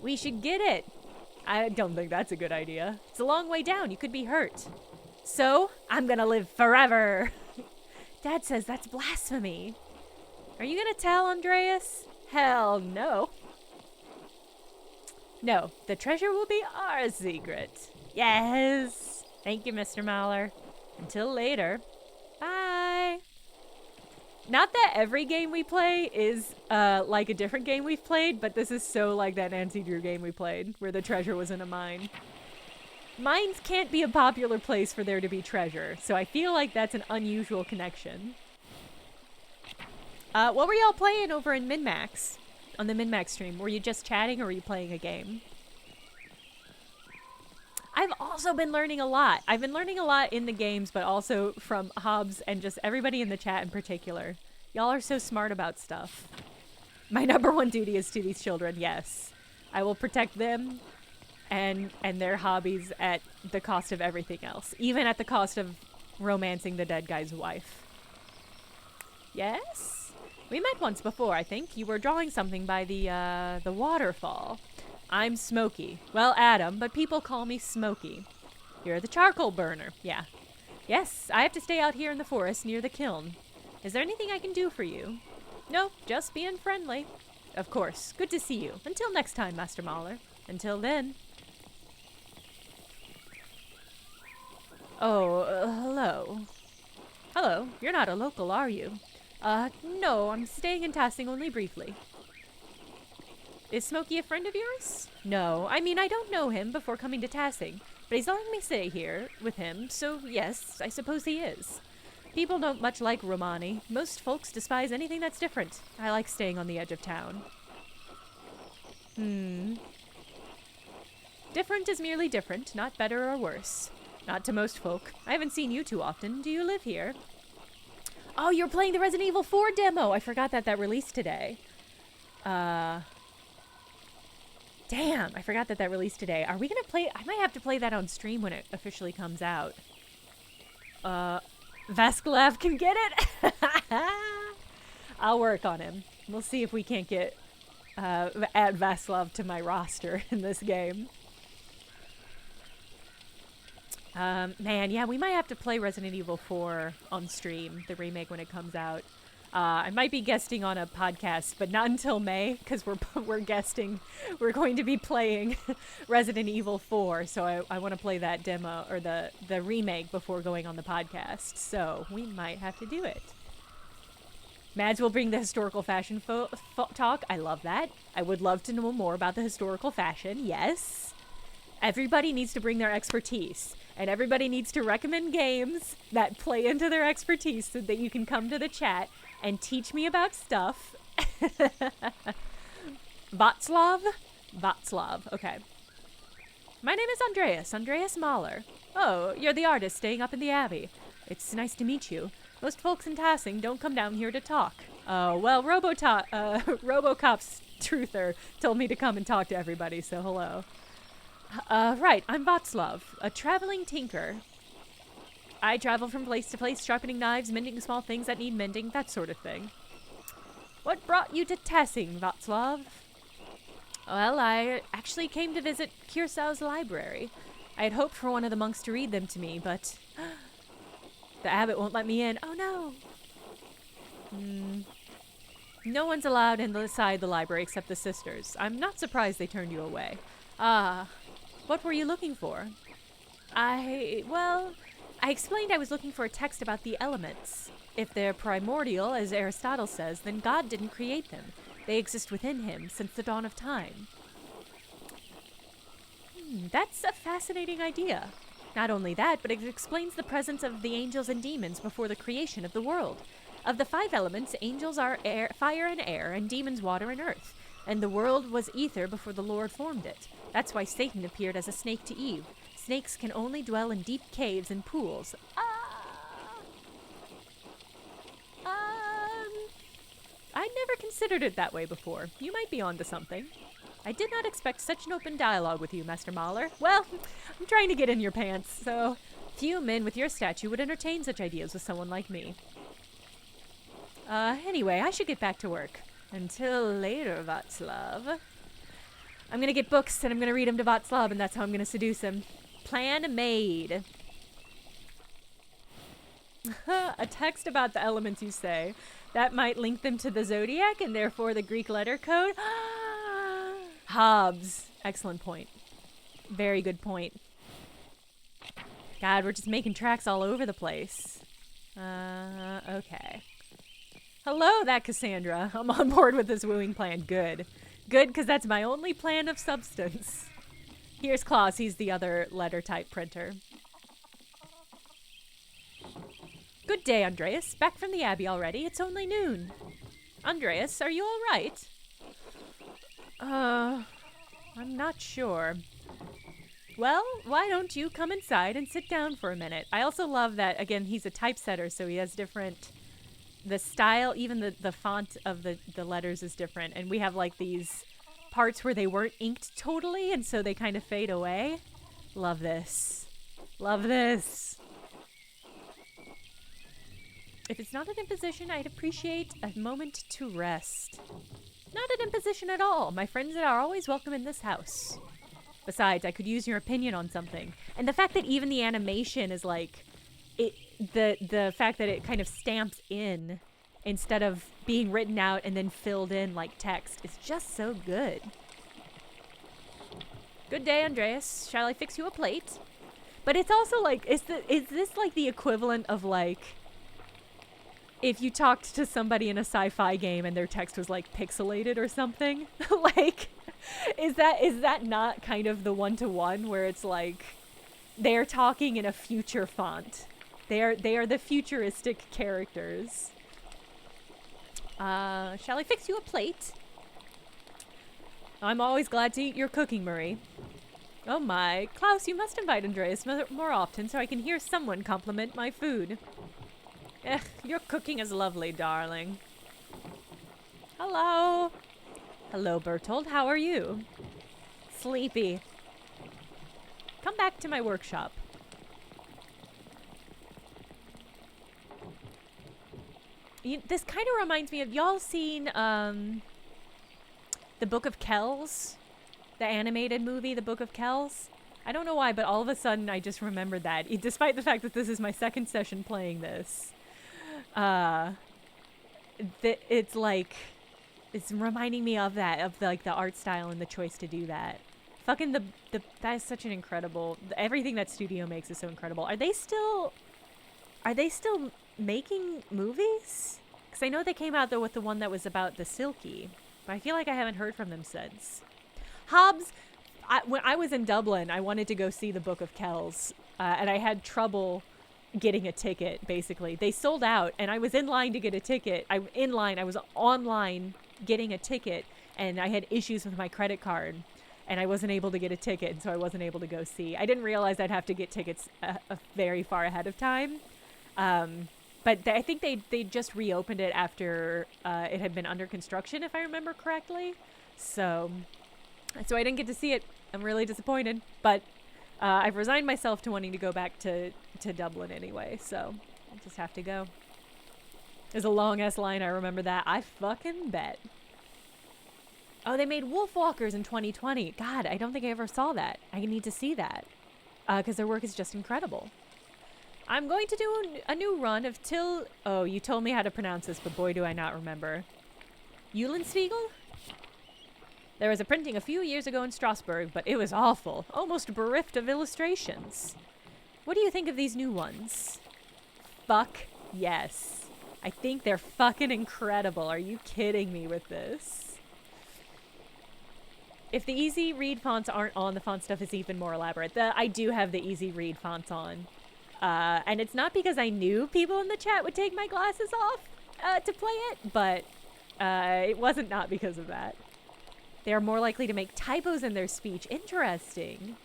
We should get it. I don't think that's a good idea. It's a long way down. You could be hurt. So, I'm gonna live forever. Dad says that's blasphemy. Are you gonna tell, Andreas? Hell no. No, the treasure will be our secret. Yes. Thank you, Mr. Mahler. Until later. Bye. Not that every game we play is like a different game we've played, but this is so like that Nancy Drew game we played, where the treasure was in a mine. Mines can't be a popular place for there to be treasure, so I feel like that's an unusual connection. What were y'all playing over in Min-Max? On the Min-Max stream? Were you just chatting or were you playing a game? I've also been learning a lot. I've been learning a lot in the games, but also from Hobbs and just everybody in the chat in particular. Y'all are so smart about stuff. My #1 duty is to these children, yes. I will protect them and their hobbies at the cost of everything else. Even at the cost of romancing the dead guy's wife. Yes? We met once before, I think. You were drawing something by the waterfall. I'm Smokey. Well, Adam, but people call me Smokey. You're the charcoal burner. Yeah. Yes, I have to stay out here in the forest near the kiln. Is there anything I can do for you? No, just being friendly. Of course. Good to see you. Until next time, Master Mahler. Until then. Oh, hello. Hello. You're not a local, are you? No, I'm staying in Tassing only briefly. Is Smokey a friend of yours? No, I mean, I don't know him before coming to Tassing, but he's letting me stay here with him, so yes, I suppose he is. People don't much like Romani. Most folks despise anything that's different. I like staying on the edge of town. Different is merely different, not better or worse. Not to most folk. I haven't seen you too often. Do you live here? Oh, you're playing the Resident Evil 4 demo! I forgot that released today. Damn, I forgot that released today. Are we gonna play... I might have to play that on stream when it officially comes out. Vaskalav can get it? I'll work on him. We'll see if we can't get... add Vaskalav to my roster in this game. Man, yeah, we might have to play Resident Evil 4 on stream, the remake, when it comes out. I might be guesting on a podcast, but not until May, because we're guesting. We're going to be playing Resident Evil 4, so I want to play that demo, or the remake, before going on the podcast. So, we might have to do it. Mads will bring the historical fashion talk. I love that. I would love to know more about the historical fashion, yes. Everybody needs to bring their expertise. And everybody needs to recommend games that play into their expertise so that you can come to the chat and teach me about stuff. Václav? Václav, okay. My name is Andreas Mahler. Oh, you're the artist staying up in the abbey. It's nice to meet you. Most folks in Tassing don't come down here to talk. Oh, well, RoboCop's truther told me to come and talk to everybody, so hello. Right, I'm Václav, a traveling tinker. I travel from place to place, sharpening knives, mending small things that need mending, that sort of thing. What brought you to Tassing, Václav? Well, I actually came to visit Kirsau's library. I had hoped for one of the monks to read them to me, but the abbot won't let me in. Oh, no. No one's allowed inside the library except the sisters. I'm not surprised they turned you away. Ah. What were you looking for? I explained I was looking for a text about the elements. If they're primordial, as Aristotle says, then God didn't create them. They exist within him since the dawn of time. That's a fascinating idea. Not only that, but it explains the presence of the angels and demons before the creation of the world. Of the 5 elements, angels are air, fire and air, and demons water and earth. And the world was ether before the Lord formed it. That's why Satan appeared as a snake to Eve. Snakes can only dwell in deep caves and pools. I'd never considered it that way before. You might be onto something. I did not expect such an open dialogue with you, Master Mahler. Well, I'm trying to get in your pants, so few men with your stature would entertain such ideas with someone like me. Anyway, I should get back to work. Until later, Václav. I'm gonna get books and I'm gonna read them to Václav, and that's how I'm gonna seduce him. Plan made. A text about the elements, you say. That might link them to the zodiac and therefore the Greek letter code. Hobbes. Excellent point. Very good point. God, we're just making tracks all over the place. Okay. Hello, that Cassandra. I'm on board with this wooing plan. Good. Good, because that's my only plan of substance. Here's Klaus. He's the other letter type printer. Good day, Andreas. Back from the Abbey already. It's only noon. Andreas, are you all right? I'm not sure. Well, why don't you come inside and sit down for a minute? I also love that, again, he's a typesetter, so he has different... The style, even the font of the letters is different. And we have, like, these parts where they weren't inked totally, and so they kind of fade away. Love this. Love this. If it's not an imposition, I'd appreciate a moment to rest. Not an imposition at all. My friends are always welcome in this house. Besides, I could use your opinion on something. And the fact that even the animation is like... The fact that it kind of stamps in instead of being written out and then filled in like text is just so good. Good day, Andreas. Shall I fix you a plate? But it's also like, is this like the equivalent of like... if you talked to somebody in a sci-fi game and their text was like pixelated or something, like, is that not kind of the one-to-one where it's like they're talking in a future font? They are the futuristic characters. Shall I fix you a plate? I'm always glad to eat your cooking, Marie. Oh my, Klaus, you must invite Andreas more often so I can hear someone compliment my food. Your cooking is lovely, darling. Hello. Hello, Bertold. How are you? Sleepy. Come back to my workshop. This kind of reminds me of... Y'all seen the Book of Kells? The animated movie, The Book of Kells? I don't know why, but all of a sudden I just remembered that. Despite the fact that this is my second session playing this. It's like... It's reminding me of that, of like the art style and the choice to do that. Fucking that is such an incredible... Everything that studio makes is so incredible. Are they still making movies? Because I know they came out though with the one that was about the Silky, but I feel like I haven't heard from them since. Hobbs, when I was in Dublin, I wanted to go see the Book of Kells, and I had trouble getting a ticket, basically. They sold out, and I was in line to get a ticket. I was online getting a ticket, and I had issues with my credit card, and I wasn't able to get a ticket, and so I wasn't able to go see. I didn't realize I'd have to get tickets very far ahead of time. But I think they just reopened it after it had been under construction, if I remember correctly. So I didn't get to see it. I'm really disappointed. But I've resigned myself to wanting to go back to Dublin anyway. So I'll just have to go. There's a long-ass line. I remember that. I fucking bet. Oh, they made Wolfwalkers in 2020. God, I don't think I ever saw that. I need to see that. Because their work is just incredible. I'm going to do a new run of Till... Oh, you told me how to pronounce this, but boy, do I not remember. Eulenspiegel? There was a printing a few years ago in Strasbourg, but it was awful. Almost bereft of illustrations. What do you think of these new ones? Fuck yes. I think they're fucking incredible. Are you kidding me with this? If the easy read fonts aren't on, the font stuff is even more elaborate. I do have the easy read fonts on. And it's not because I knew people in the chat would take my glasses off to play it, but it wasn't not because of that. They are more likely to make typos in their speech. Interesting.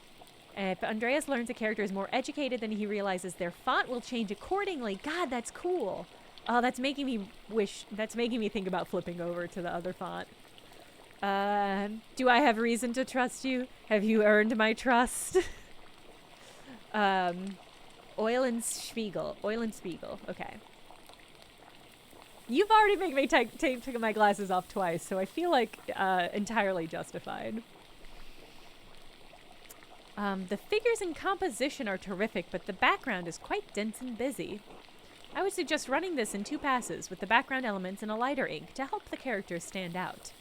If Andreas learns a character is more educated than he realizes, their font will change accordingly. God, that's cool. Oh, that's making me think about flipping over to the other font. Do I have reason to trust you? Have you earned my trust? Eulenspiegel. Okay. You've already made me take my glasses off twice, so I feel like entirely justified. The figures and composition are terrific, but the background is quite dense and busy. I would suggest running this in 2 passes with the background elements in a lighter ink to help the characters stand out.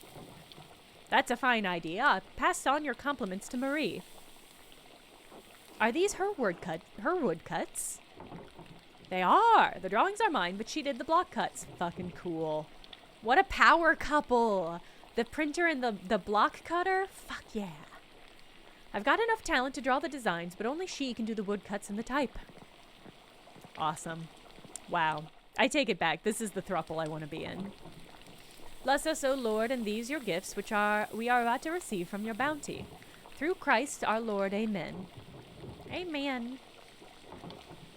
That's a fine idea. Pass on your compliments to Marie. Are these her woodcuts? They are. The drawings are mine, but she did the block cuts. Fucking cool. What a power couple. The printer and the block cutter? Fuck yeah. I've got enough talent to draw the designs, but only she can do the woodcuts and the type. Awesome. Wow. I take it back. This is the throuple I want to be in. Bless us, O Lord, and these your gifts, which we are about to receive from your bounty. Through Christ our Lord, amen. Amen.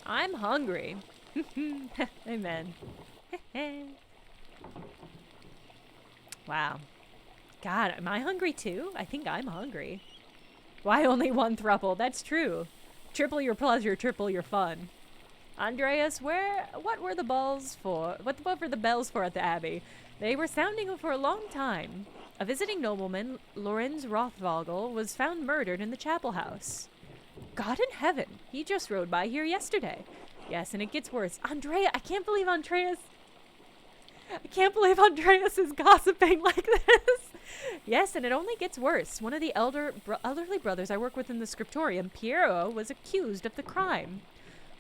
I'm hungry. Amen. Wow. God, am I hungry too? I think I'm hungry. Why only 1 throuple? That's true. Triple your pleasure, triple your fun. Andreas, what were the bells for? What were the bells for at the abbey? They were sounding for a long time. A visiting nobleman, Lorenz Rothvogel, was found murdered in the chapel house. God in heaven, he just rode by here yesterday. Yes, and it gets worse. Andrea, I can't believe Andreas is gossiping like this. Yes, and it only gets worse. One of the elderly brothers I work with in the scriptorium, Piero, was accused of the crime.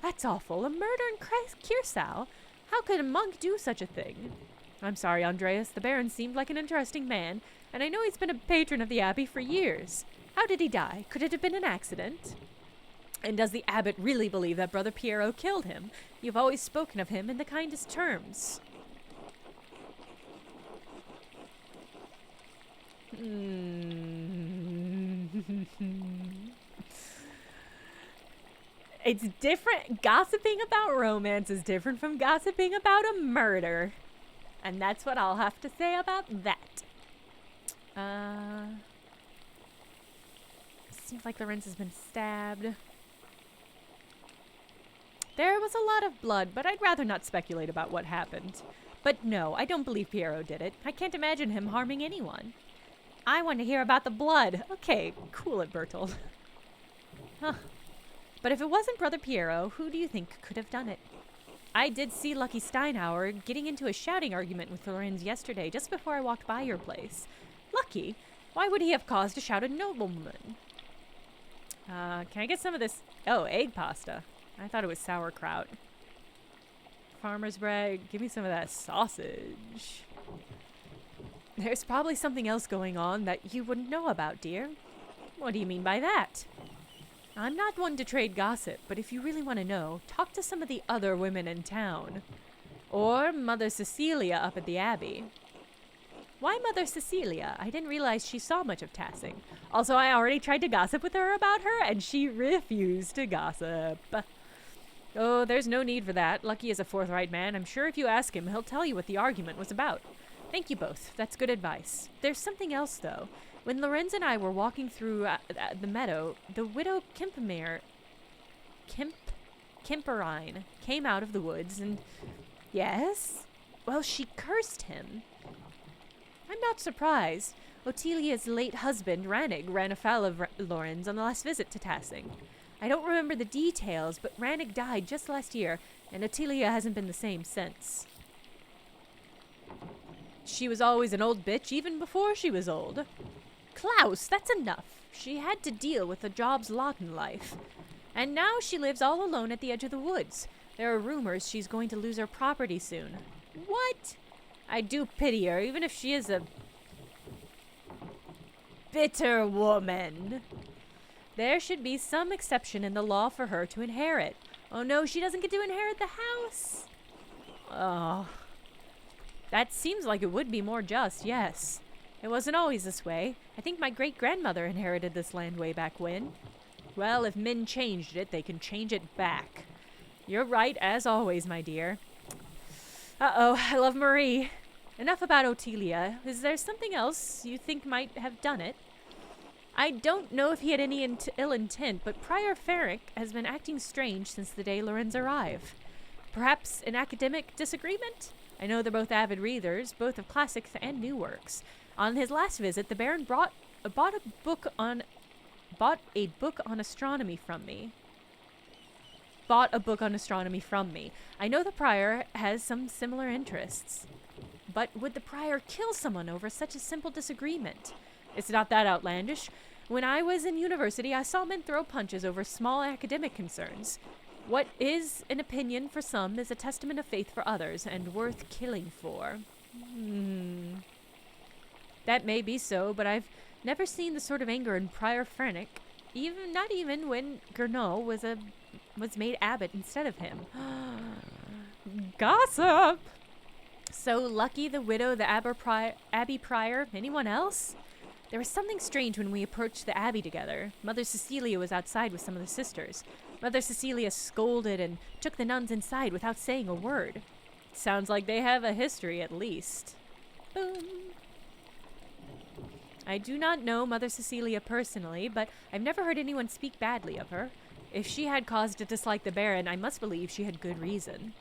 That's awful. A murder in Curacao? How could a monk do such a thing? I'm sorry, Andreas. The Baron seemed like an interesting man, and I know he's been a patron of the abbey for years. How did he die? Could it have been an accident? And does the abbot really believe that Brother Piero killed him? You've always spoken of him in the kindest terms. It's different. Gossiping about romance is different from gossiping about a murder. And that's what I'll have to say about that. Seems like Lorenz has been stabbed. There was a lot of blood, but I'd rather not speculate about what happened. But no, I don't believe Piero did it. I can't imagine him harming anyone. I want to hear about the blood. Okay, cool it, Bertold. Huh. But if it wasn't Brother Piero, who do you think could have done it? I did see Lucky Steinhauer getting into a shouting argument with Lorenz yesterday, just before I walked by your place. Lucky? Why would he have cause to shout at nobleman? Can I get some of this? Oh, egg pasta. I thought it was sauerkraut. Farmer's bread. Give me some of that sausage. There's probably something else going on that you wouldn't know about, dear. What do you mean by that? I'm not one to trade gossip, but if you really want to know, talk to some of the other women in town. Or Mother Cecilia up at the abbey. Why Mother Cecilia? I didn't realize she saw much of Tassing. Also, I already tried to gossip with her about her, and she refused to gossip. Oh, there's no need for that. Lucky is a forthright man. I'm sure if you ask him, he'll tell you what the argument was about. Thank you both. That's good advice. There's something else, though. When Lorenz and I were walking through the meadow, the widow Kemperine came out of the woods and... Yes? Well, she cursed him. I'm not surprised. Otilia's late husband, Rannig, ran afoul of Lorenz on the last visit to Tassing. I don't remember the details, but Rannig died just last year, and Otilia hasn't been the same since. She was always an old bitch even before she was old. Klaus, that's enough. She had to deal with the job's lot in life. And now she lives all alone at the edge of the woods. There are rumors she's going to lose her property soon. What? I do pity her, even if she is a bitter woman. There should be some exception in the law for her to inherit. Oh no, she doesn't get to inherit the house. Oh. That seems like it would be more just, yes. It wasn't always this way. I think my great-grandmother inherited this land way back when. Well, if men changed it, they can change it back. You're right, as always, my dear. Uh-oh, I love Marie. Enough about Otilia. Is there something else you think might have done it? I don't know if he had any ill intent, but Prior Ferrick has been acting strange since the day Lorenz arrived. Perhaps an academic disagreement? I know they're both avid readers, both of classics and new works. On his last visit, the Baron bought a book on astronomy from me. Bought a book on astronomy from me. I know the Prior has some similar interests. But would the Prior kill someone over such a simple disagreement? It's not that outlandish. When I was in university, I saw men throw punches over small academic concerns. What is an opinion for some is a testament of faith for others, and worth killing for. That may be so, but I've never seen the sort of anger in Prior Fenwick, not even when Gernot was made abbot instead of him. Gossip! So lucky the widow, the abbey prior, anyone else? There was something strange when we approached the abbey together. Mother Cecilia was outside with some of the sisters. Mother Cecilia scolded and took the nuns inside without saying a word. Sounds like they have a history, at least. Boom. I do not know Mother Cecilia personally, but I've never heard anyone speak badly of her. If she had cause to dislike the Baron, I must believe she had good reason.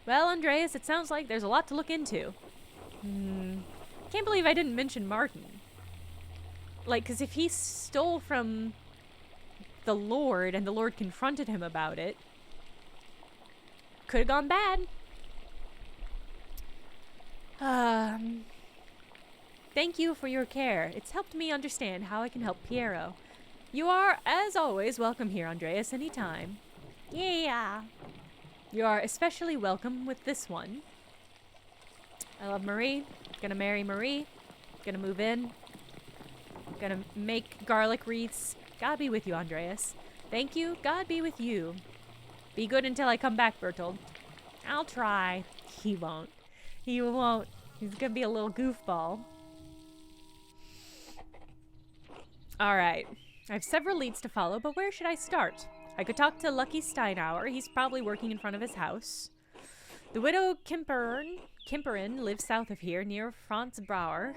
Well, Andreas, it sounds like there's a lot to look into. Can't believe I didn't mention Martin. Like, because if he stole from the Lord and the Lord confronted him about it, could have gone bad. Thank you for your care. It's helped me understand how I can help Piero. You are, as always, welcome here, Andreas, anytime. Yeah. You are especially welcome with this one. I love Marie. Gonna marry Marie. Gonna move in. Gonna make garlic wreaths. God be with you, Andreas. Thank you. God be with you. Be good until I come back, Bertold. I'll try. He won't. He won't. He's gonna be a little goofball. Alright. I have several leads to follow, but where should I start? I could talk to Lucky Steinauer. He's probably working in front of his house. The widow Kimperin lives south of here, near Franz Brauer.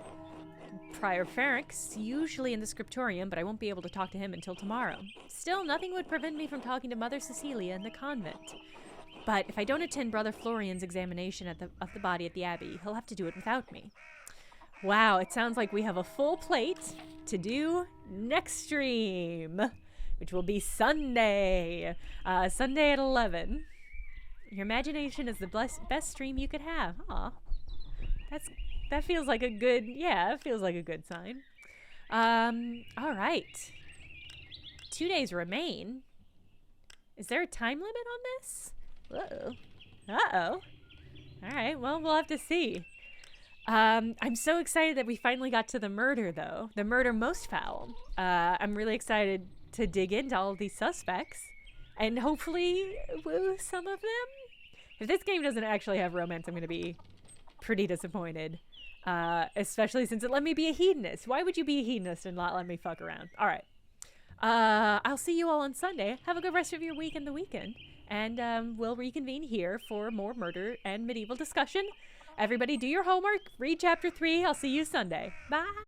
Prior Ferrex, usually in the scriptorium, but I won't be able to talk to him until tomorrow. Still, nothing would prevent me from talking to Mother Cecilia in the convent. But if I don't attend Brother Florian's examination of the body at the abbey, he'll have to do it without me. Wow, it sounds like we have a full plate to do next stream, which will be Sunday. Sunday at 11. Your imagination is the best stream you could have. Aw. That feels like a good, it feels like a good sign. All right. 2 days remain. Is there a time limit on this? Whoa. Uh-oh. All right, well, we'll have to see. I'm so excited that we finally got to the murder, though. The murder most foul. I'm really excited to dig into all of these suspects and hopefully woo some of them. If this game doesn't actually have romance, I'm going to be pretty disappointed. Especially since it let me be a hedonist. Why would you be a hedonist and not let me fuck around? All right. I'll see you all on Sunday. Have a good rest of your week and the weekend. And we'll reconvene here for more murder and medieval discussion. Everybody do your homework. Read chapter 3. I'll see you Sunday. Bye.